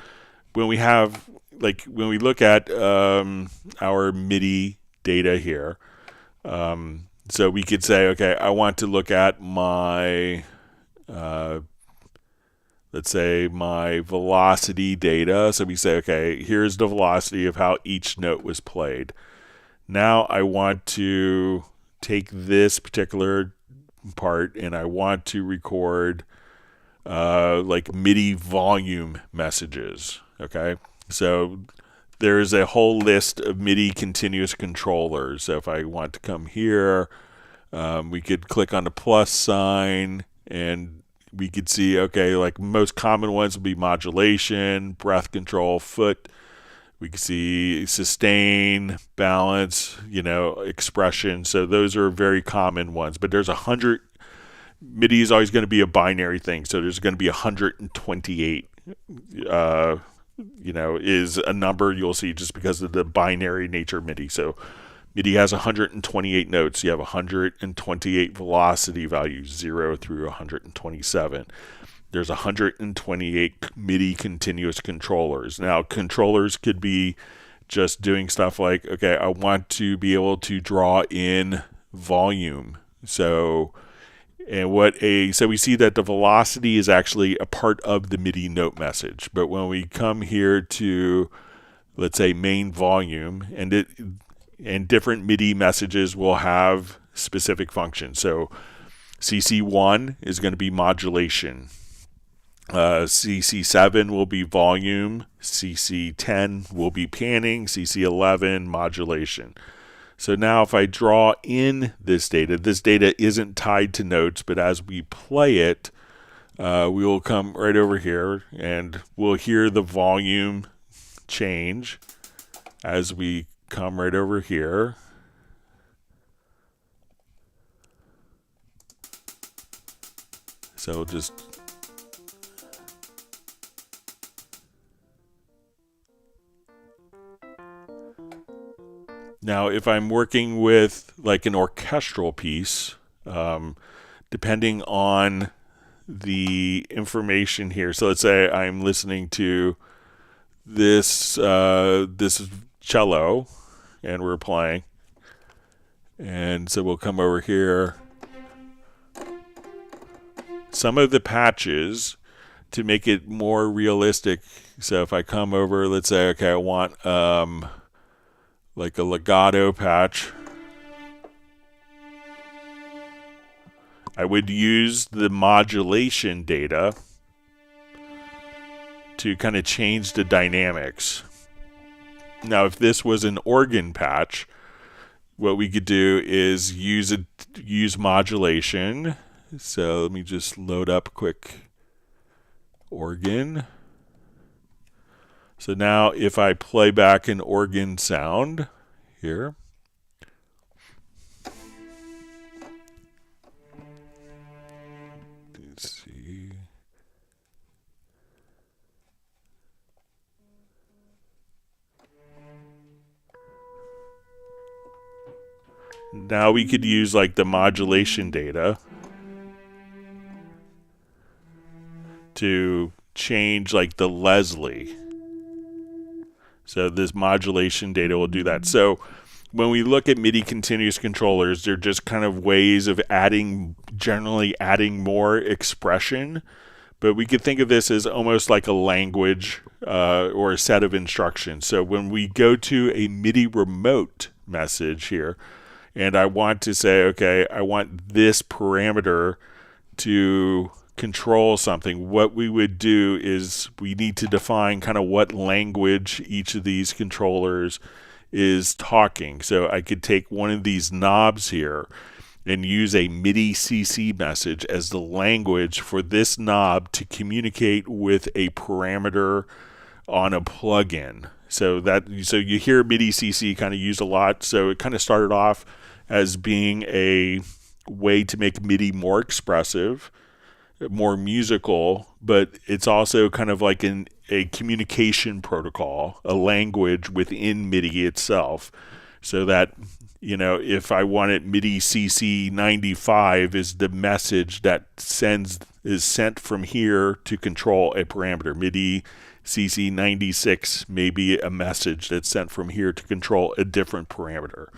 when we have like when we look at our MIDI data here, so we could say, okay, I want to look at my, let's say my velocity data. So we say, okay, here's the velocity of how each note was played. Now I want to take this particular part and I want to record like MIDI volume messages. Okay, so there's a whole list of MIDI continuous controllers. So if I want to come here, we could click on the plus sign and we could see, okay, like most common ones would be modulation, breath control, foot. We can see sustain, balance, expression. So those are very common ones. But there's 100. MIDI is always going to be a binary thing. So there's going to be 128. Is a number you'll see just because of the binary nature of MIDI. So MIDI has 128 notes. You have 128 velocity values, 0 through 127. There's 128 MIDI continuous controllers. Now, controllers could be just doing stuff like, okay, I want to be able to draw in volume. So we see that the velocity is actually a part of the MIDI note message. But when we come here to, let's say, main volume, and different MIDI messages will have specific functions. So CC1 is going to be modulation. CC7 will be volume, CC10 will be panning, CC11 modulation. So now if I draw in this data isn't tied to notes, but as we play it, we will come right over here and we'll hear the volume change as we come right over here. So just now, if I'm working with like an orchestral piece, depending on the information here. So let's say I'm listening to this cello, and we're playing, and so we'll come over here. Some of the patches to make it more realistic. So if I come over, let's say, okay, I want like a legato patch. I would use the modulation data to kind of change the dynamics. Now, if this was an organ patch, what we could do is use modulation. So let me just load up a quick organ. So now if I play back an organ sound here, let's see. Now we could use like the modulation data to change like the Leslie. So this modulation data will do that. So when we look at MIDI continuous controllers, they're just kind of ways of generally adding more expression. But we could think of this as almost like a language or a set of instructions. So when we go to a MIDI remote message here, and I want to say, okay, I want this parameter to control something, what we would do is we need to define kind of what language each of these controllers is talking. So I could take one of these knobs here and use a MIDI CC message as the language for this knob to communicate with a parameter on a plugin. So you hear MIDI CC kind of used a lot. So it kind of started off as being a way to make MIDI more expressive, more musical, but it's also kind of like a communication protocol, a language within MIDI itself, so that, if I wanted MIDI CC 95 is the message that is sent from here to control a parameter. MIDI CC96 may be a message that's sent from here to control a different parameter.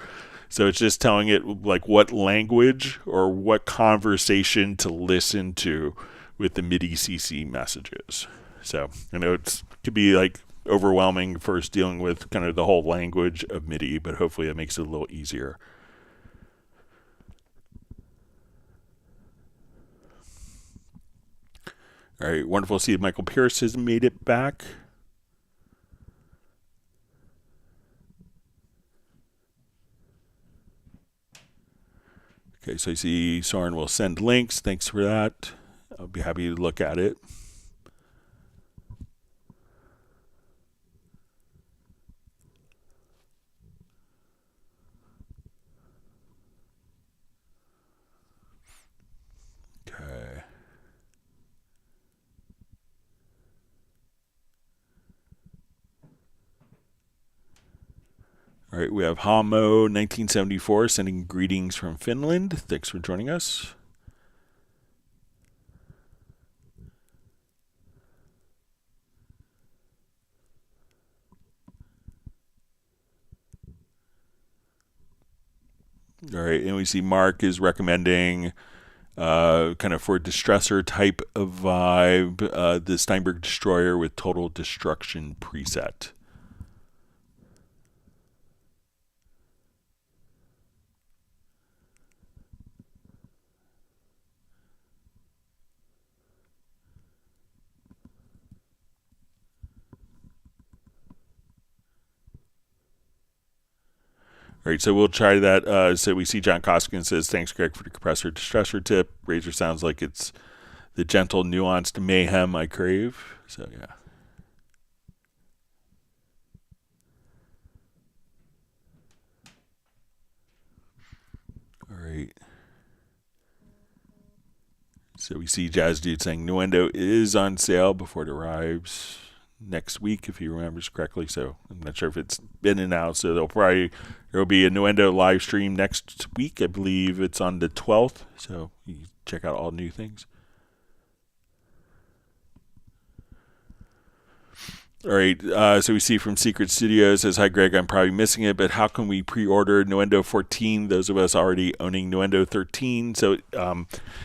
So it's just telling it like what language or what conversation to listen to with the MIDI CC messages. So I know it could be like overwhelming first dealing with kind of the whole language of MIDI, but hopefully it makes it a little easier. All right, wonderful to see Michael Pierce has made it back. Okay, so I see Soren will send links. Thanks for that. I'll be happy to look at it. Okay. All right, we have Hamo 1974 sending greetings from Finland. Thanks for joining us. All right, and we see Mark is recommending kind of for distressor type of vibe, the Steinberg Destroyer with Total Destruction preset. All right, so we'll try that. So we see John Koskinen says, thanks, Greg, for the compressor distressor tip. Razor sounds like it's the gentle, nuanced mayhem I crave. So, yeah. All right. So we see Jazz Dude saying Nuendo is on sale before it arrives next week, if he remembers correctly. So I'm not sure if it's been announced. So there'll be a Nuendo live stream next week. I believe it's on the 12th. So you can check out all new things. All right, so we see from Secret Studios says, hi, Greg, I'm probably missing it, but how can we pre-order Nuendo 14, those of us already owning Nuendo 13? So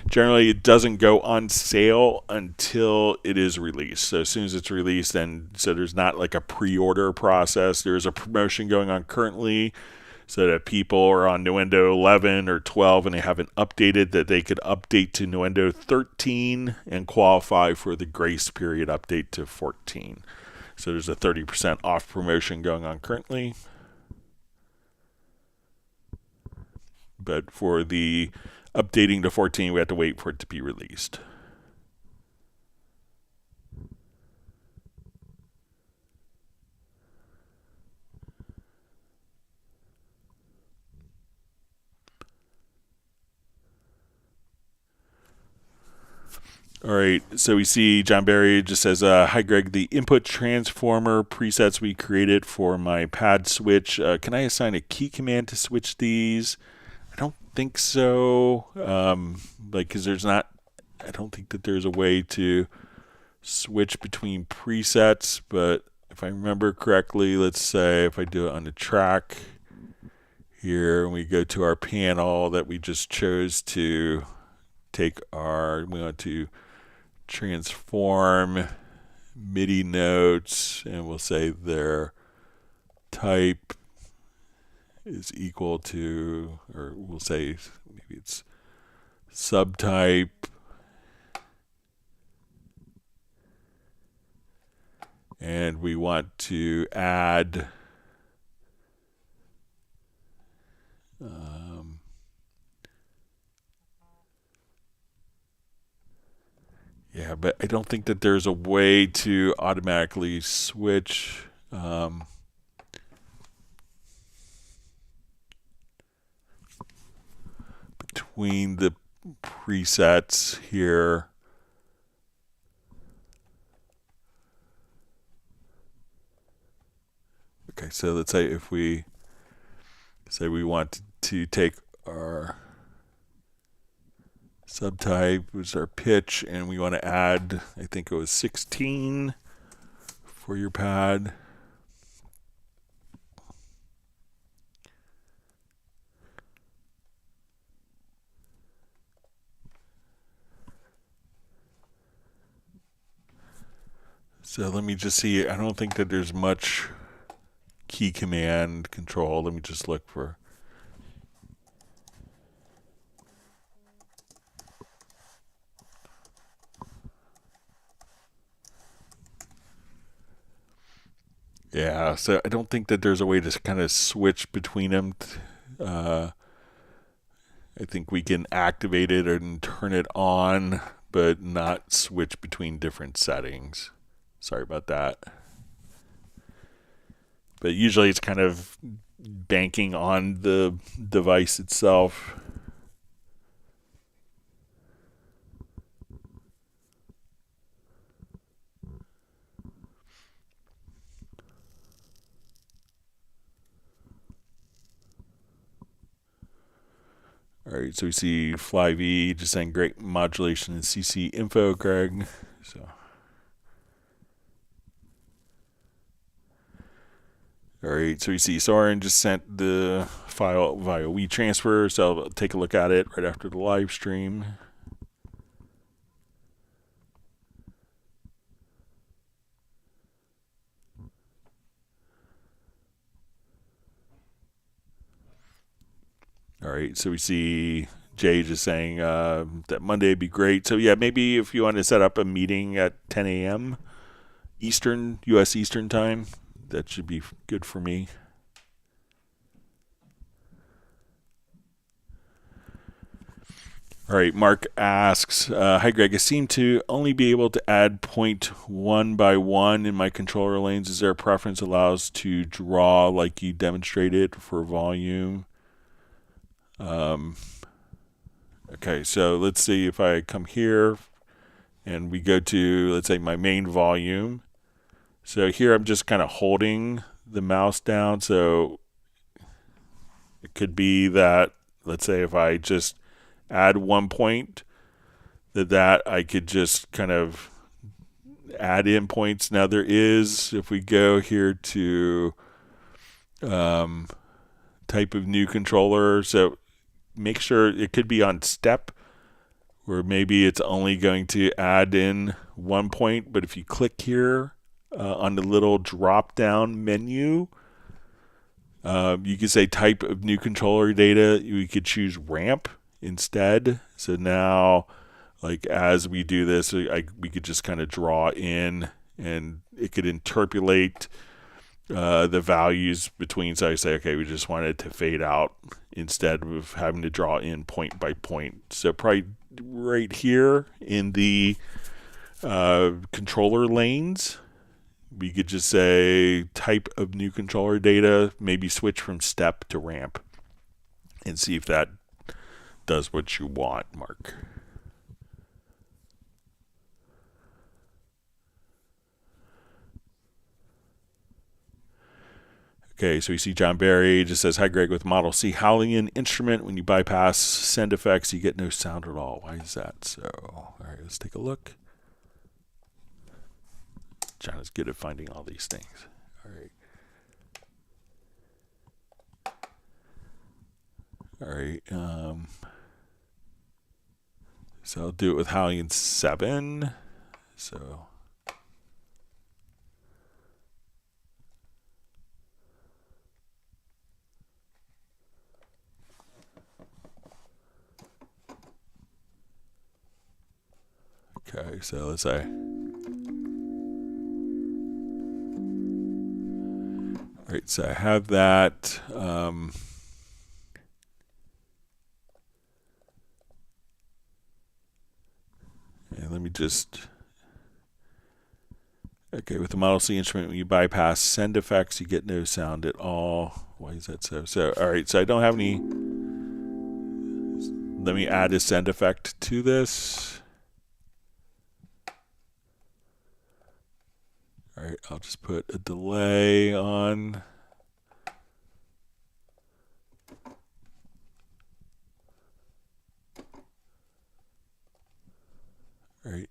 generally it doesn't go on sale until it is released. So as soon as it's released, then so there's not like a pre-order process. There's a promotion going on currently so that people are on Nuendo 11 or 12 and they haven't updated, that they could update to Nuendo 13 and qualify for the grace period update to 14. So there's a 30% off promotion going on currently. But for the updating to 14, we have to wait for it to be released. All right, so we see John Barry just says, hi, Greg, the input transformer presets we created for my pad switch, can I assign a key command to switch these? I don't think so, because I don't think that there's a way to switch between presets, but if I remember correctly, let's say if I do it on the track here, and we go to our panel that we just chose to we want to transform MIDI notes, and we'll say their type is equal to, or we'll say maybe it's subtype, and we want to add yeah, but I don't think that there's a way to automatically switch between the presets here. Okay, so let's say if we say we want to take our subtype was our pitch, and we want to add, I think it was 16 for your pad. So let me just see. I don't think that there's much key command control. Let me just look for. Yeah, so I don't think that there's a way to kind of switch between them. I think we can activate it and turn it on, but not switch between different settings. Sorry about that. But usually it's kind of banking on the device itself. All right, so we see Fly V just saying great modulation in CC info, Greg. So, all right, so we see Soren just sent the file via WeTransfer, so I'll take a look at it right after the live stream. All right, so we see Jay just saying that Monday would be great. So yeah, maybe if you want to set up a meeting at 10 a.m. Eastern, U.S. Eastern time, that should be good for me. All right, Mark asks, hi Greg, I seem to only be able to add point one by one in my controller lanes. Is there a preference allows to draw like you demonstrated for volume? Okay, so let's see if I come here and we go to, let's say, my main volume. So here I'm just kind of holding the mouse down. So it could be that, let's say, if I just add 1 point, that I could just kind of add in points. Now there is, if we go here to type of new controller, so make sure it could be on step, where maybe it's only going to add in 1 point, but if you click here on the little drop down menu, you could say type of new controller data. You could choose ramp instead. So now, like as we do this, we could just kind of draw in, and it could interpolate the values between. So I say, okay, we just want it to fade out instead of having to draw in point by point. So probably right here in the controller lanes, we could just say type of new controller data, maybe switch from step to ramp, and see if that does what you want, Mark. Okay, so you see John Barry just says, hi Greg, with Model C Hallian instrument, when you bypass send effects, you get no sound at all. Why is that so? All right, let's take a look. John is good at finding all these things. All right. All right. So I'll do it with Hallian 7. So okay, so let's say. All right, so I have that. And let me just. Okay, with the Model C instrument, when you bypass send effects, you get no sound at all. Why is that so? So, all right, so I don't have any. Let me add a send effect to this. All right, I'll just put a delay on. All right.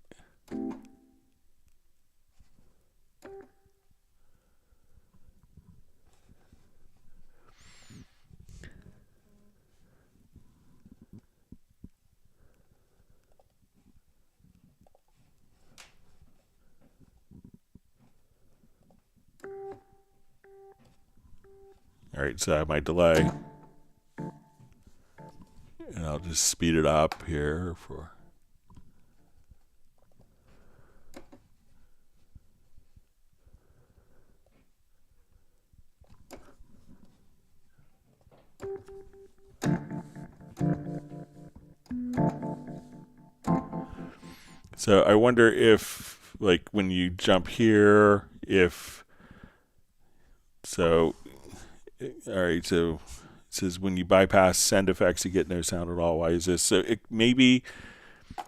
All right, so I have my delay. And I'll just speed it up here for... So I wonder if, like, when you jump here, if... So, all right, so it says when you bypass send effects, you get no sound at all. Why is this? So maybe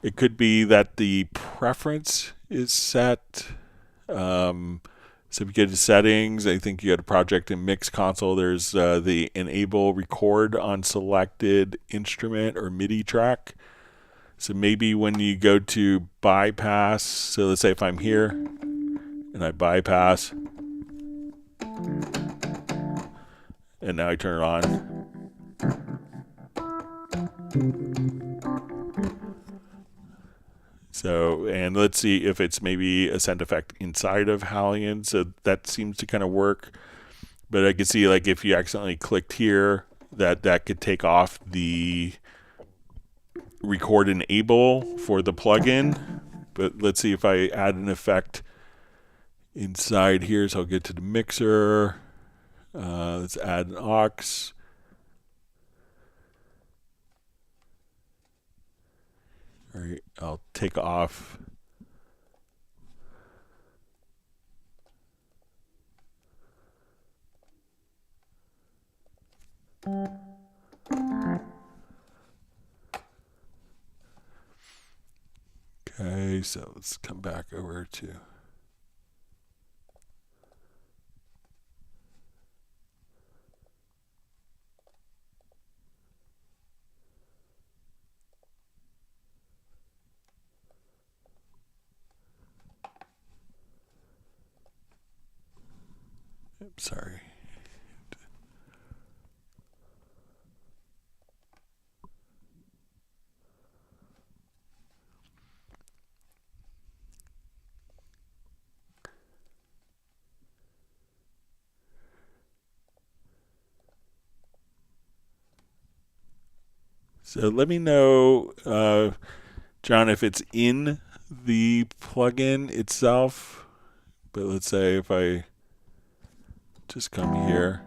it could be that the preference is set. So if you go to settings, I think you got a project and mix console. There's the enable record on selected instrument or MIDI track. So maybe when you go to bypass, so let's say if I'm here and I bypass, and now I turn it on. So, and let's see if it's maybe a sound effect inside of Hallion. So that seems to kind of work. But I can see, like, if you accidentally clicked here, that could take off the record enable for the plugin. But let's see if I add an effect inside here. So I'll get to the mixer. Let's add an aux. All right, I'll take off. Okay, so let's come back over to... Oops, sorry. So let me know, John, if it's in the plugin itself. But let's say if I just come here.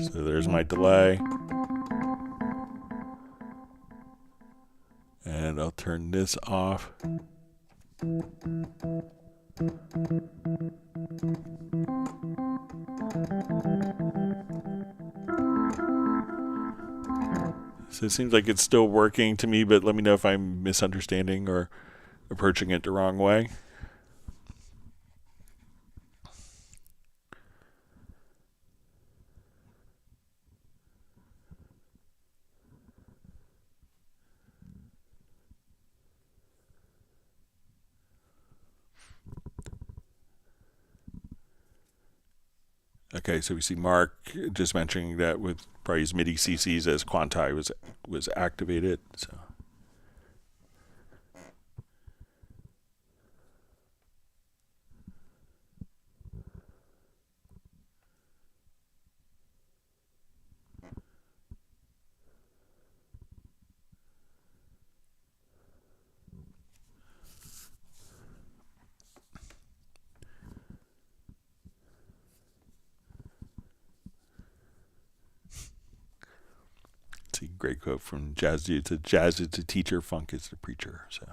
So there's my delay. And I'll turn this off. So it seems like it's still working to me, but let me know if I'm misunderstanding or approaching it the wrong way. Okay, so we see Mark just mentioning that with probably his MIDI CCs as Quanti was activated. So. See, great quote from Jazz Dude. It's jazz is the teacher, funk is the preacher. So,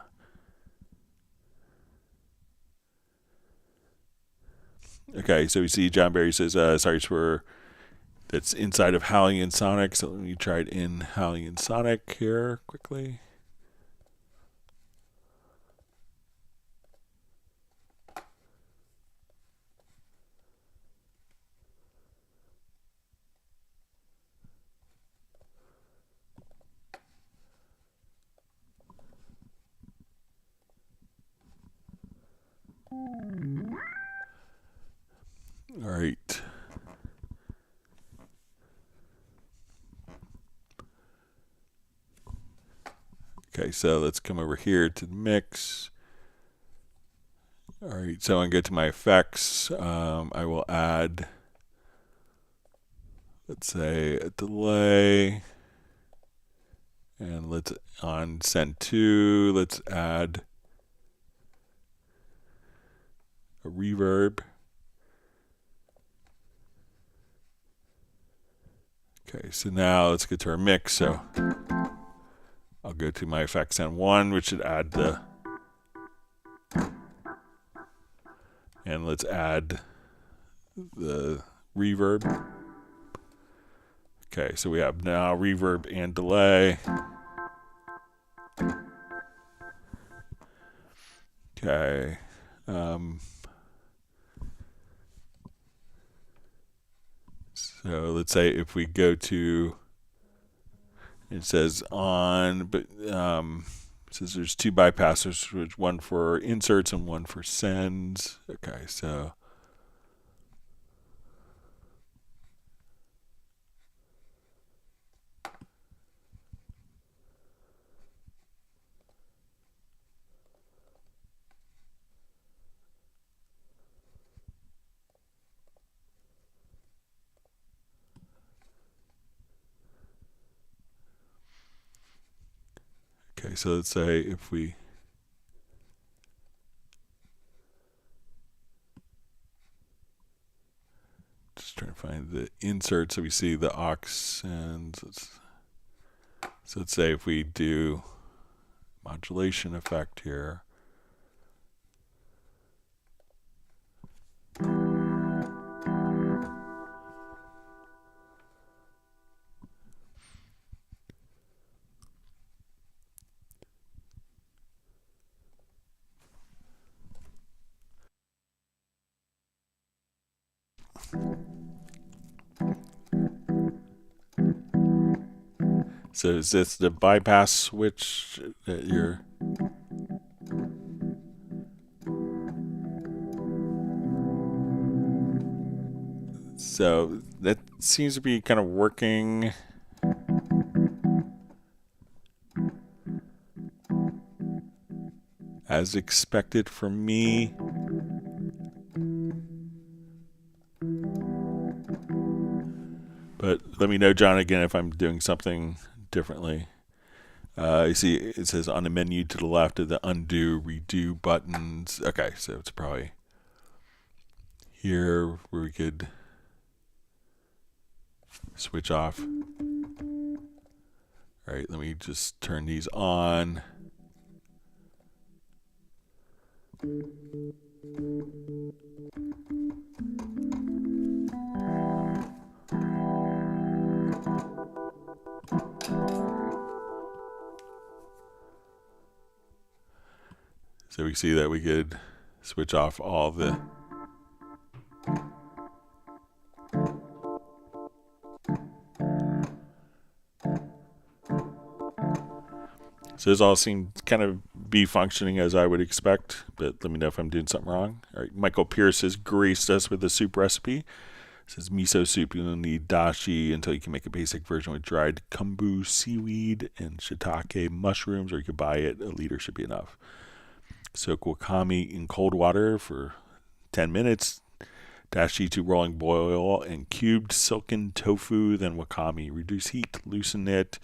okay, so we see John Barry says, sorry for that's inside of Hallion Sonic. So let me try it in Hallion Sonic here quickly. Okay, so let's come over here to the mix. All right, so I go to my effects. I will add, let's say, a delay. And let's, on send to, let's add a reverb. Okay, so now let's get to our mix. So I'll go to my effects on 1, which should add the, and let's add the reverb. Okay, so we have now reverb and delay. Okay. So let's say if we go to, it says on, but it says there's 2 bypassers, which one for inserts and one for sends. Okay, so okay, so let's say if we just trying to find the insert, so we see the aux, and so let's say if we do modulation effect here. So is this the bypass switch that you're... So that seems to be kind of working. As expected for me. But let me know, John, again, if I'm doing something differently. You see, it says on the menu to the left of the undo, redo buttons. Okay, so it's probably here where we could switch off. All right, let me just turn these on. So we see that we could switch off all the so this all seems kind of be functioning as I would expect, but let me know if I'm doing something wrong. All right, Michael Pierce has graced us with a soup recipe. It says miso soup, you'll need dashi until you can make a basic version with dried kombu seaweed and shiitake mushrooms, or you could buy it. A liter should be enough. Soak wakame in cold water for 10 minutes. Dashi to rolling boil and cubed silken tofu, then wakame. Reduce heat, loosen it.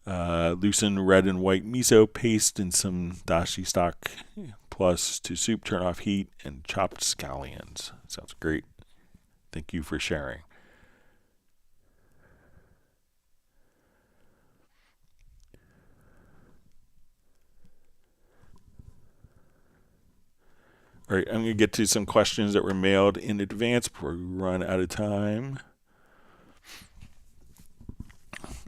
Loosen red and white miso paste in some dashi stock. Plus to soup, turn off heat, and chopped scallions. Sounds great. Thank you for sharing. All right, I'm going to get to some questions that were mailed in advance before we run out of time.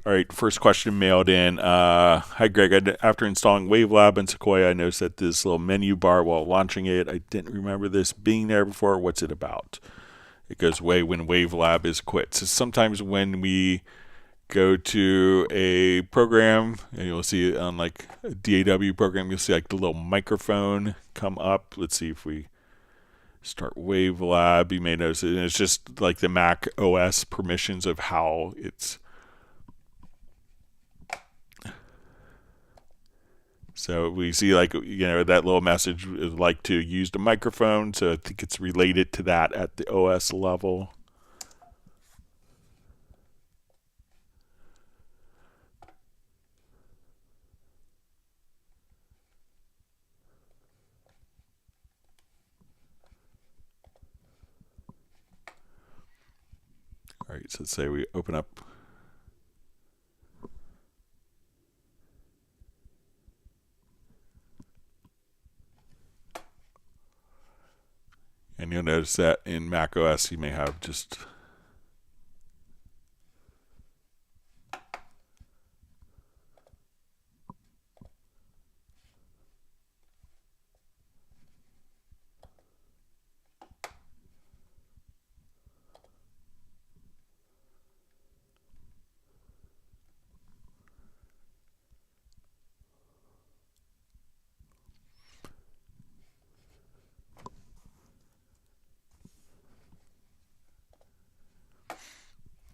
All right, first question mailed in. Hi, Greg. After installing Wavelab and Sequoia, I noticed that this little menu bar while launching it, I didn't remember this being there before. What's it about? It goes away when Wavelab is quit. So sometimes when we go to a program, and you'll see it on like a DAW program, you'll see like the little microphone come up. Let's see if we start Wavelab. You may notice it, and it's just like the Mac OS permissions of how it's So we see that little message is like to use the microphone. So I think it's related to that at the OS level. All right, so let's say we open up. And you'll notice that in Mac OS you may have just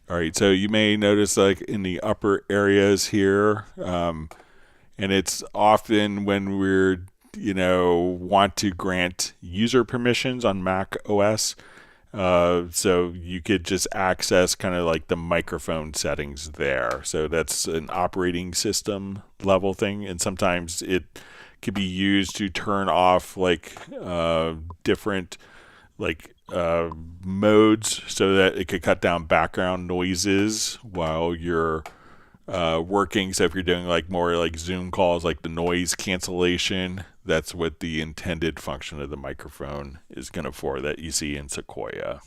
all right, so you may notice like in the upper areas here, and it's often when we're, want to grant user permissions on Mac OS. So you could just access kind of like the microphone settings there. So that's an operating system level thing, and sometimes it could be used to turn off like different modes so that it could cut down background noises while you're working. So if you're doing like more like Zoom calls, like the noise cancellation, that's what the intended function of the microphone is going to for that you see in Sequoia.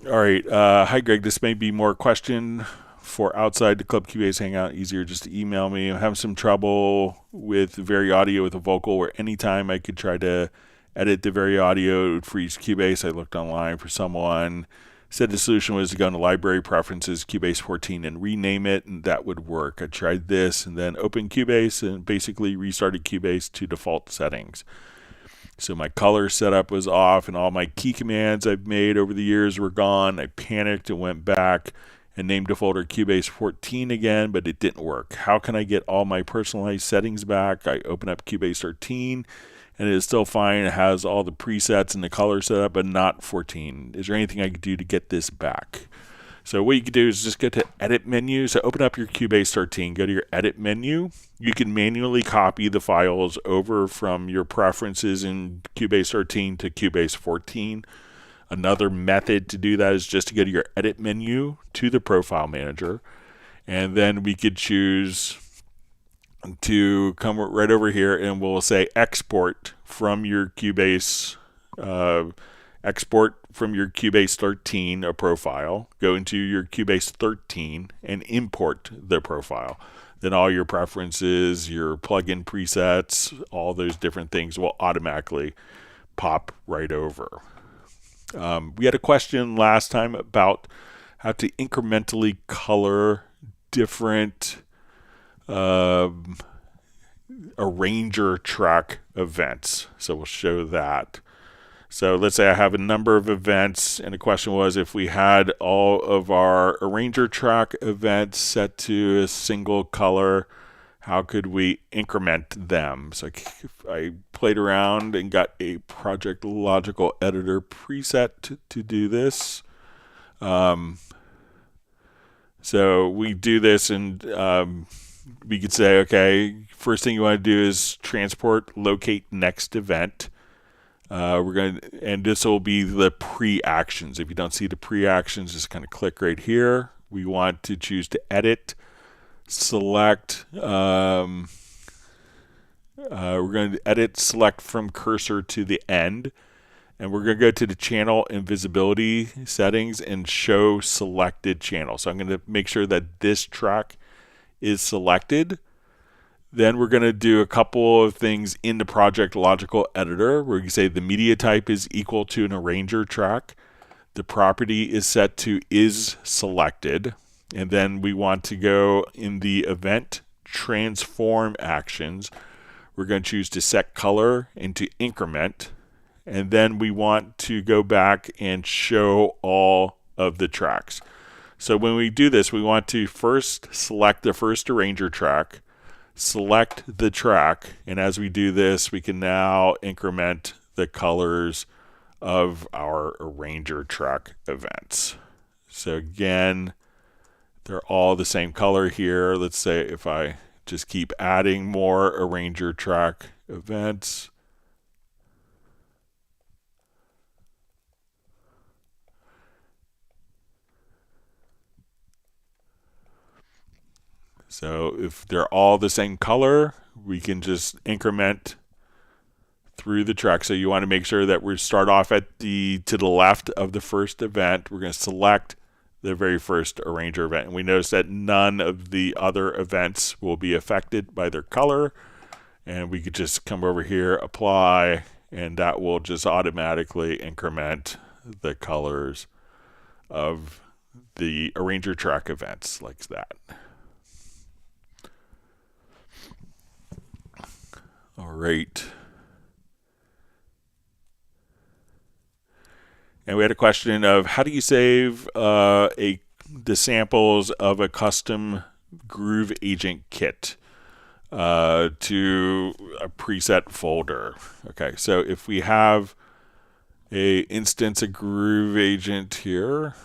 All right. Hi, Greg. This may be more question for outside the Club Cubase Hangout. Easier just to email me. I'm having some trouble with Very Audio with a vocal where anytime I could try to edit the Very Audio, it would freeze Cubase. I looked online for someone. Said the solution was to go into Library Preferences, Cubase 14, and rename it, and that would work. I tried this and then opened Cubase and basically restarted Cubase to default settings. So my color setup was off and all my key commands I've made over the years were gone. I panicked and went back and named the folder Cubase 14 again, but it didn't work. How can I get all my personalized settings back? I open up Cubase 13 and it is still fine. It has all the presets and the color setup, but not 14. Is there anything I could do to get this back? So what you can do is just go to Edit menu. So open up your Cubase 13, go to your Edit menu. You can manually copy the files over from your preferences in Cubase 13 to Cubase 14. Another method to do that is just to go to your Edit menu to the Profile Manager. And then we could choose to come right over here and we'll say export from your Cubase export from your Cubase 13 a profile, go into your Cubase 13 and import the profile. Then all your preferences, your plugin presets, all those different things will automatically pop right over. We had a question last time about how to incrementally color different arranger track events. So we'll show that. So let's say I have a number of events, and the question was if we had all of our arranger track events set to a single color, how could we increment them? So I played around and got a Project Logical Editor preset to do this. So we do this and we could say, okay, first thing you want to do is transport locate next event. And this will be the pre-actions. If you don't see the pre-actions, just kind of click right here. We want to choose to edit, select. We're going to edit, select from cursor to the end, and we're going to go to the channel and visibility settings and show selected channel. So I'm going to make sure that this track is selected. Then we're going to do a couple of things in the Project Logical Editor where you say the media type is equal to an arranger track. The property is set to is selected. And then we want to go in the event transform actions. We're going to choose to set color and to increment. And then we want to go back and show all of the tracks. So when we do this, we want to first select the first arranger track, select the track, and as we do this, we can now increment the colors of our arranger track events. So again, they're all the same color here. Let's say if I just keep adding more arranger track events, so if they're all the same color, we can just increment through the track. So you want to make sure that we start off to the left of the first event. We're going to select the very first arranger event. And we notice that none of the other events will be affected by their color. And we could just come over here, apply, and that will just automatically increment the colors of the arranger track events like that. All right. And we had a question of how do you save the samples of a custom Groove Agent kit to a preset folder. Okay, so if we have a instance of Groove Agent here,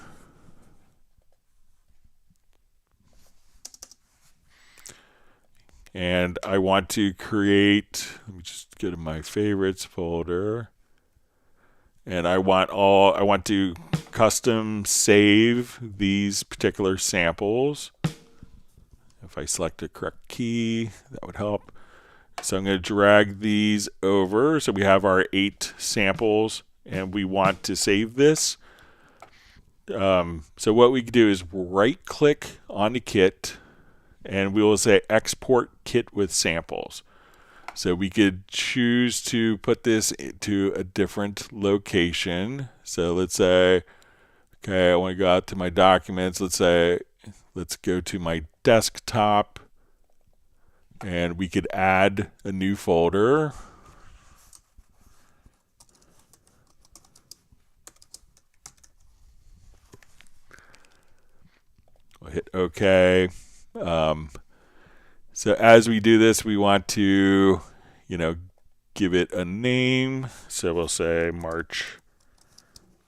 and I want to create, let me just go to my favorites folder. And I want to custom save these particular samples. If I select the correct key, that would help. So I'm going to drag these over. So we have our 8 samples, and we want to save this. So what we can do is right-click on the kit, and we will say Export Kit with Samples. So we could choose to put this into a different location. So let's say, okay, I want to go out to my documents. Let's go to my desktop, and we could add a new folder. We'll hit OK. So as we do this, we want to, give it a name. So we'll say March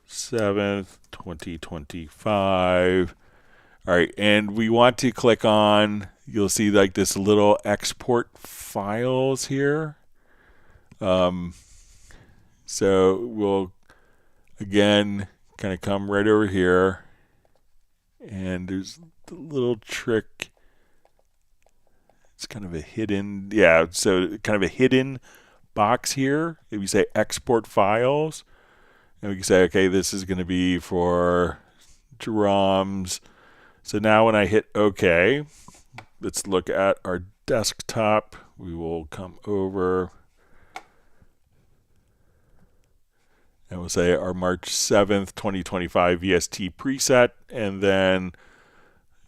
7th, 2025. All right, and we want to click on, you'll see like this little export files here. So we'll, again, kind of come right over here. And there's the little trick. It's kind of a hidden, so kind of a hidden box here. If you say export files, and we can say, okay, this is going to be for drums. So now when I hit OK, let's look at our desktop. We will come over and we'll say our March 7th, 2025 VST preset, and then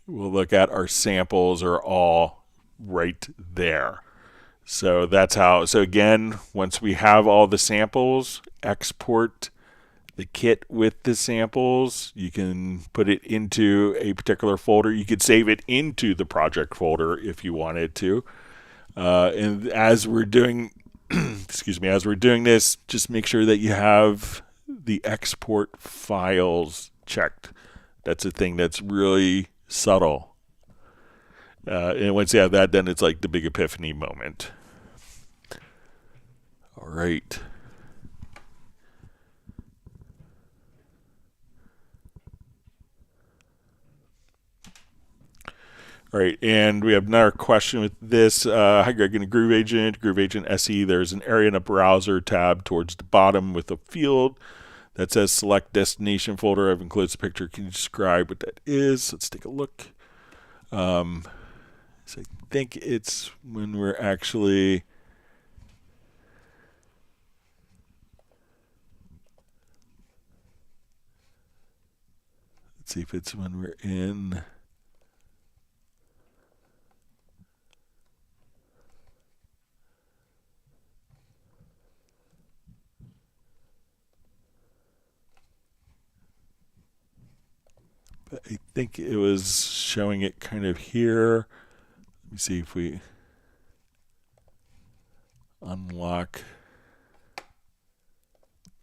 we'll look at our samples are all right there. So that's how, so again, once we have all the samples, export the kit with the samples. You can put it into a particular folder. You could save it into the project folder if you wanted to. And as we're doing, as we're doing this, just make sure that you have the export files checked. That's a thing that's really subtle. And once you have that, then it's like the big epiphany moment. All right. All right, and we have another question with this. Hi, Greg, in Groove Agent SE, there's an area in a browser tab towards the bottom with a field that says select destination folder. I've included a picture. Can you describe what that is? Let's take a look. So I think it's when we're actually let's see if it's when we're in I think it was showing it kind of here. Let me see if we unlock.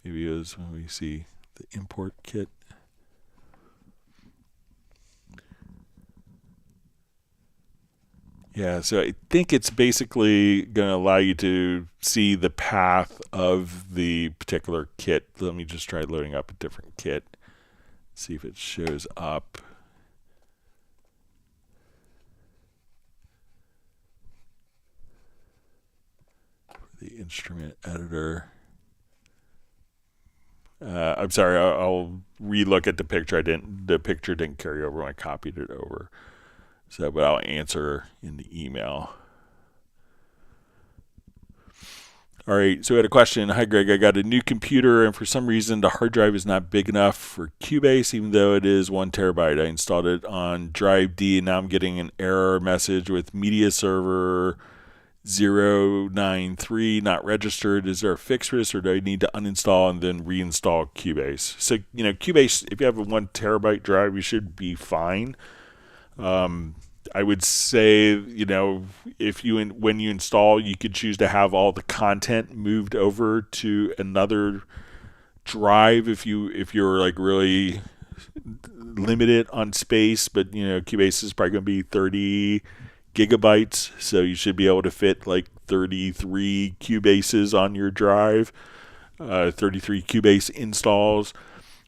Maybe it was when we see the import kit. Yeah, so I think it's basically going to allow you to see the path of the particular kit. Let me just try loading up a different kit, see if it shows up. The instrument editor. I'm sorry, I'll relook at the picture. The picture didn't carry over when I copied it over. So, but I'll answer in the email. All right, so we had a question. Hi, Greg. I got a new computer, and for some reason, the hard drive is not big enough for Cubase, even though it is 1 terabyte. I installed it on Drive D, and now I'm getting an error message with media server 093 not registered. Is there a fix for this, or do I need to uninstall and then reinstall Cubase? So, Cubase, if you have a 1 terabyte drive, you should be fine. I would say, if when you install, you could choose to have all the content moved over to another drive if you're like really limited on space. But Cubase is probably going to be 30 gigabytes, so you should be able to fit like 33 Cubases on your drive, 33 Cubase installs.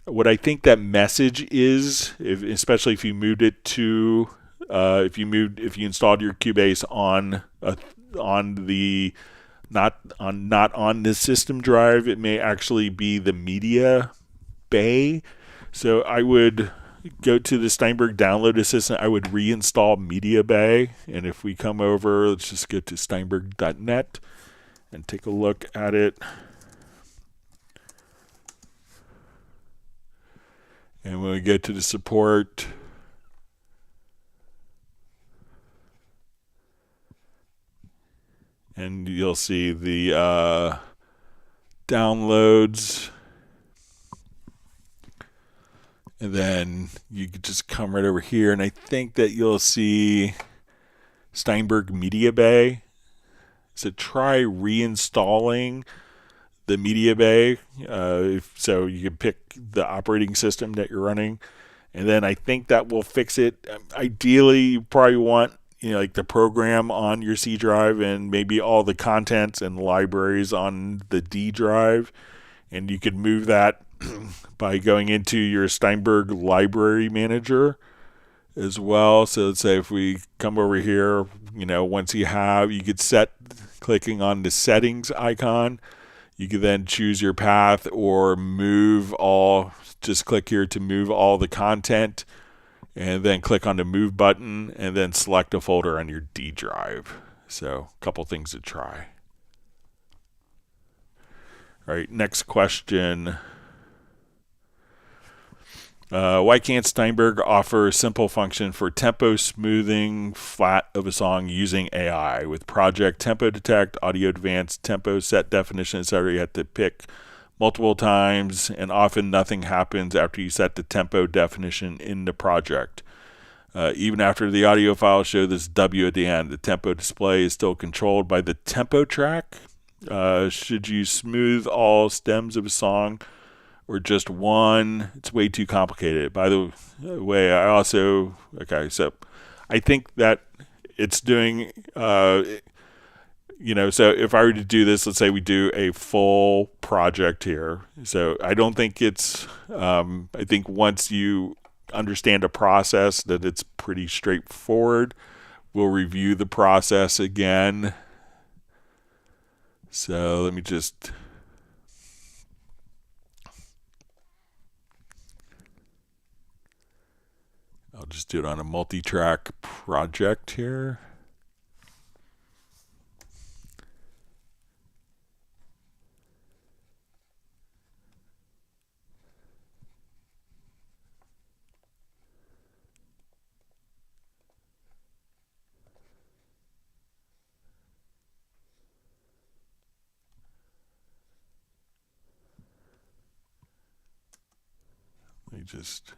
What I think that message is, especially if you moved it to if you installed your Cubase on the not on the system drive, it may actually be the media bay. So I would go to the Steinberg download assistant. I would reinstall media bay, and if we come over, let's just go to steinberg.net and take a look at it. And when we go to the support, and you'll see the downloads, and then you could just come right over here, and I think that you'll see Steinberg Media Bay. So try reinstalling the Media Bay, so you can pick the operating system that you're running, and then I think that will fix it. Ideally, you probably want like the program on your C drive and maybe all the contents and libraries on the D drive, and you could move that by going into your Steinberg library manager as well. So let's say if we come over here, once you could set clicking on the settings icon. You can then choose your path or just click here to move all the content, and then click on the move button and then select a folder on your D drive. So a couple things to try. All right, next question. Why can't Steinberg offer a simple function for tempo smoothing flat of a song using AI? With Project Tempo Detect, Audio Advanced, Tempo Set Definition, etc., you have to pick multiple times, and often nothing happens after you set the tempo definition in the project. Even after the audio files show this W at the end, the tempo display is still controlled by the tempo track. Should you smooth all stems of a song or just one? It's way too complicated. By the way, so I think that it's doing, so if I were to do this, let's say we do a full project here. So I don't think it's, I think once you understand a process that it's pretty straightforward. We'll review the process again. So let me just... I'll just do it on a multi-track project here. Let me just...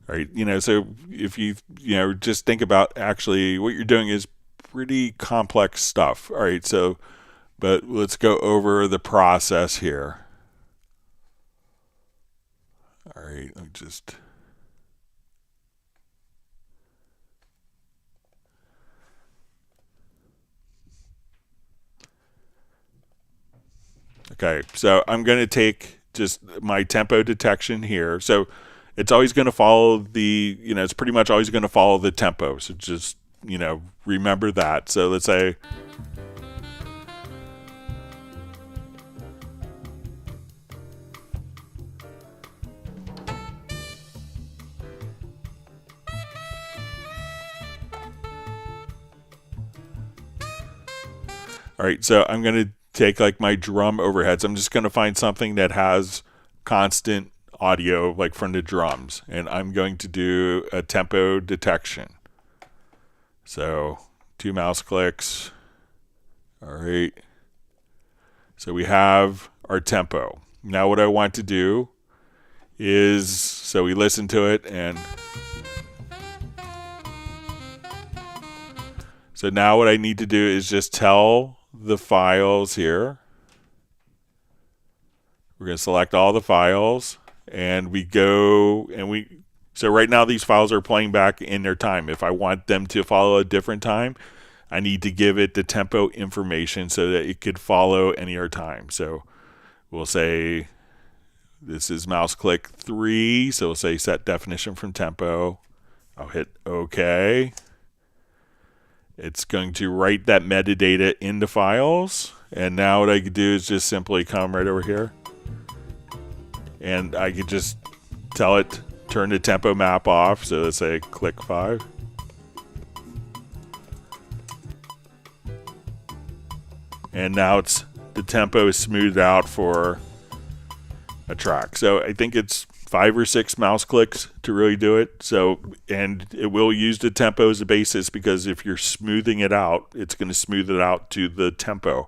right? So if you just think about actually what you're doing is pretty complex stuff. All right, but let's go over the process here. All right, let me just. Okay, so I'm going to take just my tempo detection here. So it's always going to follow it's pretty much always going to follow the tempo. So just, remember that. So let's say, all right, so I'm going to take like my drum overheads. I'm just going to find something that has constant audio like from the drums, and I'm going to do a tempo detection. So 2 mouse clicks. All right. So we have our tempo. Now what I want to do is, so we listen to it, and so now what I need to do is just tell the files here. We're going to select all the files, and so right now these files are playing back in their time. If I want them to follow a different time, I need to give it the tempo information so that it could follow any other time. So we'll say this is mouse click 3, so we'll say set definition from tempo. I'll hit OK. It's going to write that metadata into files, and now what I could do is just simply come right over here, and I could just tell it turn the tempo map off. So let's say click 5. And now the tempo is smoothed out for a track. So I think it's 5 or 6 mouse clicks to really do it. So, and it will use the tempo as a basis, because if you're smoothing it out, it's going to smooth it out to the tempo.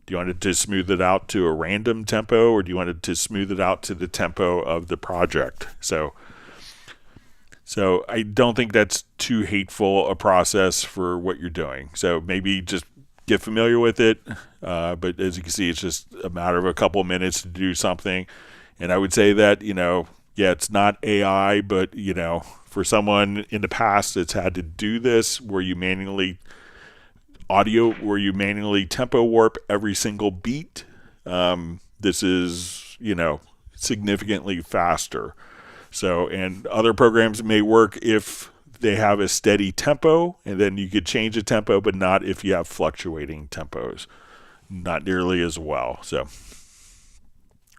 Do you want it to smooth it out to a random tempo, or do you want it to smooth it out to the tempo of the project? So I don't think that's too hateful a process for what you're doing. So maybe just get familiar with it. But as you can see, it's just a matter of a couple minutes to do something. And I would say that, it's not AI, but, for someone in the past that's had to do this, where you manually tempo warp every single beat, this is, significantly faster. So, and other programs may work if they have a steady tempo, and then you could change the tempo, but not if you have fluctuating tempos. Not nearly as well. So,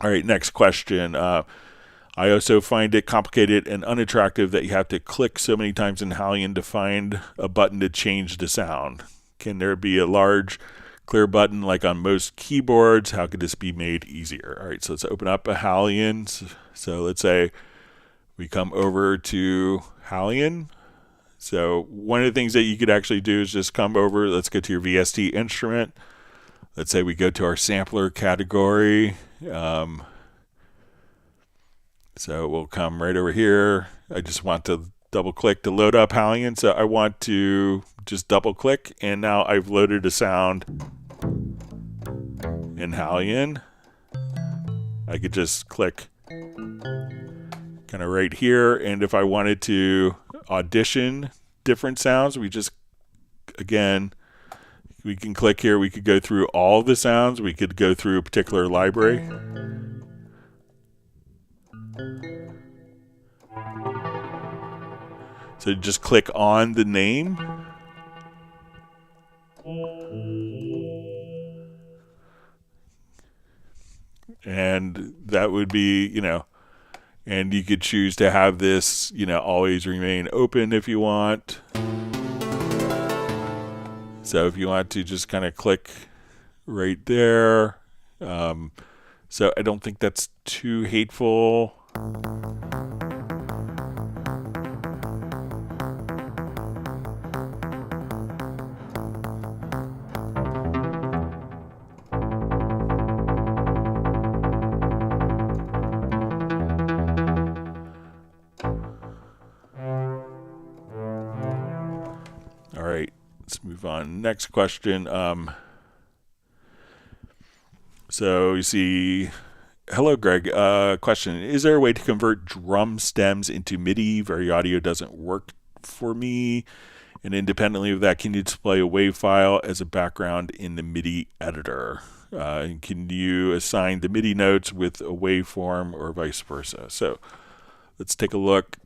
all right, next question. I also find it complicated and unattractive that you have to click so many times in Halion to find a button to change the sound. Can there be a large, clear button like on most keyboards? How could this be made easier? All right, so let's open up a Halion. So let's say we come over to Halion. So one of the things that you could actually do is just come over. Let's go to your VST instrument. Let's say we go to our sampler category. So we'll come right over here. I just want to double click to load up Halion. So I want to just double click, and now I've loaded a sound in Halion. I could just click kind of right here, and if I wanted to audition different sounds, we can click here. We could go through all the sounds. We could go through a particular library. So just click on the name. And that would be, and you could choose to have this, always remain open if you want. So if you want to just kind of click right there. So I don't think that's too hateful. let's move on. Next question. So you see, hello, Greg. Question: is there a way to convert drum stems into MIDI? Very audio doesn't work for me. And independently of that, can you display a WAV file as a background in the MIDI editor? And can you assign the MIDI notes with a waveform or vice versa? So let's take a look.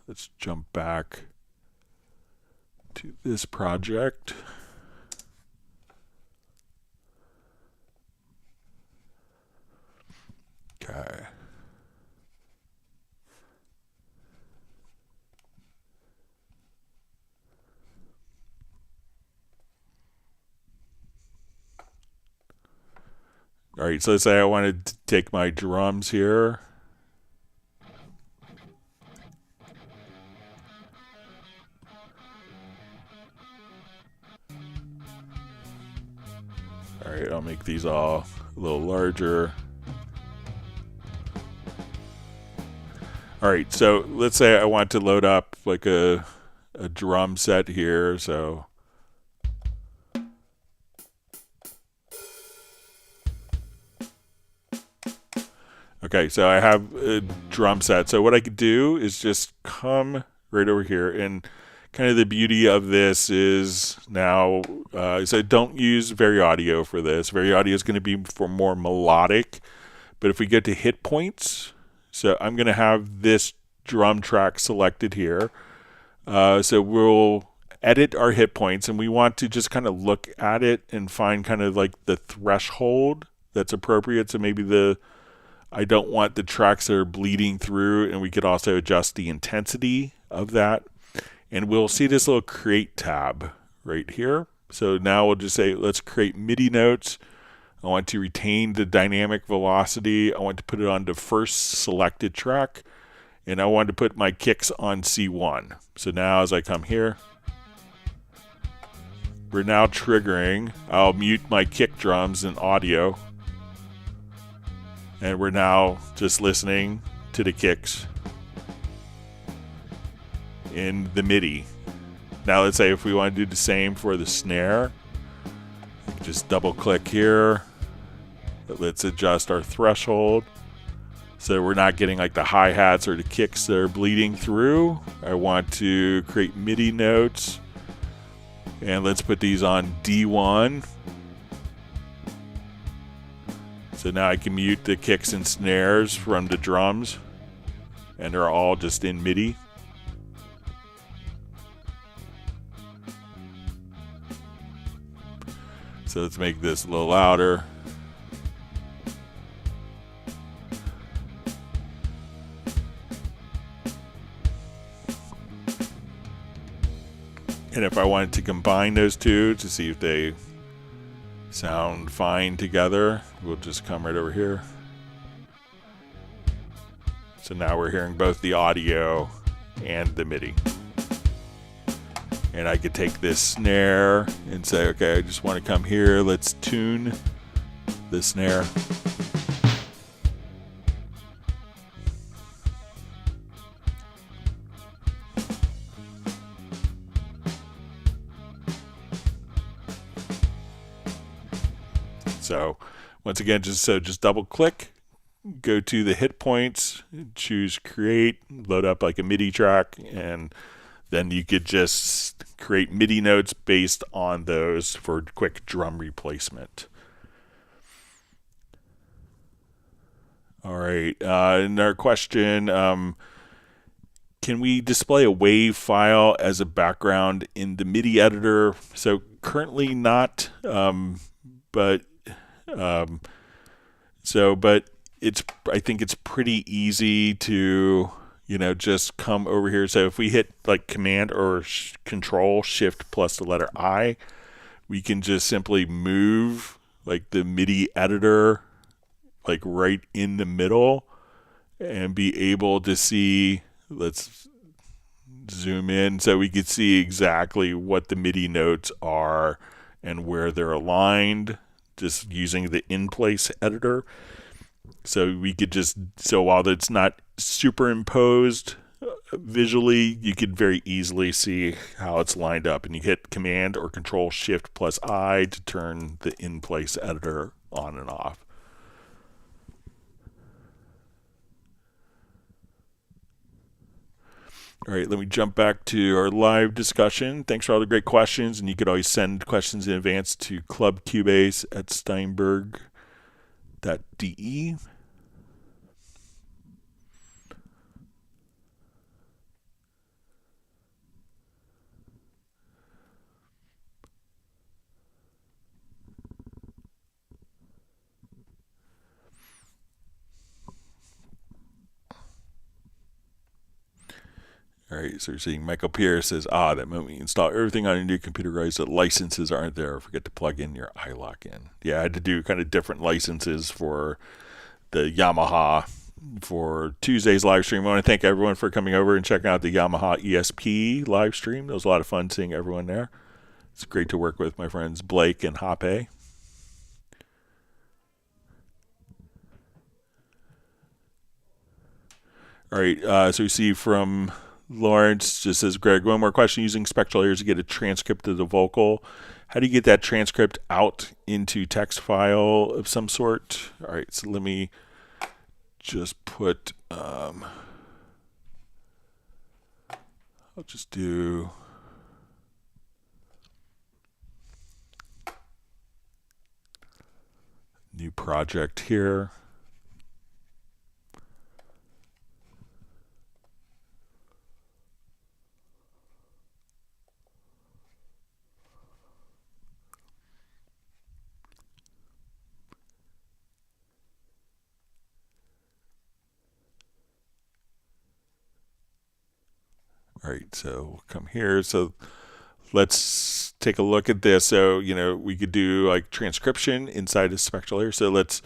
Let's jump back to this project. Okay. All right, so let's say I wanted to take my drums here. All right, I'll make these all a little larger. All right, so let's say I want to load up like a drum set here, so okay, so I have a drum set. So what I could do is just come right over here, and kind of the beauty of this is now, so don't use Very Audio for this. Very Audio is going to be for more melodic, but if we get to hit points, so I'm going to have this drum track selected here. So we'll edit our hit points, and we want to just kind of look at it and find kind of like the threshold that's appropriate. So maybe I don't want the tracks that are bleeding through, and we could also adjust the intensity of that. And we'll see this little create tab right here. So now we'll just say, let's create MIDI notes. I want to retain the dynamic velocity. I want to put it on the first selected track, and I want to put my kicks on C1. So now as I come here, we're now triggering. I'll mute my kick drums and audio. And we're now just listening to the kicks in the MIDI. Now let's say if we want to do the same for the snare, just double click here. Let's adjust our threshold so we're not getting like the hi-hats or the kicks that are bleeding through. I want to create MIDI notes, and let's put these on D1. So now I can mute the kicks and snares from the drums, and they're all just in MIDI. So let's make this a little louder. And if I wanted to combine those two to see if they sound fine together, we'll just come right over here. So now we're hearing both the audio and the MIDI. And I could take this snare and say, okay, I just want to come here. Let's tune the snare. So once again, just double click, go to the hit points, choose create, load up like a MIDI track, and then you could just create MIDI notes based on those for quick drum replacement. All right, another question. Can we display a WAV file as a background in the MIDI editor? So currently not, but I think it's pretty easy to, just come over here. So if we hit like Command or Control Shift plus the letter I, we can just simply move like the MIDI editor like right in the middle and be able to see. Let's zoom in so we could see exactly what the MIDI notes are and where they're aligned, just using the in-place editor. So we could so while it's not superimposed visually, you could very easily see how it's lined up, and you hit Command or Control Shift plus I to turn the in-place editor on and off. All right, let me jump back to our live discussion. Thanks for all the great questions, and you could always send questions in advance to clubcubase@steinberg.de. All right, so you're seeing Michael Pierce says, that moment you install everything on your new computer, realize that licenses aren't there. Forget to plug in your iLock in. Yeah, I had to do kind of different licenses for the Yamaha for Tuesday's live stream. I want to thank everyone for coming over and checking out the Yamaha ESP live stream. It was a lot of fun seeing everyone there. It's great to work with my friends Blake and Hoppe. All right, so we see from Lawrence, just says, Greg, one more question. Using spectral layers to get a transcript of the vocal. How do you get that transcript out into text file of some sort? All right, so let me just put, I'll just do new project here. All right, so we'll come here. So let's take a look at this. So, we could do like transcription inside of spectral layer. So let's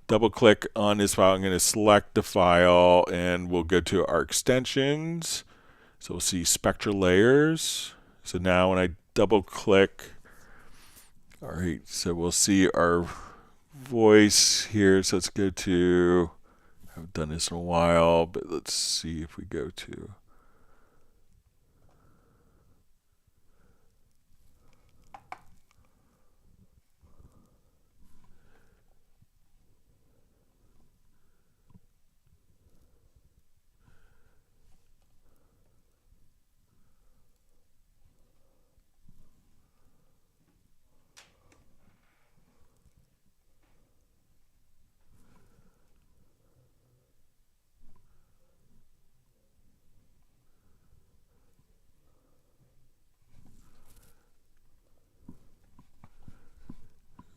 double click on this file. I'm going to select the file and we'll go to our extensions. So we'll see spectral layers. So now when I double click, all right, so we'll see our voice here. So let's go to, I haven't done this in a while, but let's see if we go to,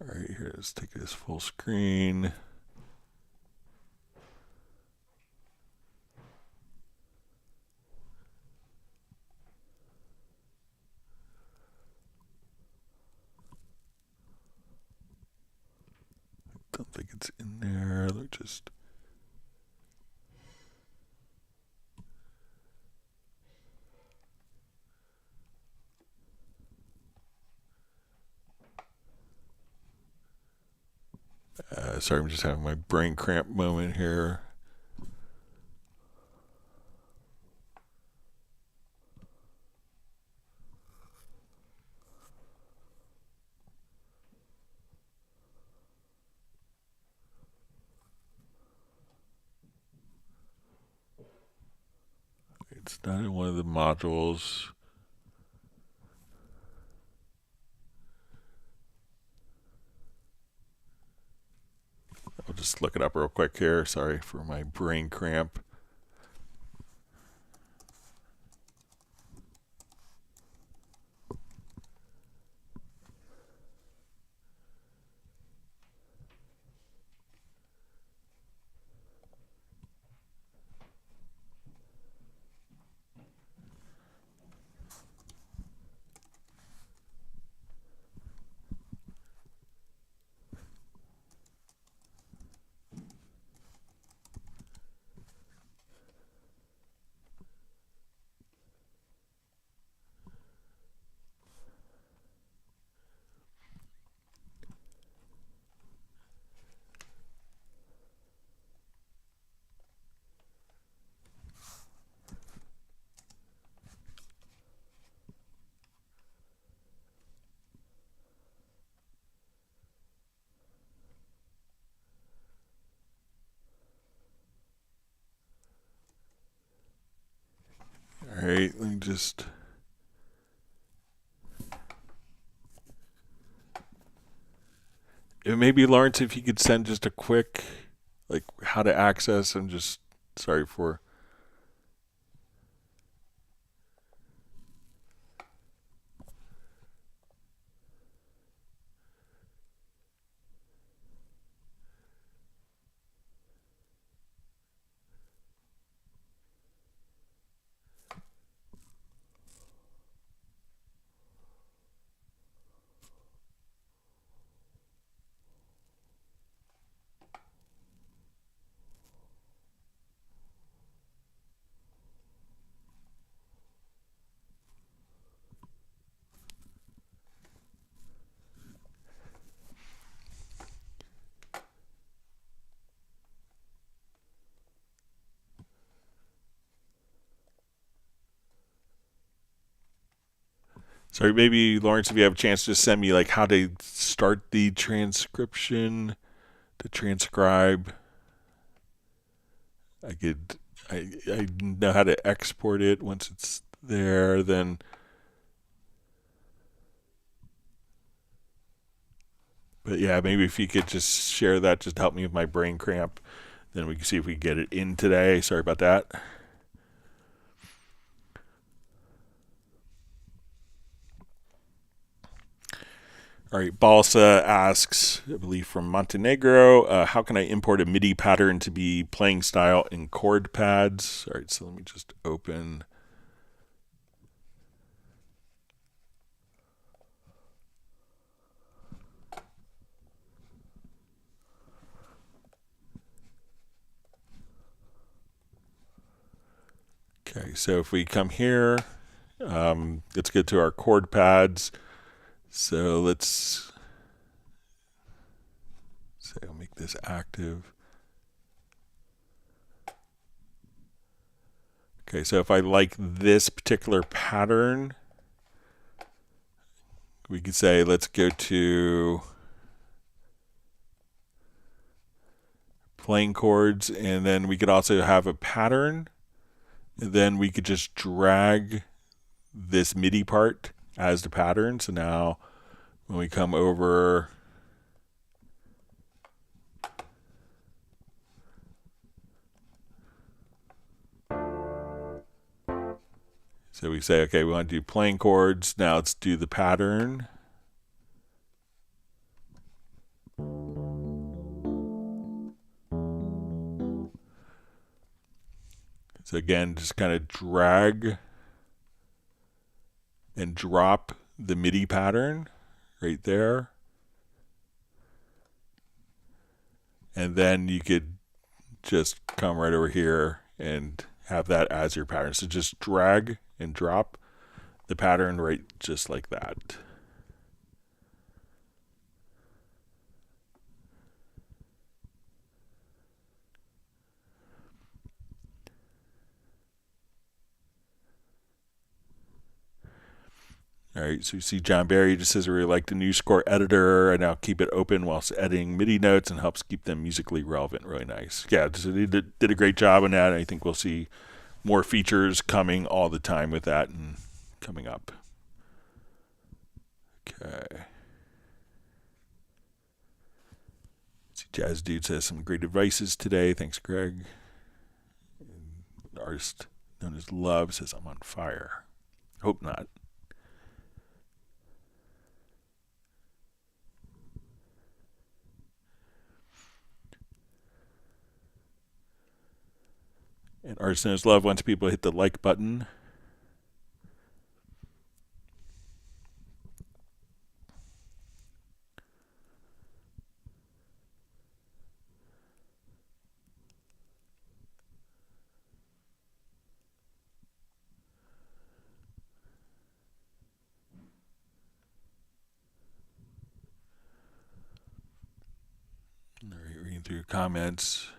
all right, here, let's take this full screen. I don't think it's in there. Let me just, sorry, I'm just having my brain cramp moment here. It's not in one of the modules. I'll just look it up real quick here. Sorry for my brain cramp. right, let me just... Maybe, Lawrence, if you could send just a quick, like, how to access. I'm just sorry for... Sorry, maybe, Lawrence, if you have a chance, just send me, like, how to start the transcription, to transcribe. I know how to export it once it's there, then... But yeah, maybe if you could just share that, just help me with my brain cramp, then we can see if we can get it in today. Sorry about that. All right, Balsa asks, I believe from Montenegro, how can I import a MIDI pattern to be playing style in chord pads? All right, so let me just open. Okay, so if we come here, let's get to our chord pads. So let's say I'll make this active. Okay, so if I like this particular pattern, we could say let's go to playing chords, and then we could also have a pattern, and then we could just drag this MIDI part as the pattern. So now when we come over, so we say, okay, we want to do playing chords. Now let's do the pattern. So again, just kind of drag and drop the MIDI pattern right there. And then you could just come right over here and have that as your pattern. So just drag and drop the pattern right just like that. All right, so you see John Barry just says, I really like the new score editor. I now keep it open whilst editing MIDI notes and helps keep them musically relevant. Really nice. Yeah, so they did a great job on that. I think we'll see more features coming all the time with that and coming up. Okay. See, Jazz Dude says some great advices today. Thanks, Greg. And artist known as Love says, I'm on fire. Hope not. And Artist Knows Love wants people to hit the like button. All right, reading through comments.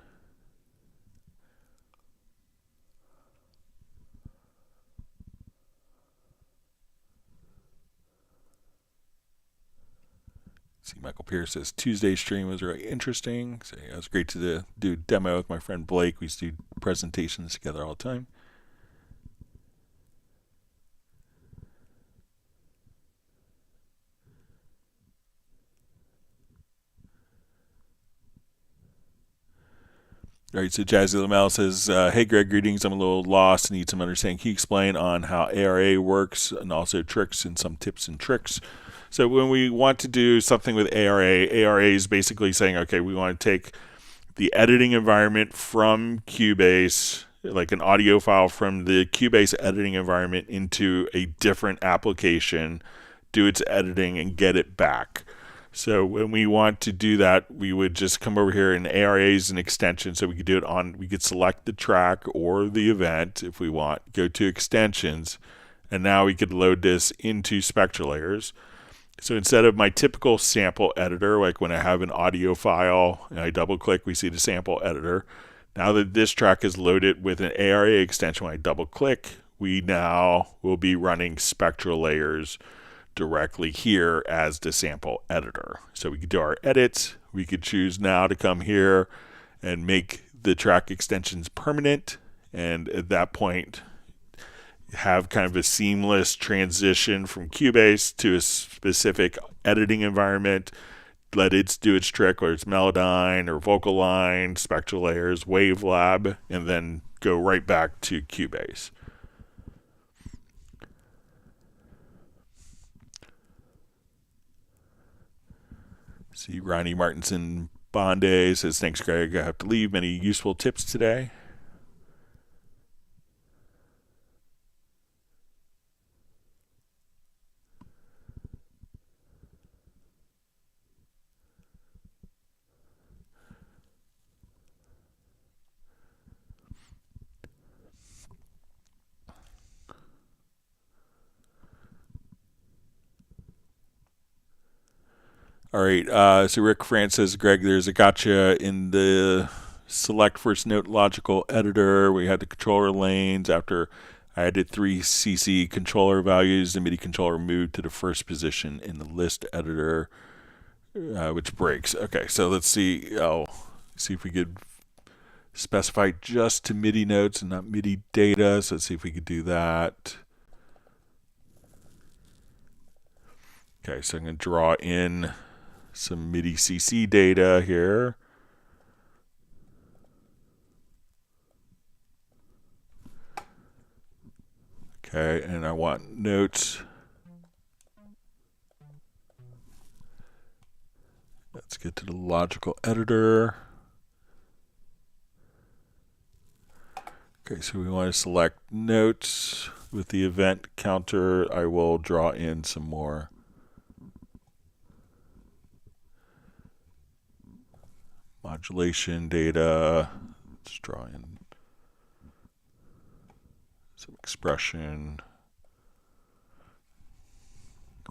See, Michael Pierce says Tuesday's stream was really interesting. So yeah, it was great to do a demo with my friend Blake. We used to do presentations together all the time. All right, so Jazzy Lamel says, hey, Greg, greetings. I'm a little lost and need some understanding. Can you explain on how ARA works and also tricks and some tips and tricks? So when we want to do something with ARA is basically saying, okay, we want to take the editing environment from Cubase, like an audio file from the Cubase editing environment into a different application, do its editing, and get it back. So when we want to do that, we would just come over here, and ARA is an extension, so we could do it on, we could select the track or the event if we want, go to extensions, and now we could load this into spectral layers. So instead of my typical sample editor, like when I have an audio file and I double click, we see the sample editor. Now that this track is loaded with an ARA extension, when I double click, we now will be running spectral layers directly here as the sample editor. So we could do our edits. We could choose now to come here and make the track extensions permanent, and at that point have kind of a seamless transition from Cubase to a specific editing environment. Let it do its trick, whether it's Melodyne or Vocal Line, Spectral Layers, Wavelab, and then go right back to Cubase. See, Ronnie Martinson Bonde says, thanks, Greg. I have to leave. Many useful tips today. All right, so Rick France says, Greg, there's a gotcha in the select first note logical editor. We had the controller lanes. After I added 3 CC controller values, the MIDI controller moved to the first position in the list editor, which breaks. Okay, so let's see. I'll see if we could specify just to MIDI notes and not MIDI data. So let's see if we could do that. Okay, so I'm going to draw in some MIDI CC data here. Okay, and I want notes. Let's get to the logical editor. Okay, so we want to select notes. With the event counter, I will draw in some more modulation data. Let's draw in some expression.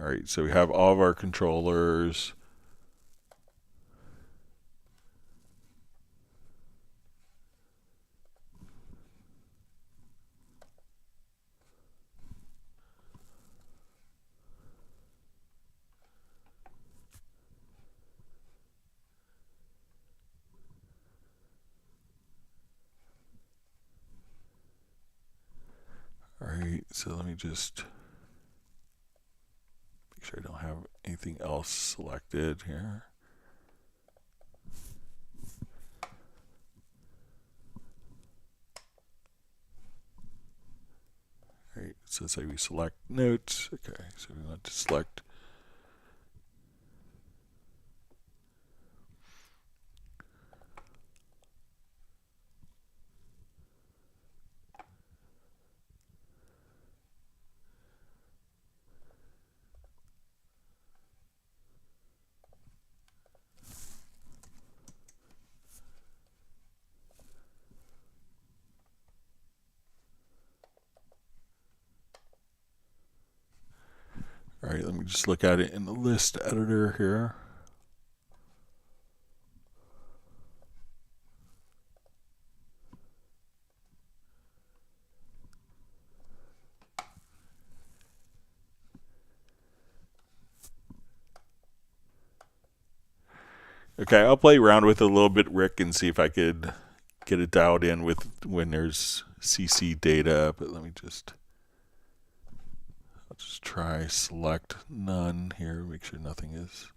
All right, so we have all of our controllers. All right, so let me just make sure I don't have anything else selected here. All right, so say we select notes. Okay, so we want to select All right, let me just look at it in the list editor here. Okay, I'll play around with it a little bit, Rick, and see if I could get it dialed in with when there's CC data, but let me just, I'll just try select none here, make sure nothing is.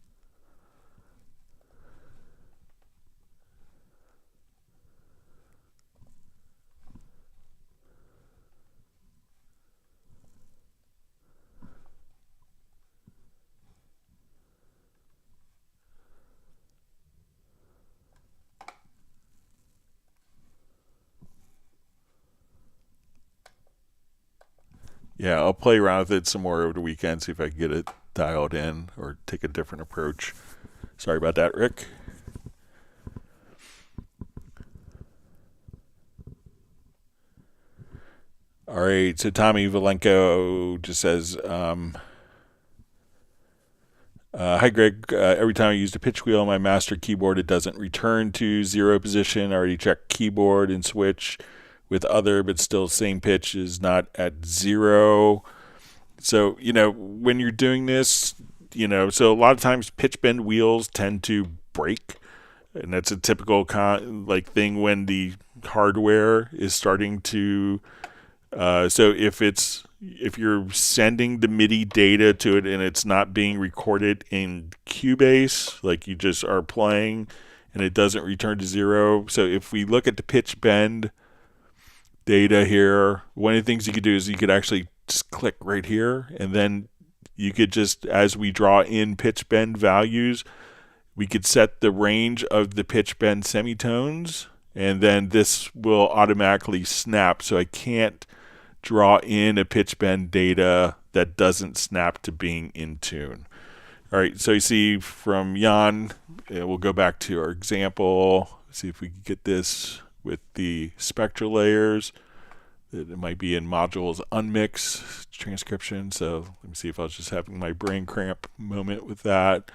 Yeah, I'll play around with it some more over the weekend, see if I can get it dialed in or take a different approach. Sorry about that, Rick. All right, so Tommy Valenko just says, hi, Greg. Every time I use the pitch wheel on my master keyboard, it doesn't return to 0 position. I already checked keyboard and switch with other, but still same pitch is not at 0. So, when you're doing this, so a lot of times pitch bend wheels tend to break. And that's a typical thing when the hardware is starting to. So if you're sending the MIDI data to it and it's not being recorded in Cubase, like you just are playing and it doesn't return to 0. So if we look at the pitch bend data here, one of the things you could do is you could actually just click right here, and then you could just, as we draw in pitch bend values, we could set the range of the pitch bend semitones, and then this will automatically snap. So I can't draw in a pitch bend data that doesn't snap to being in tune. All right, so you see from Jan, we'll go back to our example, see if we can get this with the spectral layers. It might be in modules unmix transcription. So let me see if I was just having my brain cramp moment with that.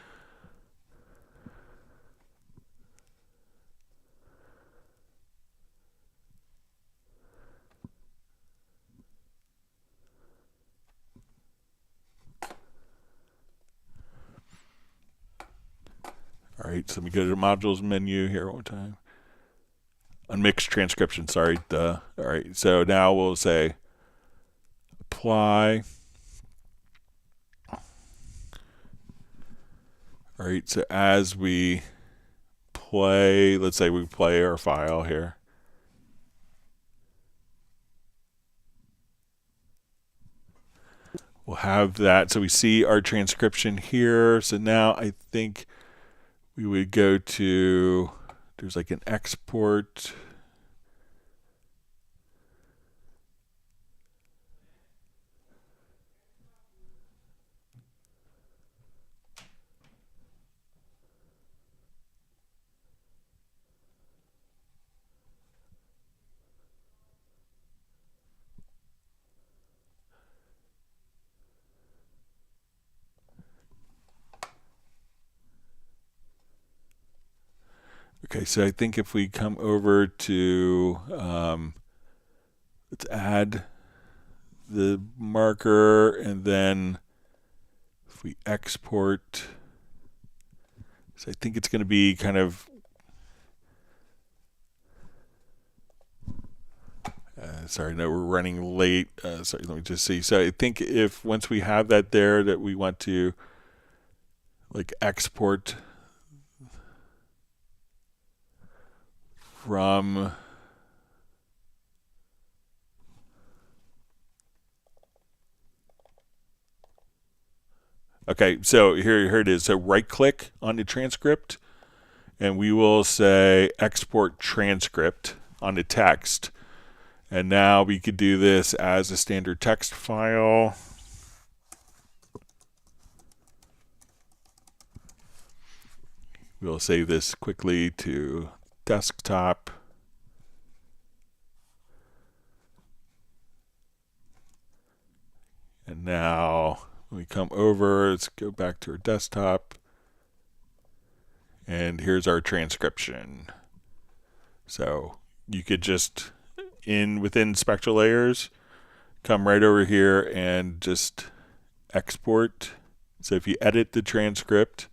All right, so let me go to the modules menu here one more time. Unmixed transcription, sorry. Duh. All right, so now we'll say apply. All right, so as we play, let's say we play our file here. We'll have that. So we see our transcription here. So now I think we would go to, there's like an export. Okay, so I think if we come over to, let's add the marker, and then if we export, so I think it's going to be kind of, sorry, no, we're running late. Sorry, let me just see. So I think if once we have that there, that we want to like export from okay, so here it is. So right click on the transcript, and we will say export transcript on the text. And now we could do this as a standard text file. We'll save this quickly to desktop. And now when we come over, let's go back to our desktop. And here's our transcription. So you could just, within spectral layers, come right over here and just export. So if you edit the transcript,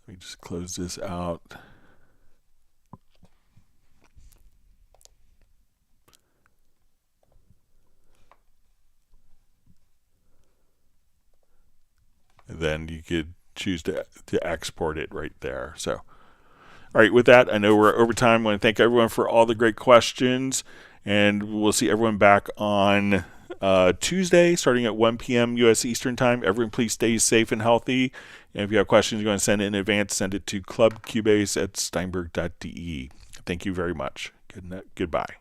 let me just close this out. And then you could choose to export it right there. So, all right, with that, I know we're over time. I want to thank everyone for all the great questions, and we'll see everyone back on Tuesday, starting at 1 p.m. U.S. Eastern Time. Everyone, please stay safe and healthy. And if you have questions you want to send it in advance, send it to clubcubase@steinberg.de. Thank you very much. Goodbye.